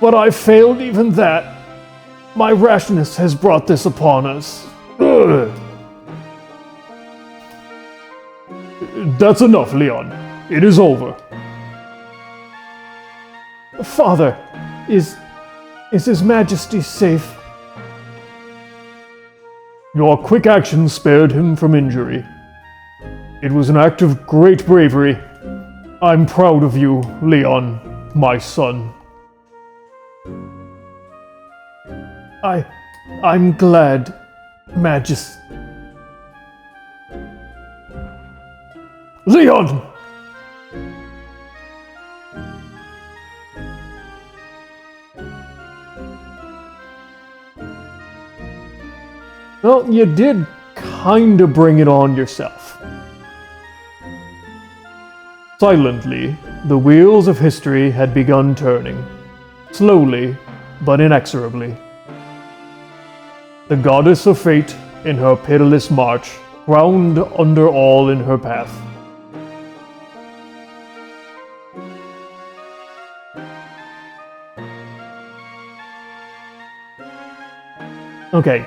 But I failed even that. My rashness has brought this upon us. Ugh. That's enough, Leon. It is over. Father, is His Majesty safe? Your quick action spared him from injury. It was an act of great bravery. I'm proud of you, Leon, my son. I'm glad, Majesty. Leon! Well, you did kinda bring it on yourself. Silently, the wheels of history had begun turning, slowly but inexorably. The goddess of fate, in her pitiless march, ground under all in her path. Okay,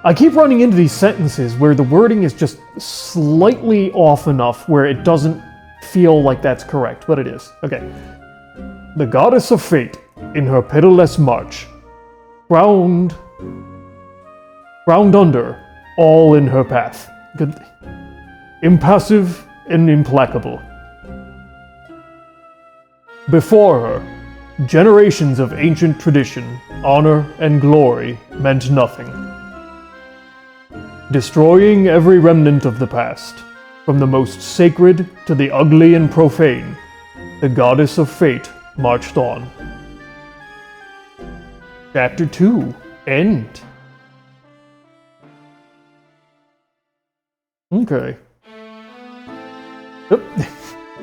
I keep running into these sentences where the wording is just slightly off enough where it doesn't feel like that's correct, but it is. Okay. The goddess of fate, in her pitiless march, ground under all in her path. Good. Impassive and implacable. Before her, generations of ancient tradition, honor, and glory meant nothing. Destroying every remnant of the past, from the most sacred to the ugly and profane, the goddess of fate marched on. Chapter 2, End. Okay. Yep.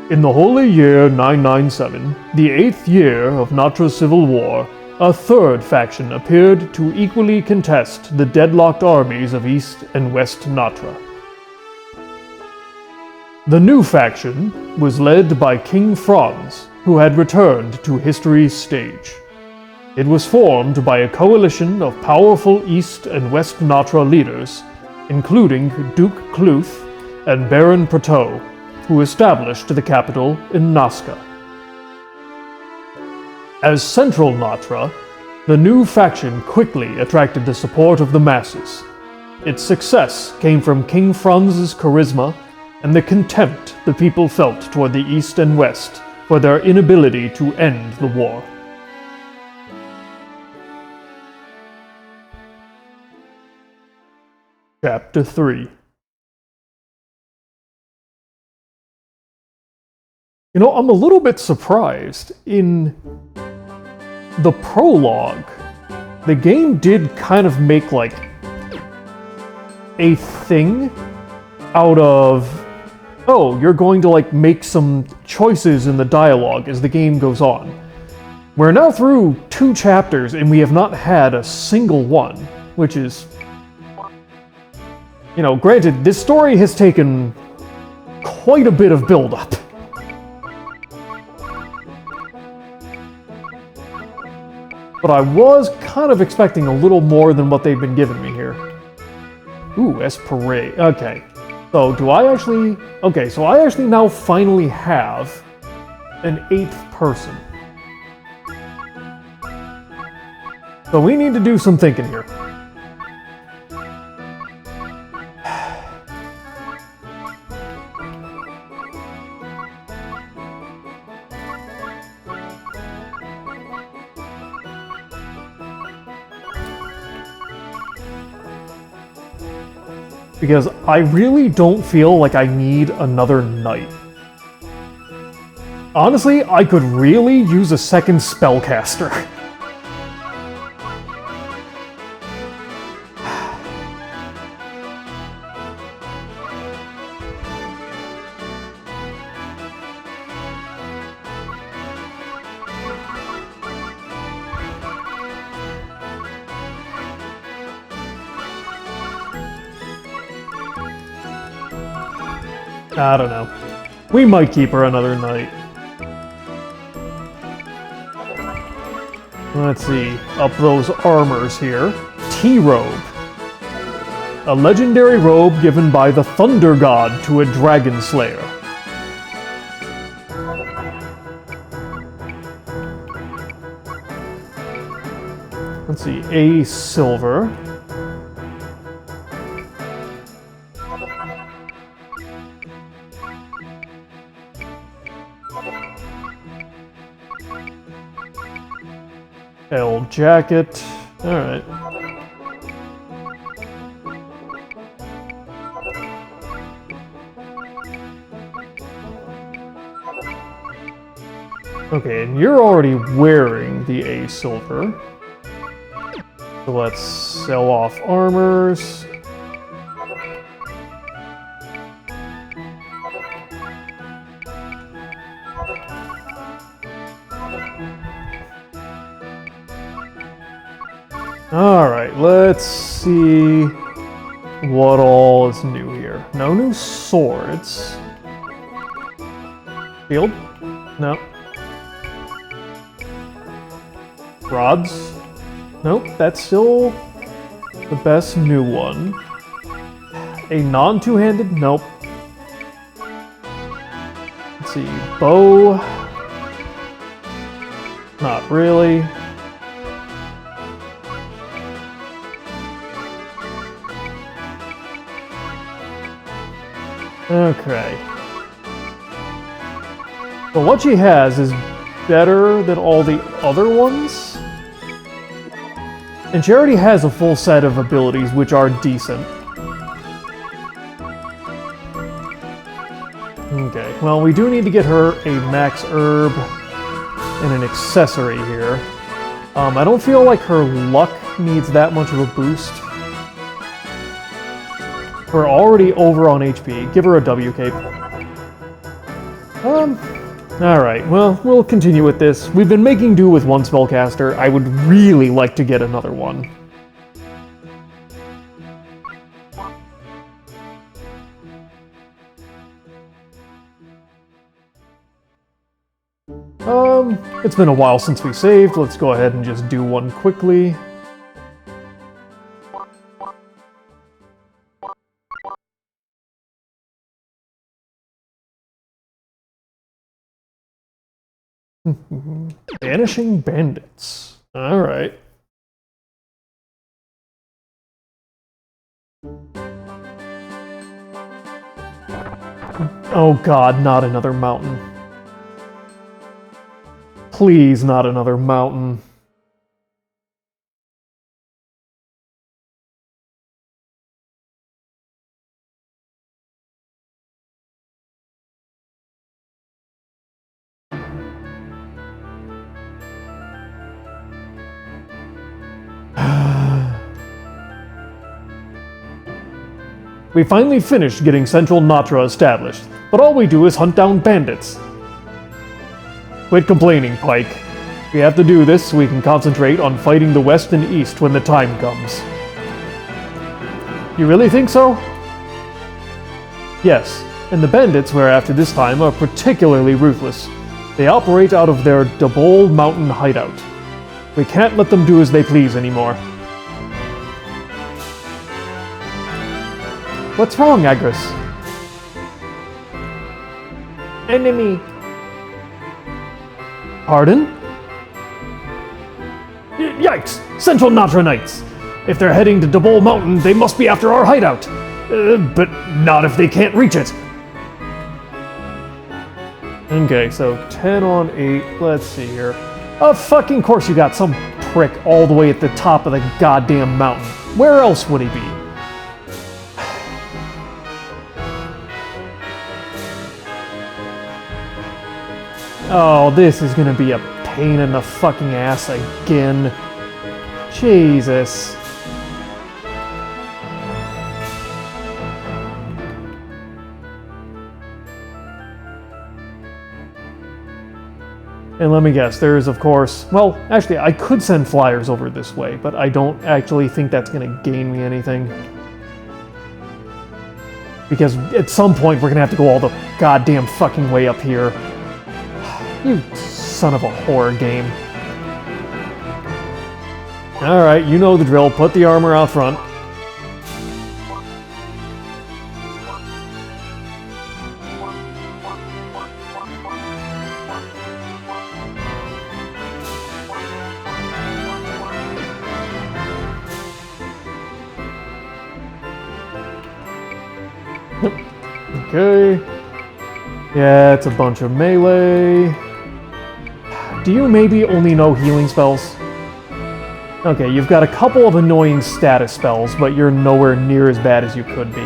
In the holy year 997, the 8th year of Natra's civil war, a third faction appeared to equally contest the deadlocked armies of East and West Natra. The new faction was led by King Franz, who had returned to history's stage. It was formed by a coalition of powerful East and West Natra leaders, including Duke Cluth and Baron Prateau, who established the capital in Nazca. As Central Natra, the new faction quickly attracted the support of the masses. Its success came from King Franz's charisma and the contempt the people felt toward the East and West for their inability to end the war. Chapter 3. You know, I'm a little bit surprised. In the prologue, the game did kind of make like a thing out of, oh, you're going to like make some choices in the dialogue as the game goes on. We're now through 2 chapters and we have not had a single one, which is, you know, granted, this story has taken quite a bit of build-up. But I was kind of expecting a little more than what they've been giving me here. Ooh, Esperay. Okay. So, do I actually... Okay, so I actually now finally have an 8th person. So we need to do some thinking here. Because I really don't feel like I need another knight. Honestly, I could really use a second spellcaster. I don't know. We might keep her another night. Let's see. Up those armors here. T-Robe. A legendary robe given by the Thunder God to a Dragon Slayer. Let's see. A silver. L jacket. Alright. Okay, and you're already wearing the A silver. So let's sell off armors. Alright, let's see what all is new here. No new swords. Shield? No. Rods? Nope, that's still the best new one. A non-two-handed? Nope. Let's see, bow? Not really. Okay. But what she has is better than all the other ones. And she already has a full set of abilities which are decent. Okay, well we do need to get her a max herb and an accessory here. I don't feel like her luck needs that much of a boost. We're already over on HP. Give her a W cape. Alright, well, we'll continue with this. We've been making do with one spellcaster. I would really like to get another one. It's been a while since we saved. Let's go ahead and just do one quickly. Vanishing bandits. Alright. Oh god, not another mountain. Please, not another mountain. We finally finished getting Central Natra established, but all we do is hunt down bandits. Quit complaining, Pike. We have to do this so we can concentrate on fighting the West and East when the time comes. You really think so? Yes, and the bandits we're after this time are particularly ruthless. They operate out of their Dabol Mountain hideout. We can't let them do as they please anymore. What's wrong, Agris? Enemy. Pardon? Yikes! Central Natra Knights! If they're heading to Dabol Mountain, they must be after our hideout! But not if they can't reach it! Okay, so 10 on 8, let's see here. Of fucking course you got some prick all the way at the top of the goddamn mountain. Where else would he be? Oh, this is gonna be a pain in the fucking ass again. Jesus. And let me guess, there is of course, well, actually I could send flyers over this way, but I don't actually think that's gonna gain me anything. Because at some point we're gonna have to go all the goddamn fucking way up here. You son of a horror game. Alright, you know the drill. Put the armor out front. Okay. Yeah, it's a bunch of melee. Do you maybe only know healing spells? Okay, you've got a couple of annoying status spells, but you're nowhere near as bad as you could be.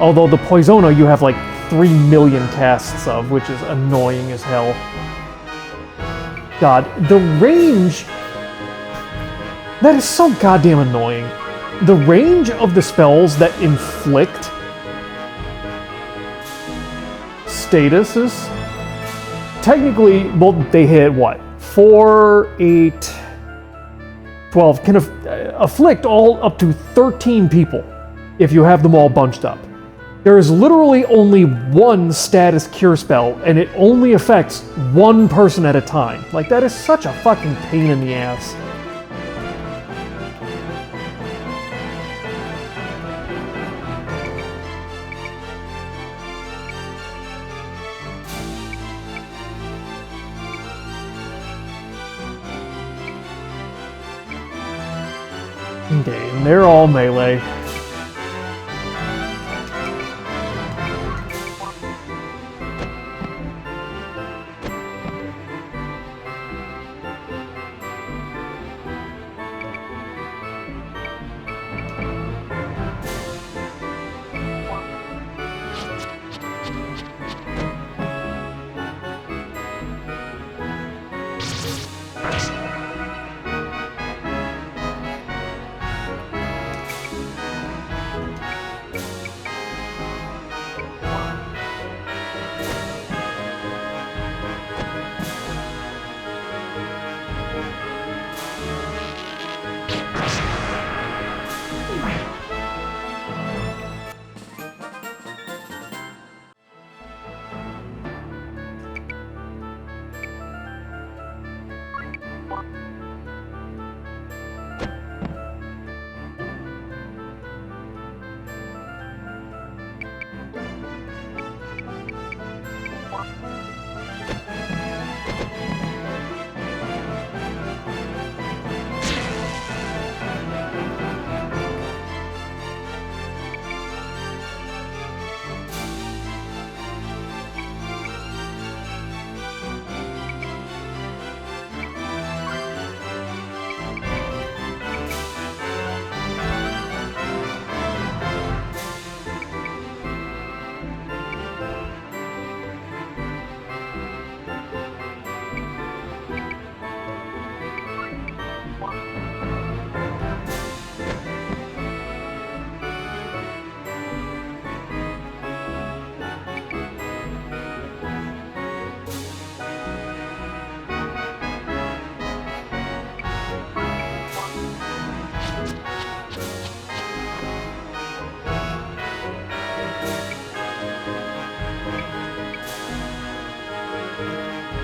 Although the Poisona you have like 3 million casts of, which is annoying as hell. God, the range... That is so goddamn annoying. The range of the spells that inflict statuses, technically, well, they hit what? 4, 8, 12, can afflict all up to 13 people if you have them all bunched up. There is literally only one status cure spell, and it only affects one person at a time. Like, that is such a fucking pain in the ass. Okay, and they're all melee.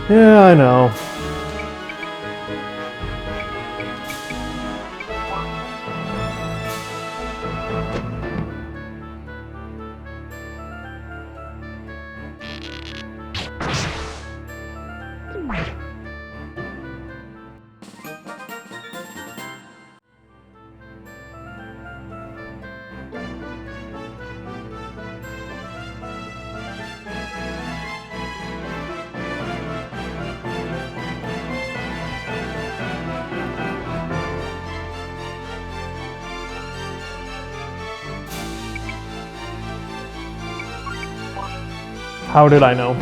Yeah, I know. How did I know?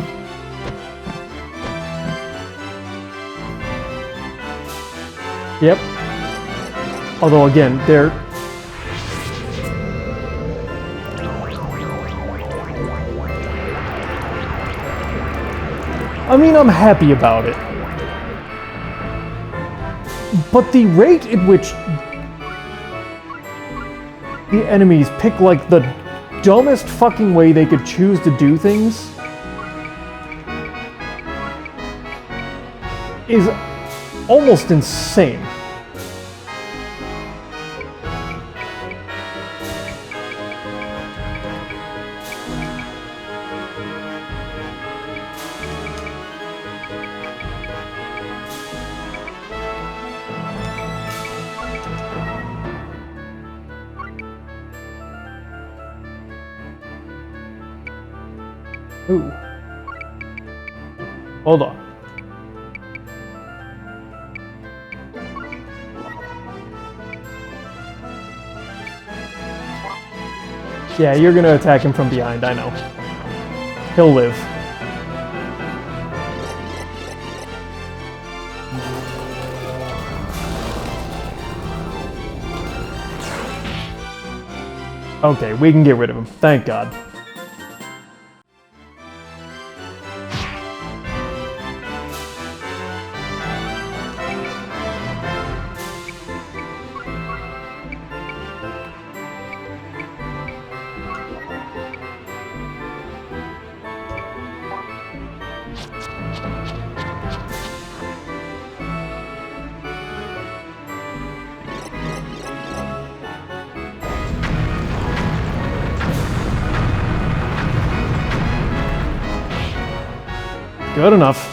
Yep. Although again, they're... I mean, I'm happy about it. But the rate at which the enemies pick, like, the dumbest fucking way they could choose to do things is almost insane. Ooh. Hold on. Yeah, you're gonna attack him from behind, I know. He'll live. Okay, we can get rid of him. Thank God. Good enough.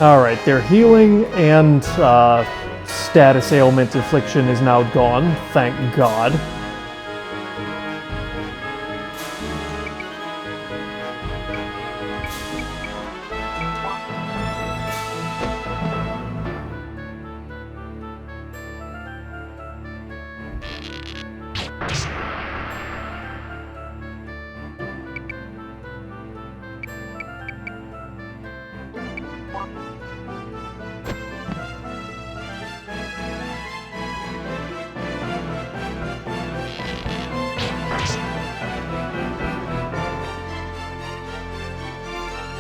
Alright, their healing and status ailment affliction is now gone, thank God.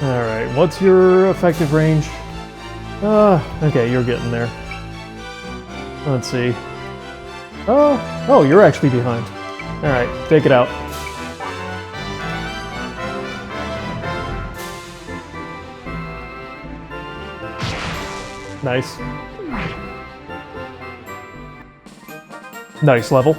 Alright, what's your effective range? Okay, you're getting there. Let's see. Oh, you're actually behind. Alright, take it out. Nice. Nice level.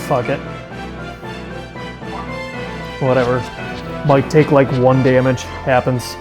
Fuck it. Whatever. Might take like 1 damage. Happens.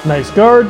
Nice guard.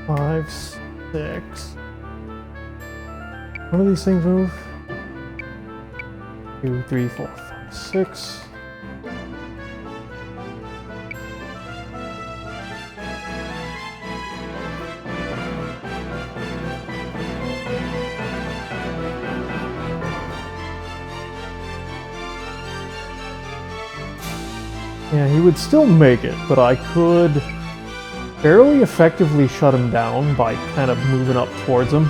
Five, 6. What do these things move? 2, 3, 4, 5, 6. Yeah, he would still make it, but I could fairly effectively shut him down by kind of moving up towards him.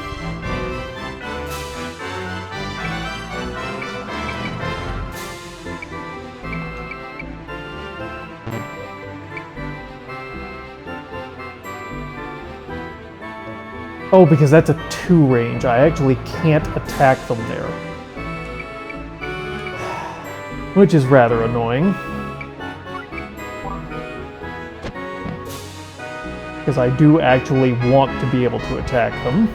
Oh, because that's a 2 range. I actually can't attack them there. Which is rather annoying. Because I do actually want to be able to attack them.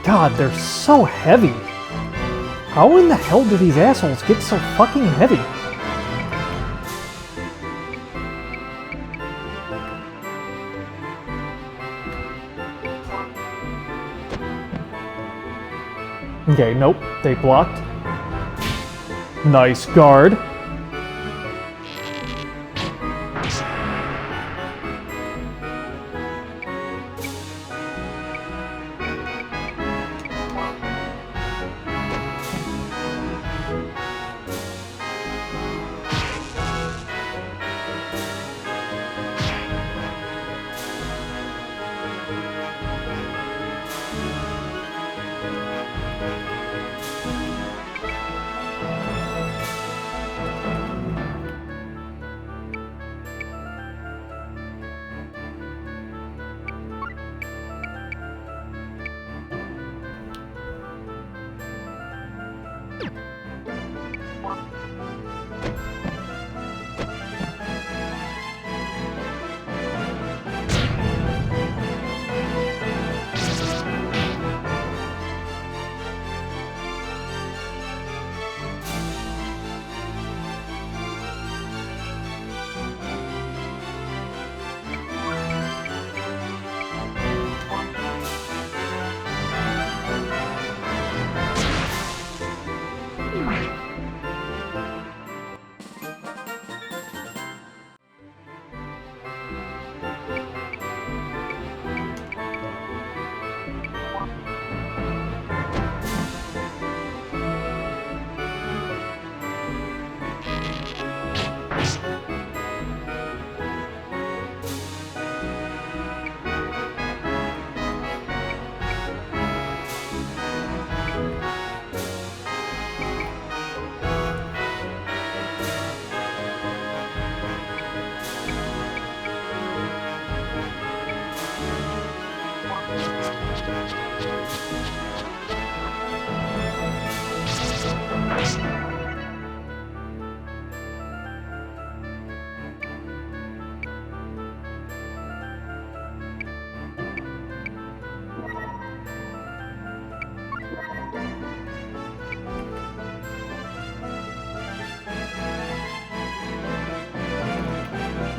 God, they're so heavy. How in the hell do these assholes get so fucking heavy? Okay, nope, they blocked. Nice guard.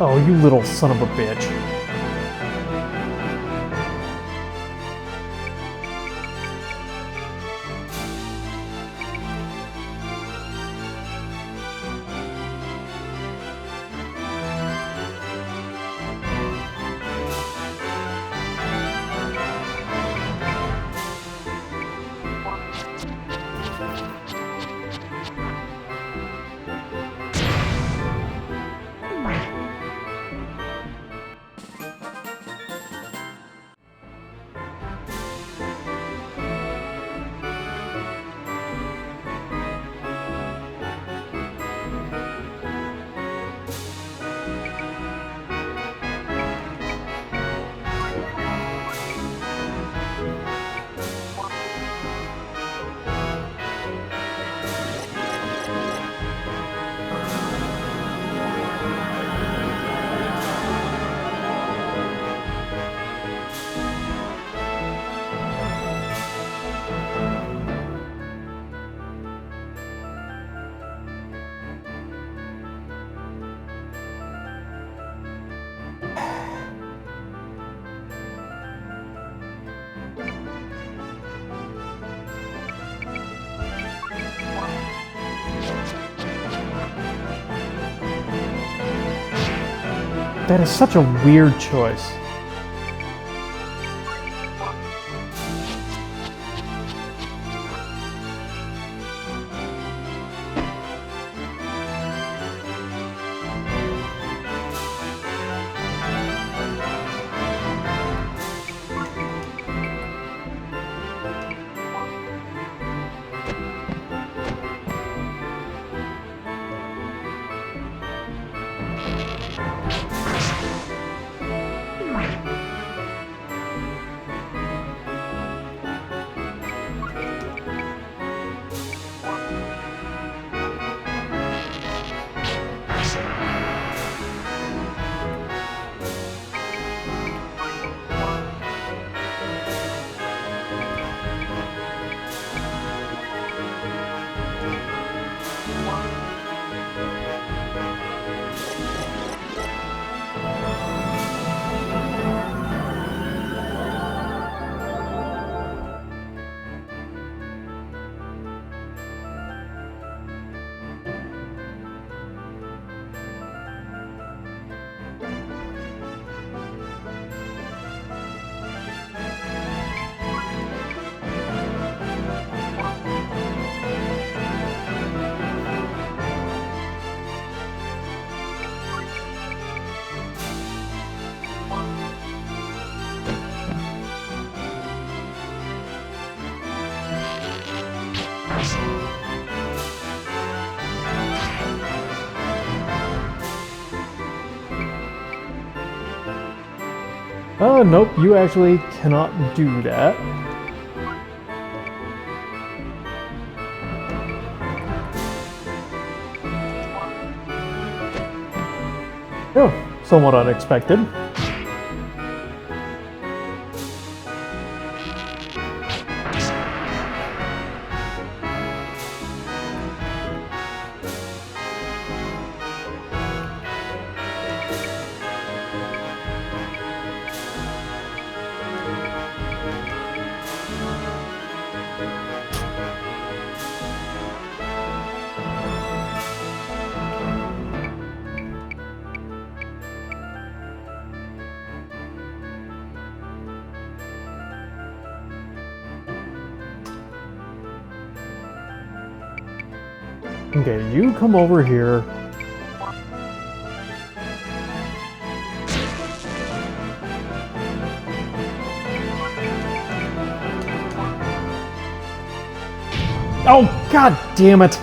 Oh, you little son of a bitch. That is such a weird choice. Nope, you actually cannot do that. Oh, somewhat unexpected. Okay, you come over here. Oh, god damn it!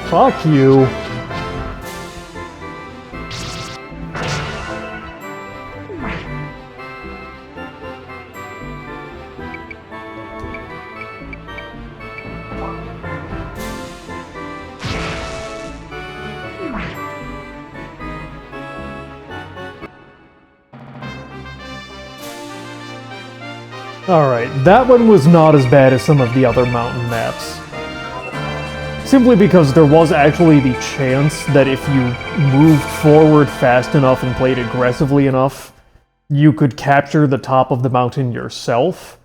Fuck you. Alright, that one was not as bad as some of the other mountain maps. Simply because there was actually the chance that if you moved forward fast enough and played aggressively enough, you could capture the top of the mountain yourself,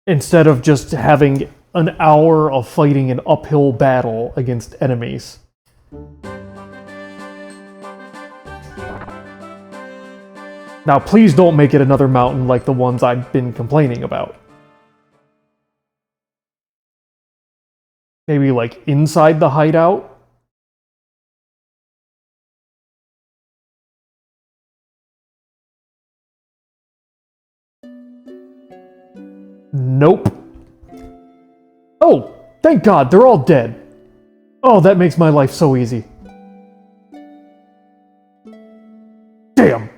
instead of just having an hour of fighting an uphill battle against enemies. Now, please don't make it another mountain like the ones I've been complaining about. Maybe like inside the hideout? Nope. Oh, thank God, they're all dead. Oh, that makes my life so easy. Damn!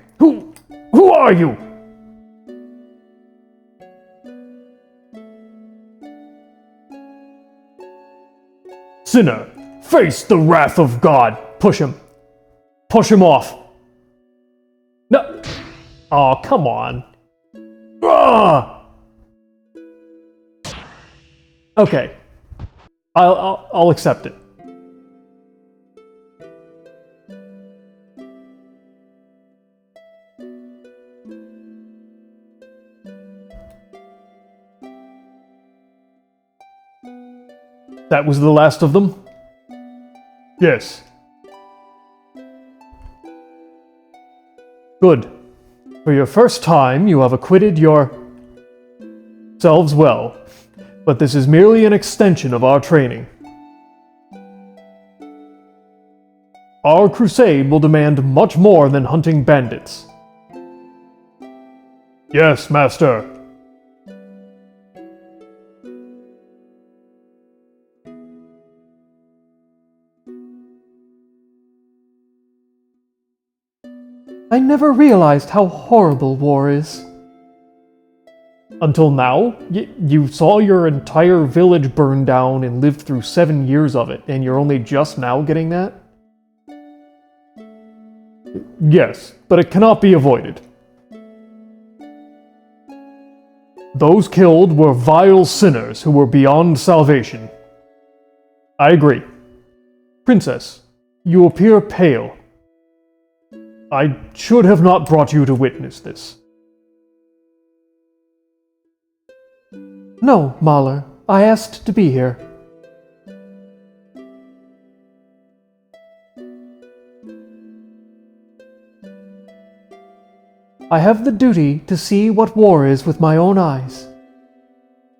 Who are you? Sinner, face the wrath of God. Push him. Push him off. No. Oh, come on. Ah! Okay. I'll accept it. That was the last of them? Yes. Good. For your first time, you have acquitted yourselves well, but this is merely an extension of our training. Our crusade will demand much more than hunting bandits. Yes, Master. I never realized how horrible war is. Until now, you saw your entire village burn down and lived through 7 years of it, and you're only just now getting that? Yes, but it cannot be avoided. Those killed were vile sinners who were beyond salvation. I agree. Princess, you appear pale. I should have not brought you to witness this. No, Mahler. I asked to be here. I have the duty to see what war is with my own eyes.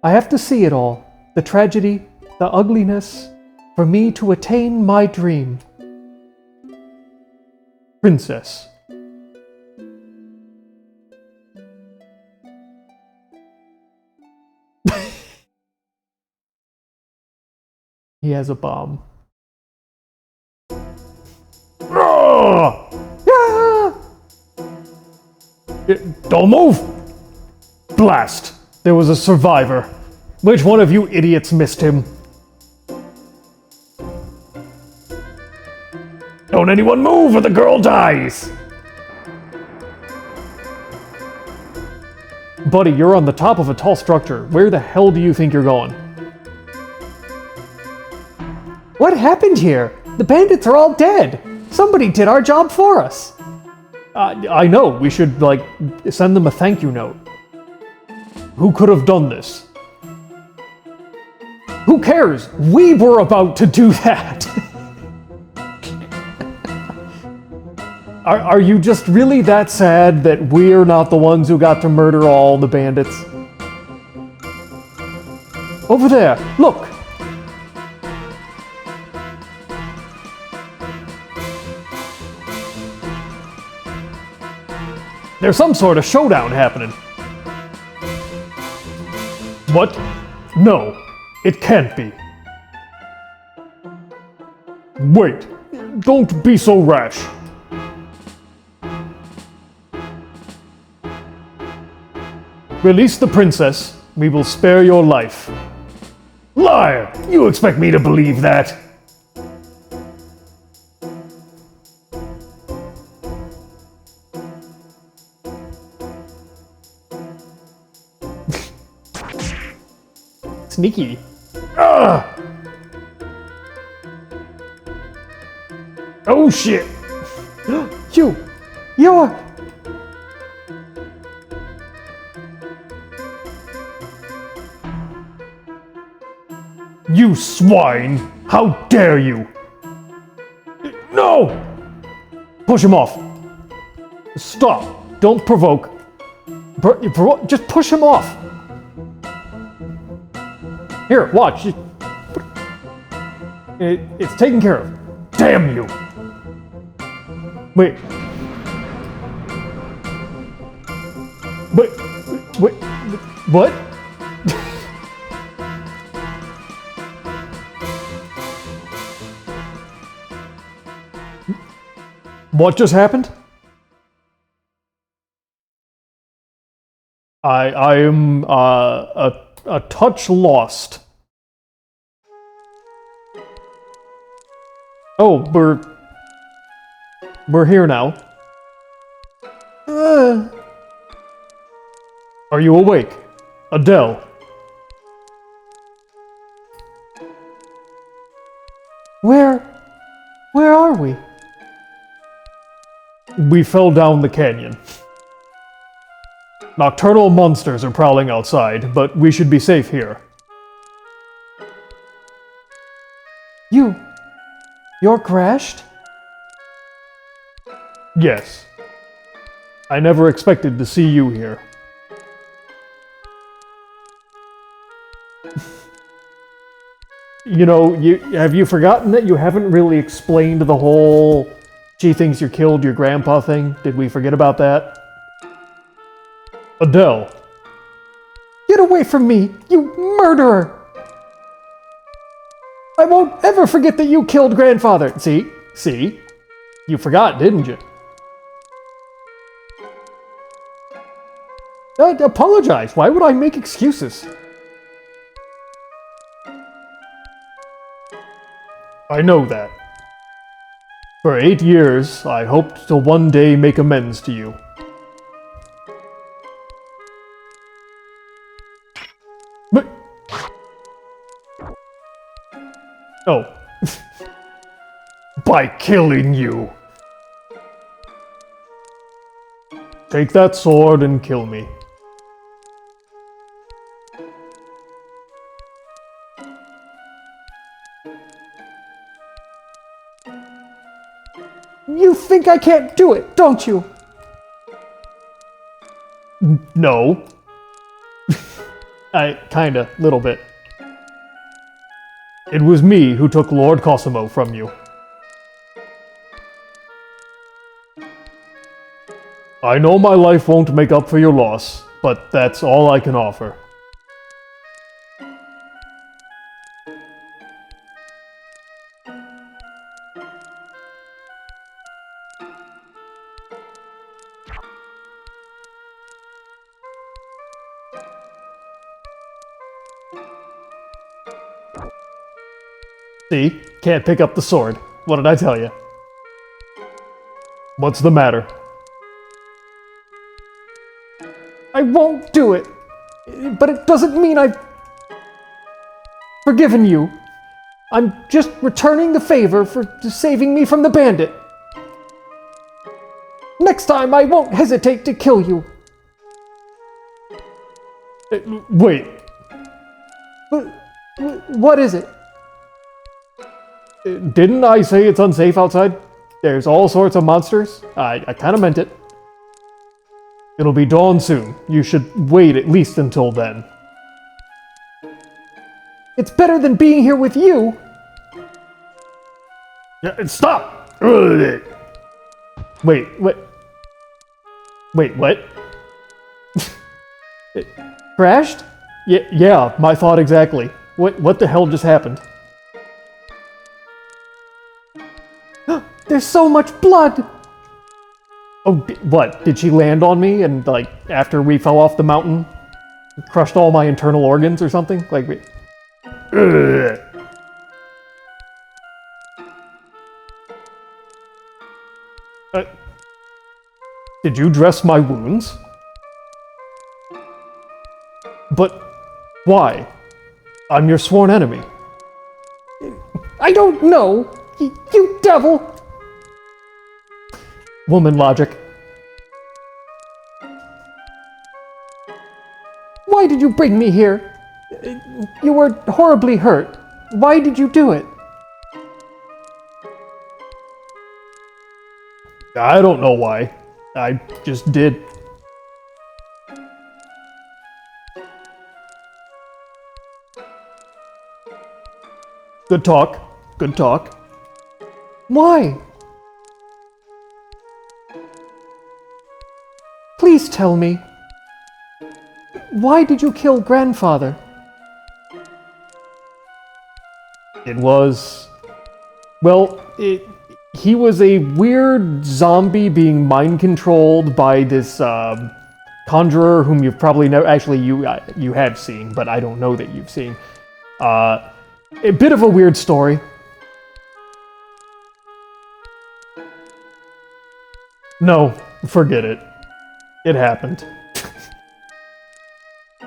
I have to see it all, the tragedy, the ugliness, for me to attain my dream. Princess. He has a bomb. Ah! Ah! Don't move! Blast! There was a survivor. Which one of you idiots missed him? Don't anyone move or the girl dies! Buddy, you're on the top of a tall structure. Where the hell do you think you're going? What happened here? The bandits are all dead. Somebody did our job for us. I know, we should, like, send them a thank you note. Who could have done this? Who cares? We were about to do that! Are you just really that sad that we're not the ones who got to murder all the bandits? Over there, look! There's some sort of showdown happening. What? No, it can't be. Wait, don't be so rash. Release the princess. We will spare your life. Liar! You expect me to believe that? Sneaky. Ah! Oh shit! You're... You swine! How dare you! No! Push him off. Stop. Don't provoke. Just push him off. Here, watch. It's taken care of. Damn you! Wait. Wait. What? What just happened? I am a touch lost. Oh, we're here now. Are you awake, Adele? Where are we? We fell down the canyon. Nocturnal monsters are prowling outside, but we should be safe here. You're crashed? Yes. I never expected to see you here. You know, have you forgotten that you haven't really explained the whole she thinks you killed your grandpa thing? Did we forget about that? Adele. Get away from me, you murderer! I won't ever forget that you killed grandfather. See? You forgot, didn't you? Apologize. Why would I make excuses? I know that. For 8 years, I hoped to one day make amends to you. But... Oh. By killing you. Take that sword and kill me. You think I can't do it, don't you? No. Kinda, little bit. It was me who took Lord Cosimo from you. I know my life won't make up for your loss, but that's all I can offer. See? Can't pick up the sword. What did I tell you? What's the matter? I won't do it. But it doesn't mean I've forgiven you. I'm just returning the favor for saving me from the bandit. Next time I won't hesitate to kill you. Wait. What is it? Didn't I say it's unsafe outside? There's all sorts of monsters. I kind of meant it. It'll be dawn soon. You should wait at least until then. It's better than being here with you. Stop! Wait, what? Wait, what? It crashed? Yeah, my thought exactly. What the hell just happened? There's so much blood! Oh, what? Did she land on me and, like, after we fell off the mountain, crushed all my internal organs or something? Like, did you dress my wounds? But why? I'm your sworn enemy. I don't know! You devil! Woman logic. Why did you bring me here? You were horribly hurt. Why did you do it? I don't know why. I just did. Good talk. Good talk. Why? Please tell me. Why did you kill grandfather? It was... Well, he was a weird zombie being mind-controlled by this conjurer whom you've probably never... Actually, you have seen, but I don't know that you've seen. A bit of a weird story. No, forget it. It happened.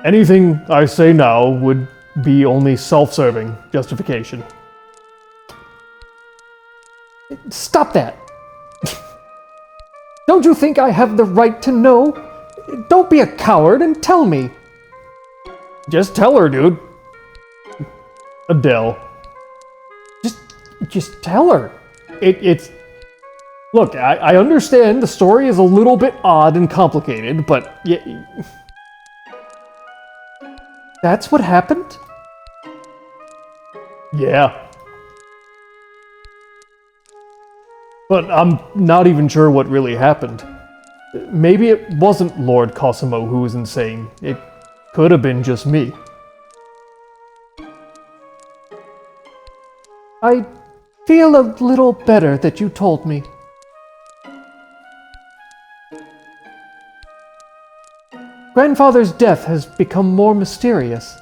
Anything I say now would be only self-serving justification. Stop that! Don't you think I have the right to know? Don't be a coward and tell me. Just tell her, dude. Adele. Just tell her. It's... Look, I understand the story is a little bit odd and complicated, but... That's what happened? Yeah. But I'm not even sure what really happened. Maybe it wasn't Lord Cosimo who was insane. It could have been just me. I feel a little better that you told me. Grandfather's death has become more mysterious,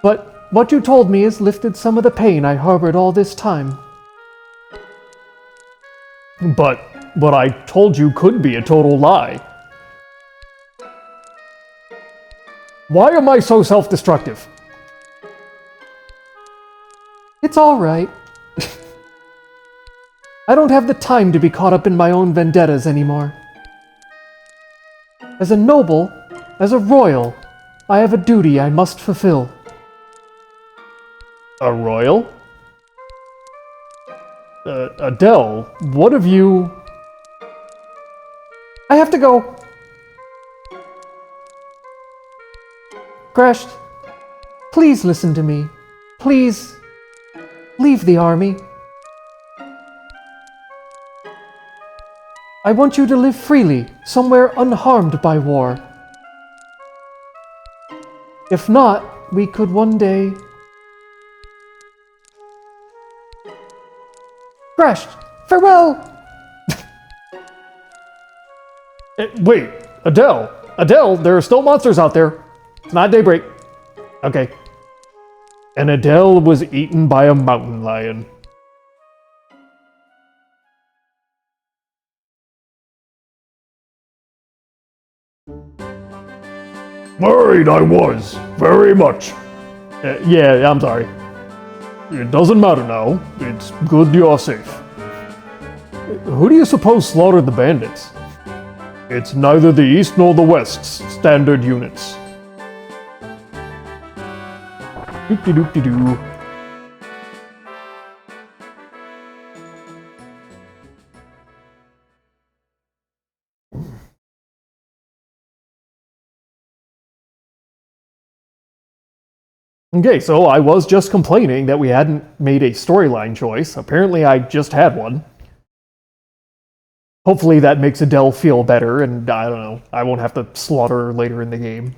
but what you told me has lifted some of the pain I harbored all this time. But what I told you could be a total lie. Why am I so self-destructive? It's all right. I don't have the time to be caught up in my own vendettas anymore. As a noble, as a royal, I have a duty I must fulfill. A royal? Adele, what have you... I have to go. Crash, please listen to me. Please, leave the army. I want you to live freely, somewhere unharmed by war. If not, we could one day... Crash, farewell! Wait, Adele! Adele, there are still monsters out there. It's not daybreak. Okay. And Adele was eaten by a mountain lion. Worried I was, very much. Yeah, I'm sorry. It doesn't matter now. It's good you're safe. Who do you suppose slaughtered the bandits? It's neither the East nor the West's standard units. Doop-de-doop-de-doo. Okay, so I was just complaining that we hadn't made a storyline choice. Apparently I just had one. Hopefully that makes Adele feel better, and I don't know, I won't have to slaughter her later in the game.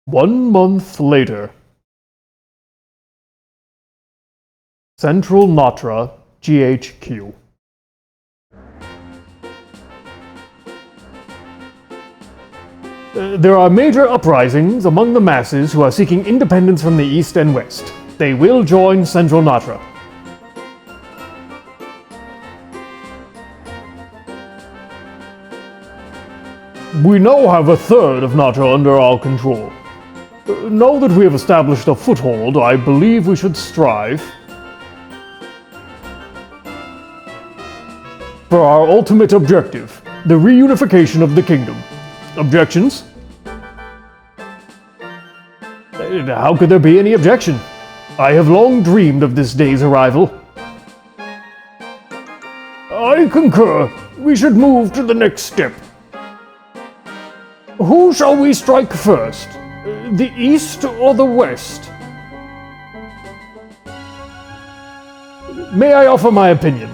1 month later. Central Natra, GHQ. There are major uprisings among the masses who are seeking independence from the East and West. They will join Central Natra. We now have a third of Natra under our control. Now that we have established a foothold, I believe we should strive for our ultimate objective, the reunification of the kingdom. Objections? How could there be any objection? I have long dreamed of this day's arrival. I concur. We should move to the next step. Who shall we strike first? The East or the West? May I offer my opinion?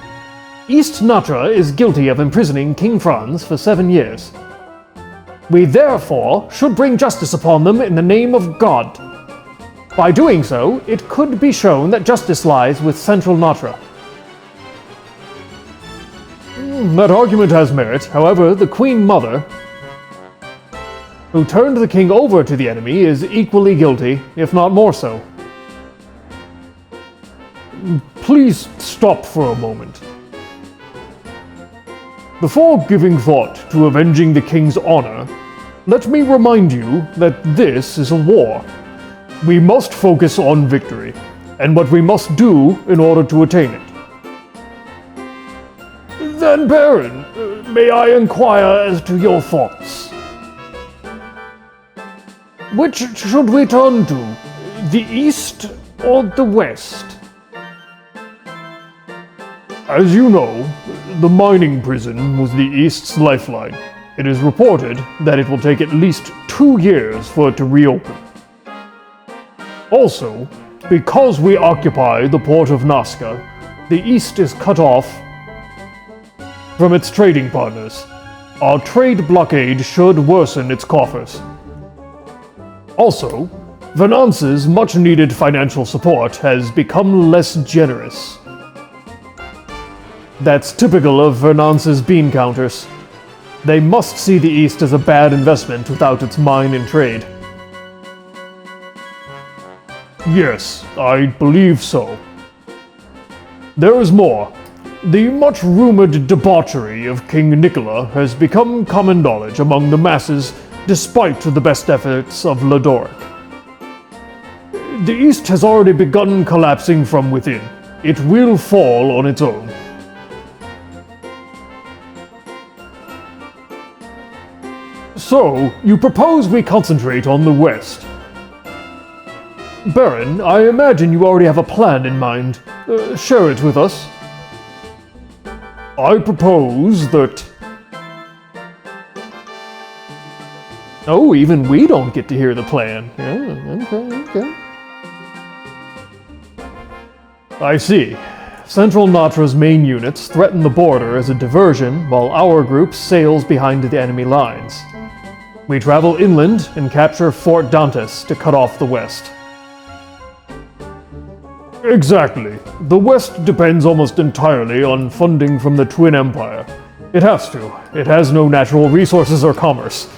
East Natra is guilty of imprisoning King Franz for 7 years. We therefore should bring justice upon them in the name of God. By doing so, it could be shown that justice lies with Central Natra. That argument has merit. However, the Queen Mother, who turned the king over to the enemy, is equally guilty, if not more so. Please stop for a moment. Before giving thought to avenging the king's honor, let me remind you that this is a war. We must focus on victory, and what we must do in order to attain it. Then, Baron, may I inquire as to your thoughts? Which should we turn to, the East or the West? As you know, the mining prison was the East's lifeline. It is reported that it will take at least 2 years for it to reopen. Also, because we occupy the port of Nazca, the East is cut off from its trading partners. Our trade blockade should worsen its coffers. Also, Venance's much-needed financial support has become less generous. That's typical of Venance's bean counters. They must see the East as a bad investment without its mine and trade. Yes, I believe so. There is more. The much-rumored debauchery of King Nicola has become common knowledge among the masses despite the best efforts of Ladoric. The East has already begun collapsing from within. It will fall on its own. So, you propose we concentrate on the West. Baron, I imagine you already have a plan in mind. Share it with us. I propose that... Oh, even we don't get to hear the plan. Yeah, okay. I see. Central Natra's main units threaten the border as a diversion, while our group sails behind the enemy lines. We travel inland and capture Fort Dantes to cut off the West. Exactly. The West depends almost entirely on funding from the Twin Empire. It has to. It has no natural resources or commerce.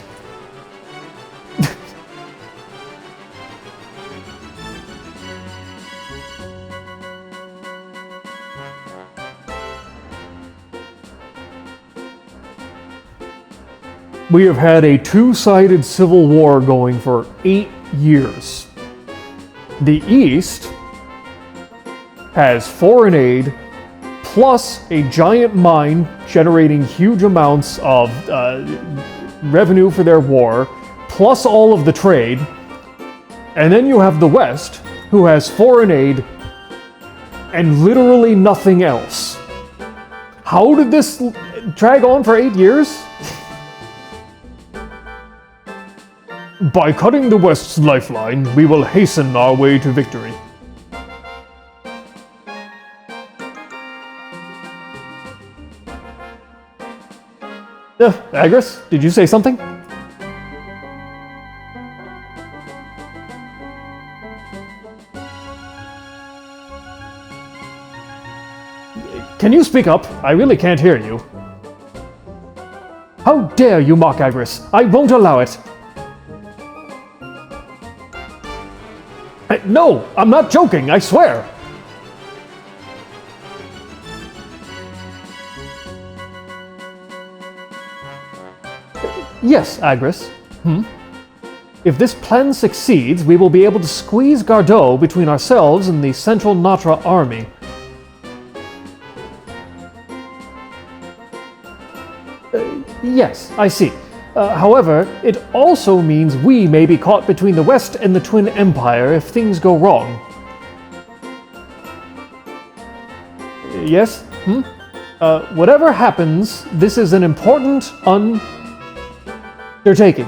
We have had a two-sided civil war going for 8 years. The East has foreign aid, plus a giant mine generating huge amounts of revenue for their war, plus all of the trade. And then you have the West, who has foreign aid and literally nothing else. How did this drag on for 8 years? By cutting the West's lifeline, we will hasten our way to victory. Agris, did you say something? Can you speak up? I really can't hear you. How dare you mock Agris? I won't allow it. No, I'm not joking, I swear. Yes, Agris. If this plan succeeds, we will be able to squeeze Gardeau between ourselves and the Central Natra army. Yes, I see. However, it also means we may be caught between the West and the Twin Empire if things go wrong. Yes? Whatever happens, this is an important undertaking.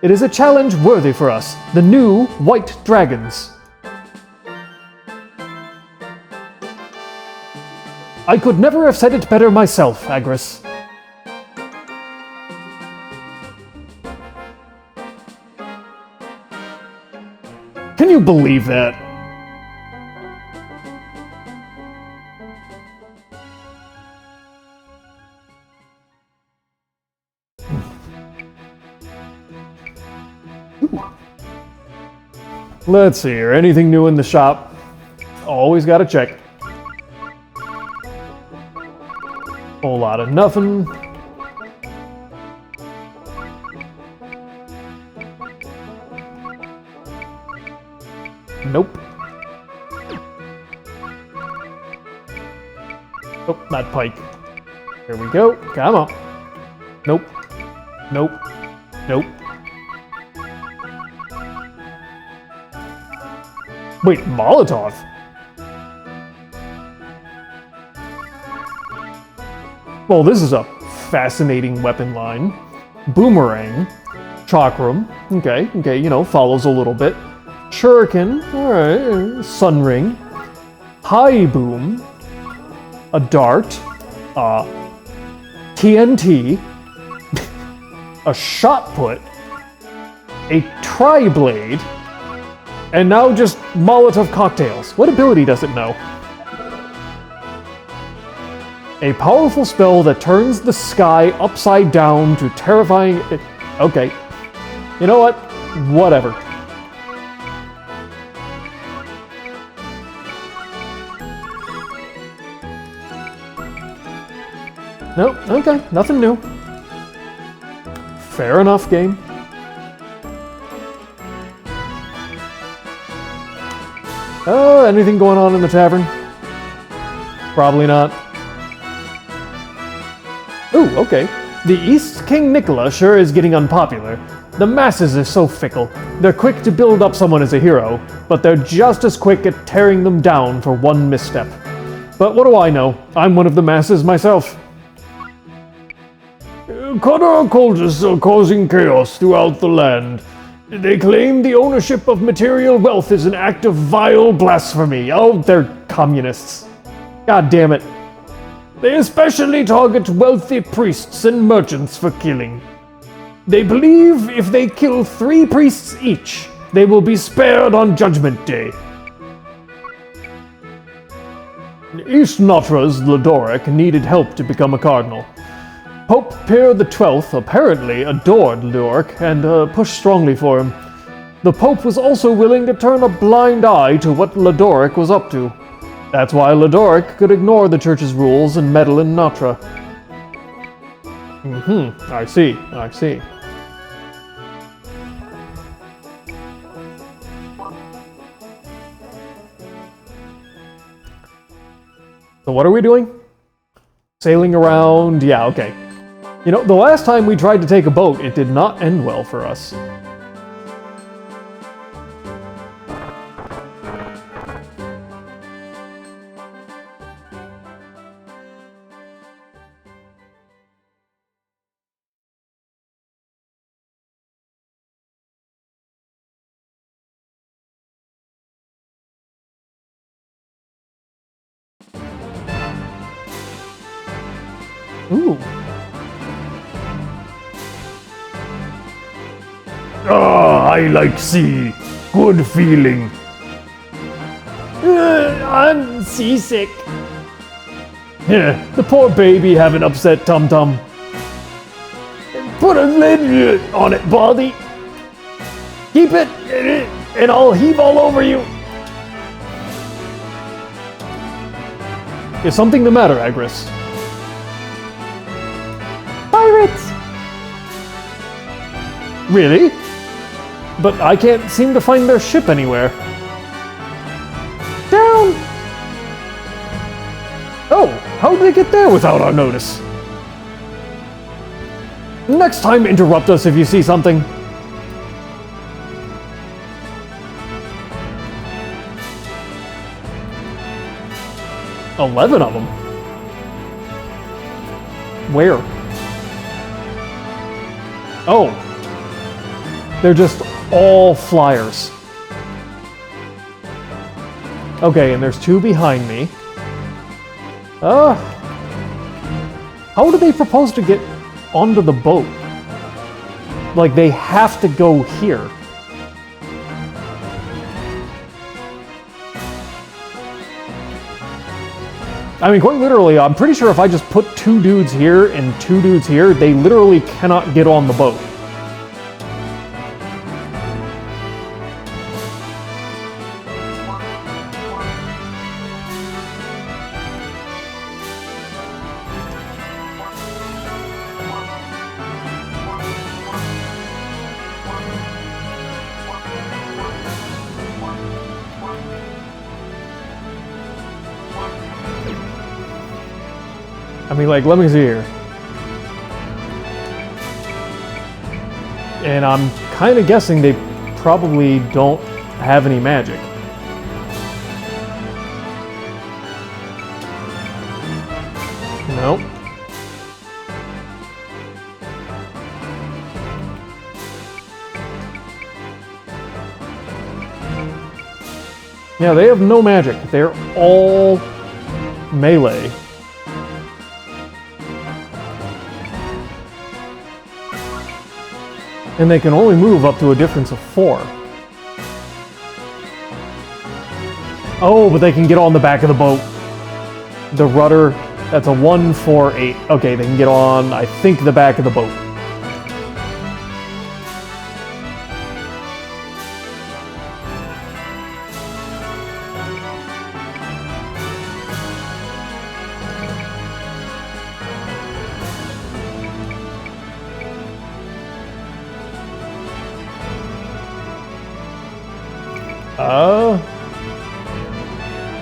It is a challenge worthy for us, the new White Dragons. I could never have said it better myself, Agris. Can you believe that? Let's see here. Anything new in the shop? Always gotta check. Whole lot of nothing. Nope. Oh, not pike. Here we go. Come on. Nope. Nope. Nope. Wait, Molotov? Well, this is a fascinating weapon line. Boomerang. Chakram. Okay, you know, follows a little bit. Shuriken. Alright. Sunring. High boom. A dart. TNT. A shot put. A tri-blade. And now just Molotov cocktails. What ability does it know? A powerful spell that turns the sky upside down to terrifying... Okay. You know what? Whatever. No, okay. Nothing new. Fair enough, game. Anything going on in the tavern? Probably not. Ooh, okay. The East King Nicola sure is getting unpopular. The masses are so fickle. They're quick to build up someone as a hero, but they're just as quick at tearing them down for one misstep. But what do I know? I'm one of the masses myself. Qadar cultists are causing chaos throughout the land. They claim the ownership of material wealth is an act of vile blasphemy. Oh, they're communists. God damn it. They especially target wealthy priests and merchants for killing. They believe if they kill 3 priests each, they will be spared on Judgment Day. East Natra's Ledoric needed help to become a cardinal. Pope Pier XII apparently adored Ledoric and pushed strongly for him. The Pope was also willing to turn a blind eye to what Ledoric was up to. That's why Ledoric could ignore the Church's rules and meddle in Natra. I see. So what are we doing? Sailing around? Yeah, okay. You know, the last time we tried to take a boat, it did not end well for us. Ooh. I like sea. Good feeling. I'm seasick. Yeah, the poor baby have an upset tum-tum. Put a lid on it, Baldy. Keep it, and I'll heave all over you. Is something the matter, Agris? Pirates! Really? But I can't seem to find their ship anywhere. Down! Oh, how did they get there without our notice? Next time, interrupt us if you see something. "11 of them? Where? Oh. They're just all flyers. Okay, and there's 2 behind me. How do they propose to get onto the boat? Like, they have to go here. I mean, quite literally, I'm pretty sure if I just put 2 dudes here and 2 dudes here, they literally cannot get on the boat. I mean, like, let me see here. And I'm kind of guessing they probably don't have any magic. Nope. Yeah, they have no magic. They're all melee. And they can only move up to a difference of 4. Oh, but they can get on the back of the boat. The rudder, that's a 1, 4, 8. Okay, they can get on, I think, the back of the boat.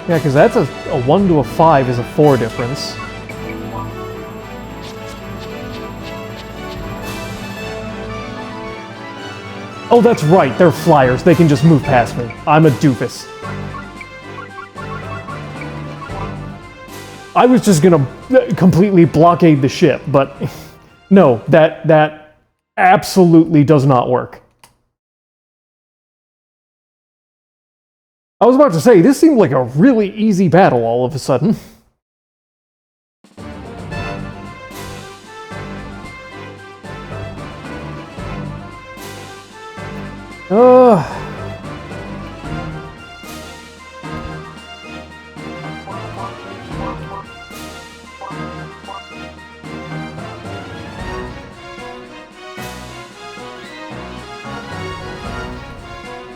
Yeah, because that's a 1 to a 5 is a 4 difference. Oh, that's right, they're flyers. They can just move past me. I'm a doofus. I was just gonna completely blockade the ship, but no, that absolutely does not work. I was about to say, this seemed like a really easy battle all of a sudden.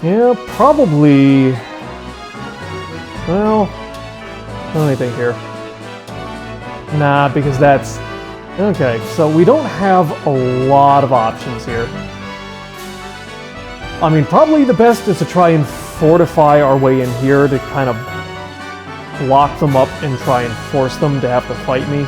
Yeah, probably... Well, let me think here. Nah, because that's... Okay, so we don't have a lot of options here. I mean, probably the best is to try and fortify our way in here to kind of block them up and try and force them to have to fight me.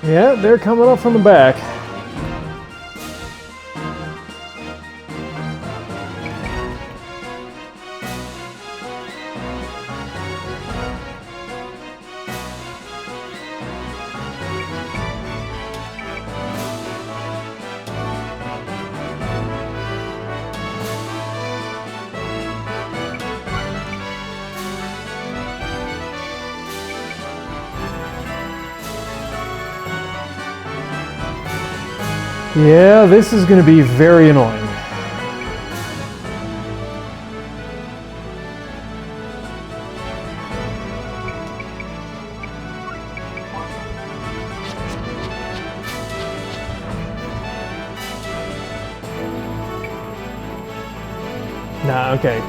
Yeah, they're coming up from the back. Yeah, this is going to be very annoying. Nah, okay.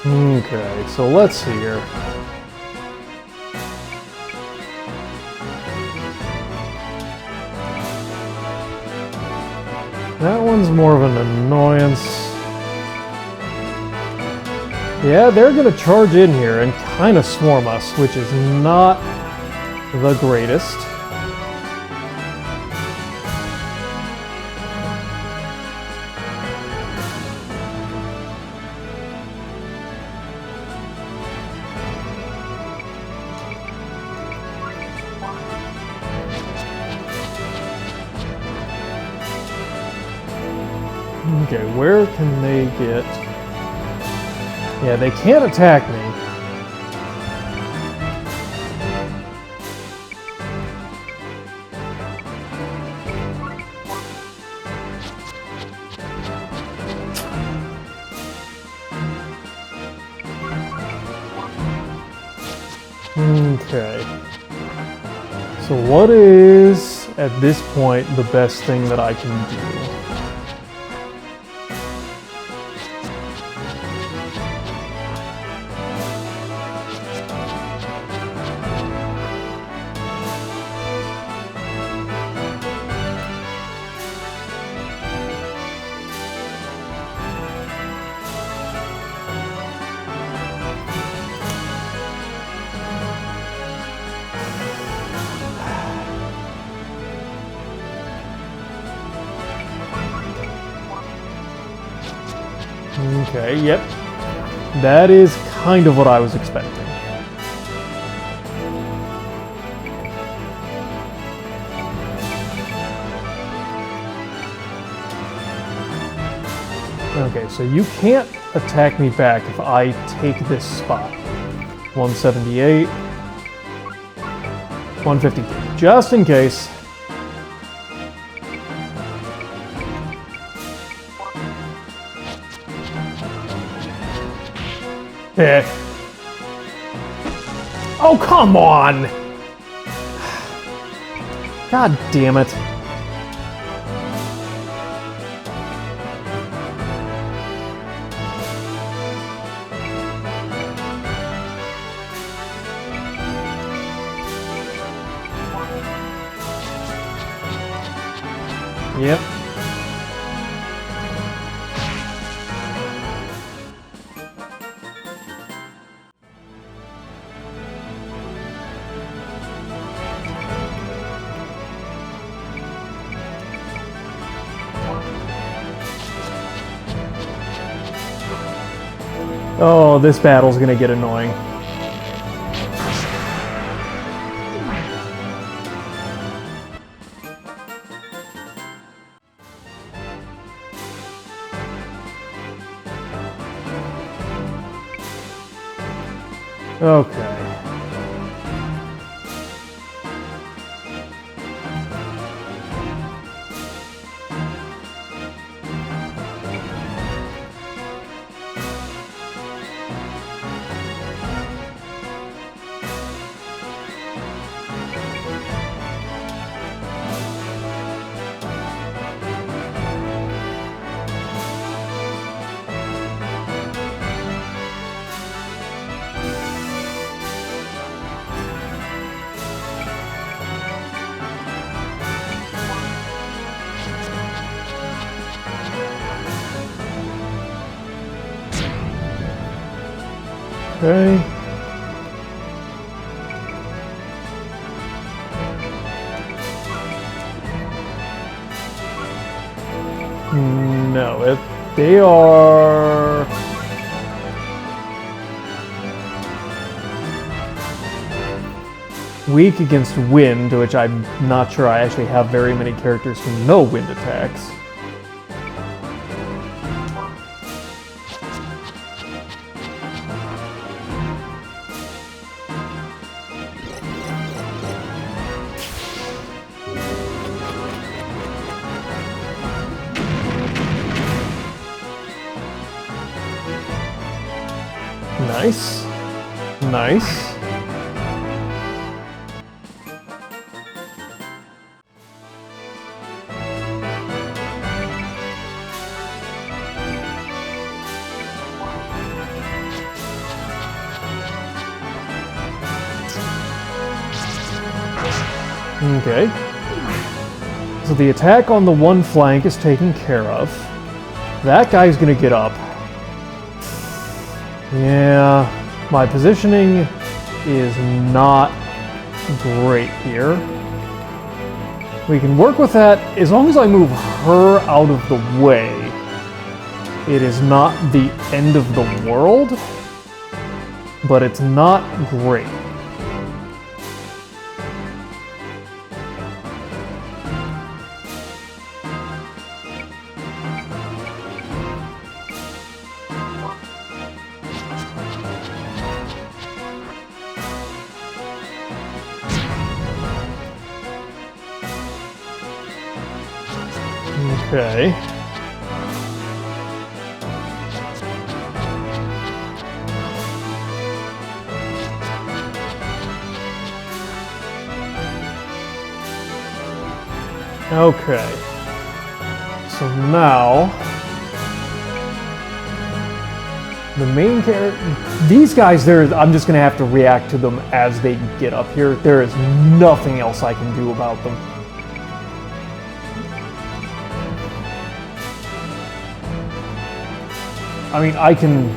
Okay, so let's see here. That one's more of an annoyance. Yeah, they're gonna charge in here and kind of swarm us, which is not the greatest. Okay, where can they get... Yeah, they can't attack me. Okay. So what is, at this point, the best thing that I can do? Okay, yep. That is kind of what I was expecting. Okay, so you can't attack me back if I take this spot. 178. 153. Just in case. Eh. Oh, come on! God damn it. Yep. Oh, this battle's gonna get annoying. Okay. Okay. No, they are... weak against wind, which I'm not sure I actually have very many characters who know wind attacks. Nice. Nice. Okay. So the attack on the one flank is taken care of. That guy's gonna get up. Yeah, my positioning is not great here. We can work with that as long as I move her out of the way. It is not the end of the world, but it's not great. Okay. Okay. So now the main character, these guys, I'm just gonna have to react to them as they get up here. There is nothing else I can do about them. I mean, I can...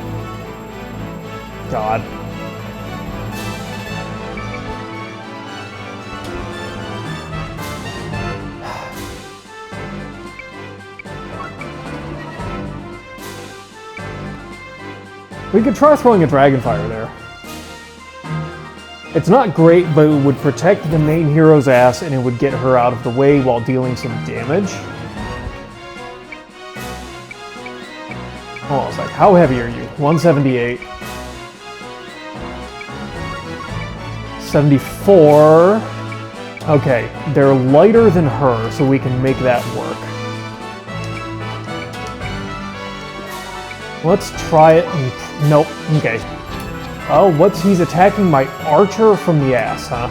God. We could try throwing a Dragonfire there. It's not great, but it would protect the main hero's ass and it would get her out of the way while dealing some damage. Oh, I was like, how heavy are you? 178. 74. Okay, they're lighter than her, so we can make that work. Let's try it. Nope. Okay. Oh, he's attacking my archer from the ass, huh?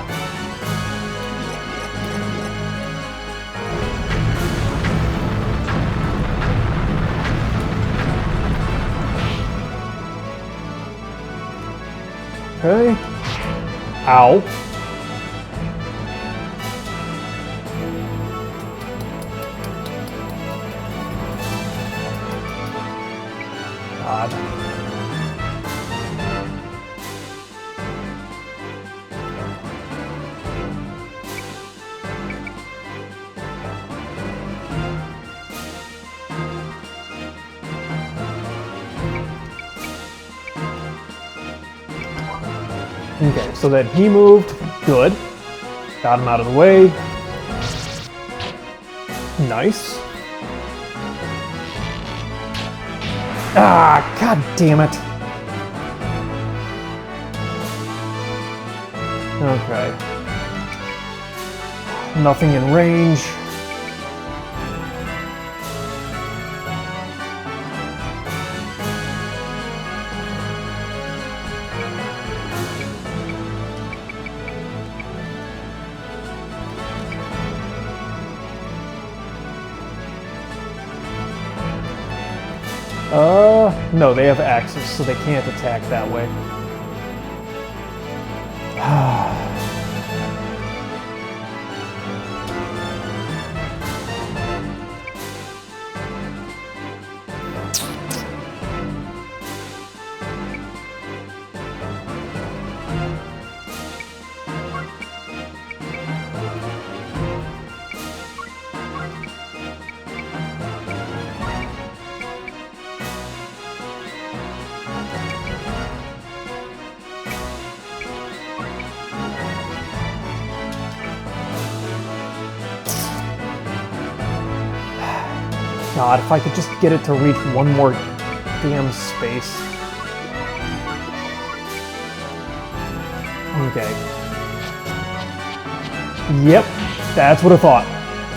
Okay. Ow. God. Okay, so then he moved. Good. Got him out of the way. Nice. Ah, god damn it. Okay. Nothing in range. No, they have axes, so they can't attack that way. God, if I could just get it to reach one more damn space. Okay. Yep, that's what I thought.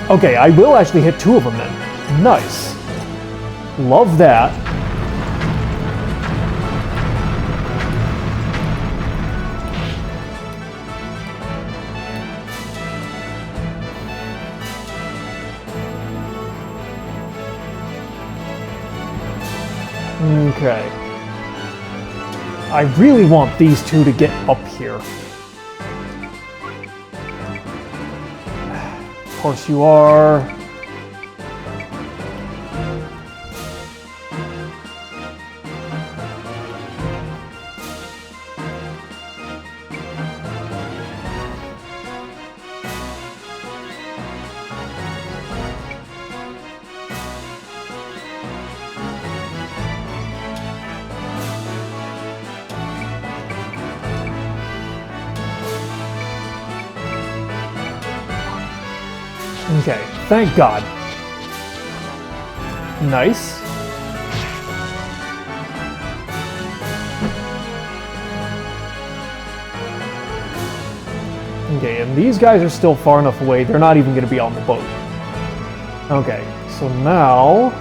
Okay, I will actually hit 2 of them then. Nice. Love that. Okay. I really want these 2 to get up here. Of course you are. Okay, thank God. Nice. Okay, and these guys are still far enough away, they're not even going to be on the boat. Okay, so now...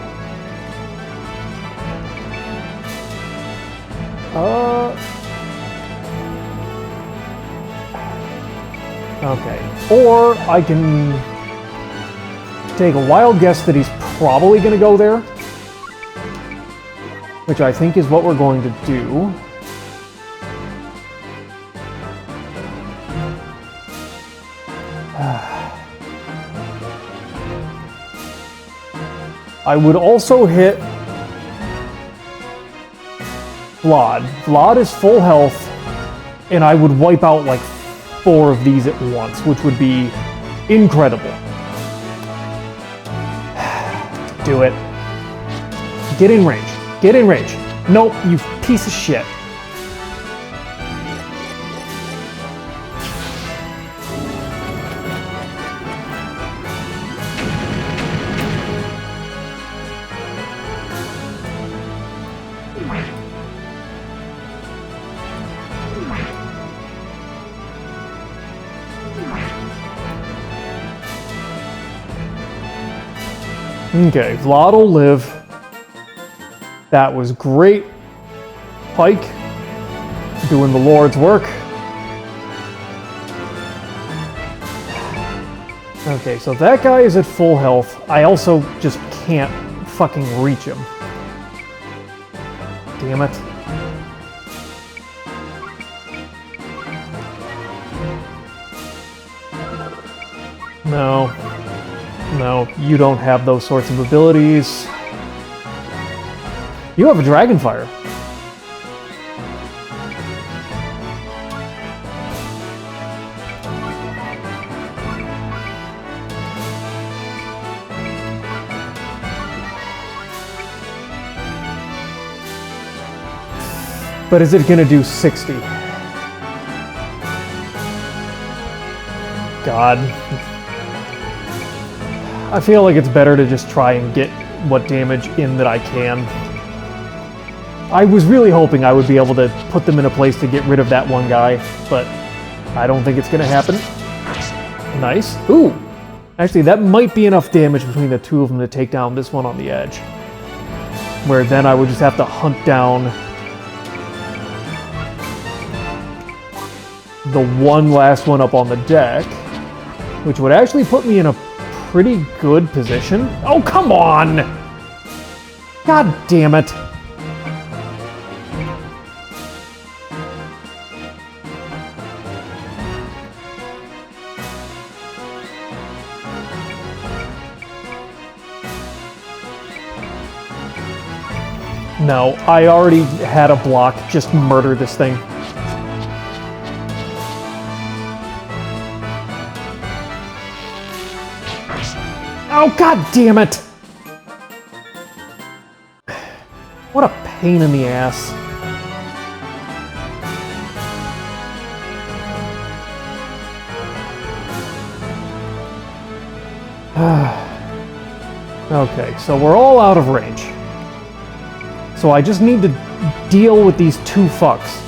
Okay, or I can take a wild guess that he's probably going to go there, which I think is what we're going to do. I would also hit Vlad. Vlad is full health, and I would wipe out like 4 of these at once, which would be incredible. Do it. Get in range. Get in range. Nope, you piece of shit. Okay, Vlad will live. That was great. Pike, doing the Lord's work. Okay, so that guy is at full health. I also just can't fucking reach him. Damn it. No. No, you don't have those sorts of abilities. You have a Dragonfire. But is it going to do 60? God. I feel like it's better to just try and get what damage in that I can. I was really hoping I would be able to put them in a place to get rid of that one guy, but I don't think it's going to happen. Nice. Ooh! Actually, that might be enough damage between the 2 of them to take down this one on the edge. Where then I would just have to hunt down the one last one up on the deck, which would actually put me in a pretty good position. Oh, come on! God damn it. No, I already had a block. Just murder this thing. Oh, god damn it! What a pain in the ass. Okay, so we're all out of range. So I just need to deal with these two fucks.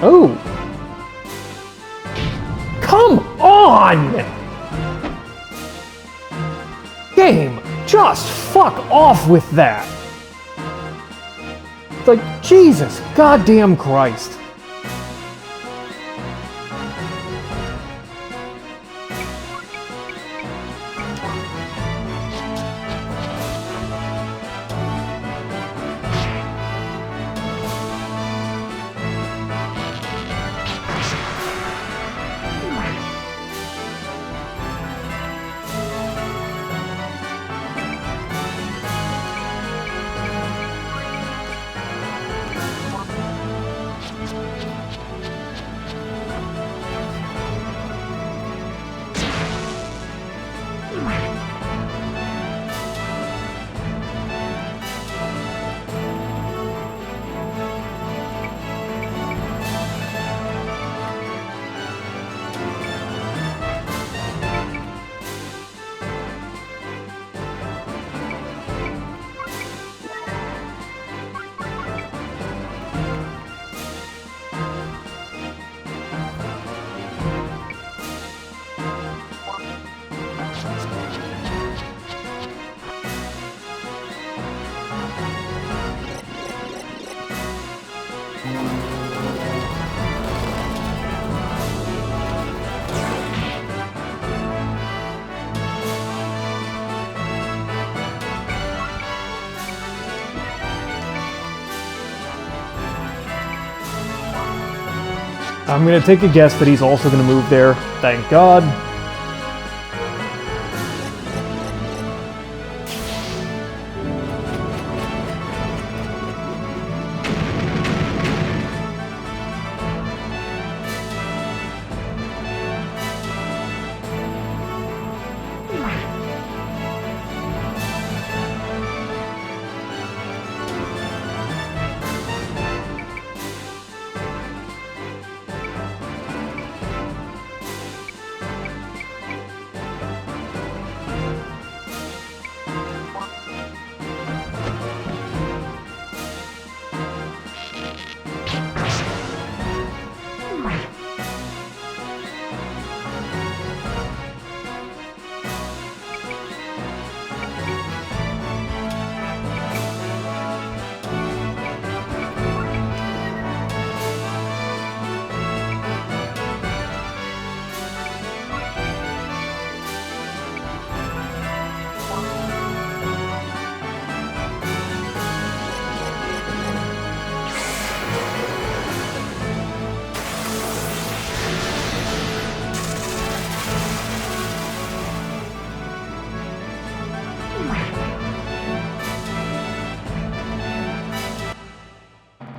Oh! Come on! Game, just fuck off with that! It's like, Jesus goddamn Christ. I'm gonna take a guess that he's also gonna move there. Thank God.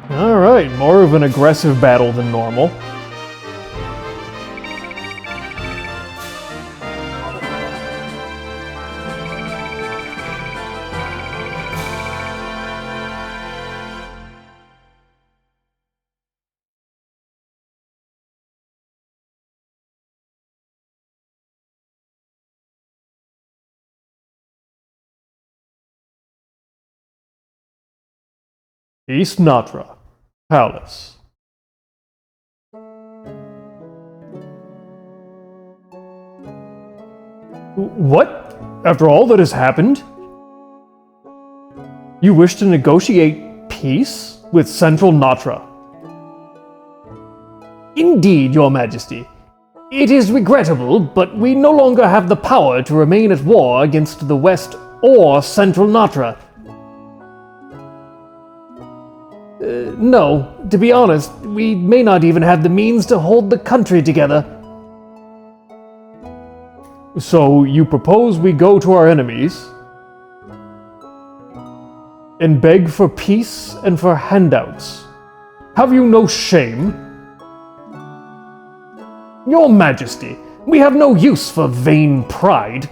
Alright, more of an aggressive battle than normal. East Natra Palace. What? After all that has happened? You wish to negotiate peace with Central Natra? Indeed, Your Majesty. It is regrettable, but we no longer have the power to remain at war against the West or Central Natra. No, to be honest, we may not even have the means to hold the country together. So you propose we go to our enemies and beg for peace and for handouts? Have you no shame? Your Majesty, we have no use for vain pride.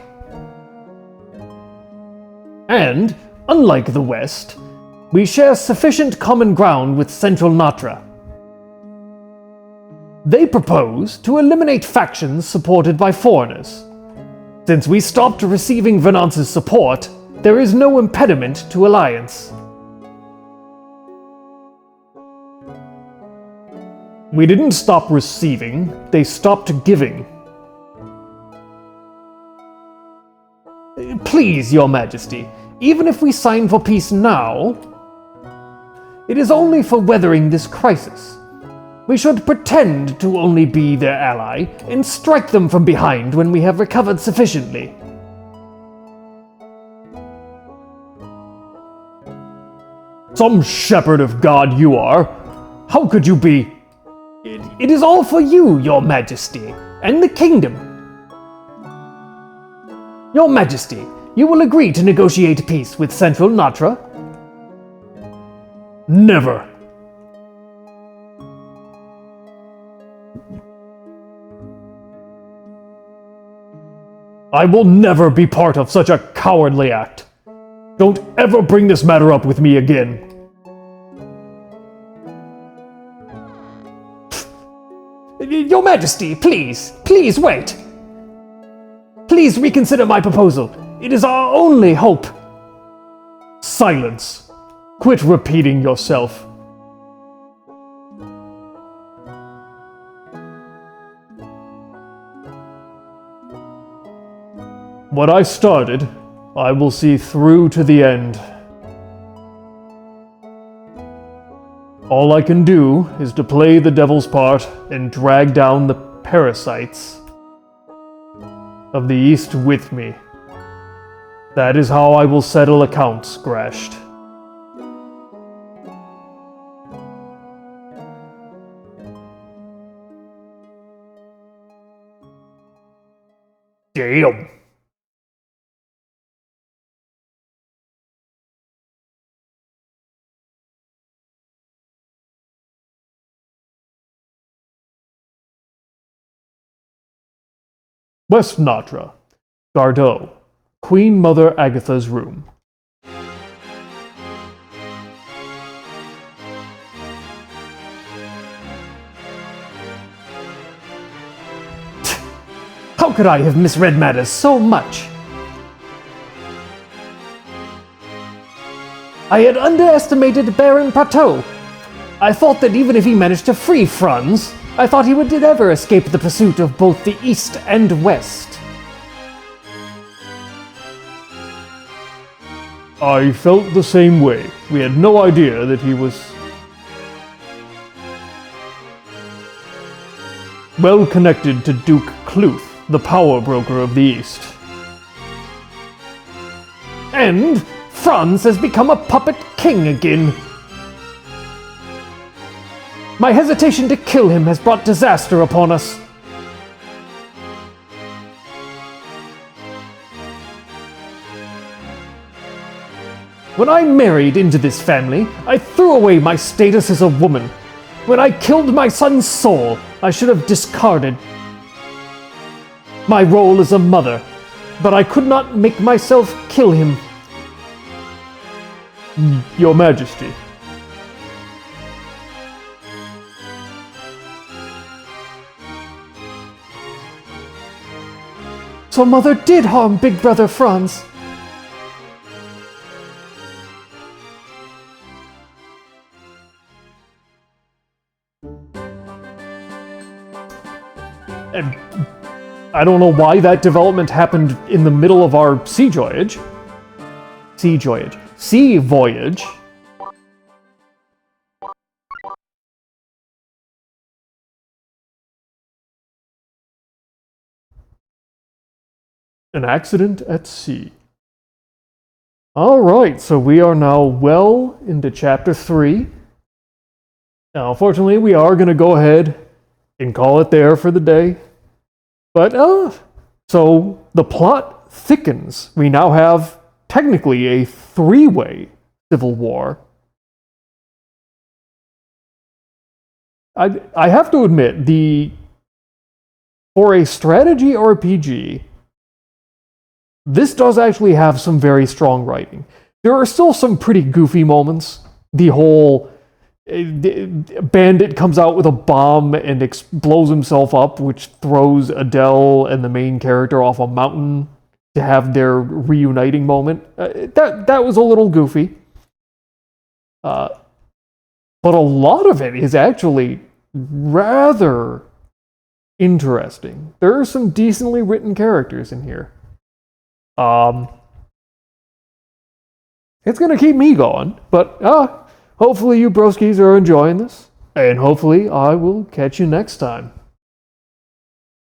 And, unlike the West, we share sufficient common ground with Central Natra. They propose to eliminate factions supported by foreigners. Since we stopped receiving Venance's support, there is no impediment to alliance. We didn't stop receiving, they stopped giving. Please, Your Majesty, even if we sign for peace now, it is only for weathering this crisis. We should pretend to only be their ally and strike them from behind when we have recovered sufficiently. Some shepherd of God you are! How could you be? It is all for you, Your Majesty, and the kingdom. Your Majesty, you will agree to negotiate peace with Central Natra? Never! I will never be part of such a cowardly act. Don't ever bring this matter up with me again. Your Majesty, please wait. Please reconsider my proposal. It is our only hope. Silence. Quit repeating yourself. What I started, I will see through to the end. All I can do is to play the devil's part and drag down the parasites of the East with me. That is how I will settle accounts, Grashed. Damn. West Natra, Gardeau, Queen Mother Agatha's room. How could I have misread matters so much? I had underestimated Baron Prateau. I thought that even if he managed to free Franz, I thought he would never escape the pursuit of both the East and West. I felt the same way. We had no idea that he was well connected to Duke Cluth, the power broker of the East. And Franz has become a puppet king again. My hesitation to kill him has brought disaster upon us. When I married into this family, I threw away my status as a woman. When I killed my son's soul, I should have discarded my role as a mother, but I could not make myself kill him. Your Majesty. So Mother did harm Big Brother Franz. And I don't know why that development happened in the middle of our sea voyage. Sea voyage. An accident at sea. Alright, so we are now well into chapter 3. Now, unfortunately, we are going to go ahead and call it there for the day. But, so the plot thickens. We now have technically a 3-way civil war. I have to admit, for a strategy RPG, this does actually have some very strong writing. There are still some pretty goofy moments. The whole bandit comes out with a bomb and blows himself up, which throws Adele and the main character off a mountain to have their reuniting moment. That was a little goofy. But a lot of it is actually rather interesting. There are some decently written characters in here. It's gonna keep me going, but hopefully you broskies are enjoying this, and hopefully I will catch you next time.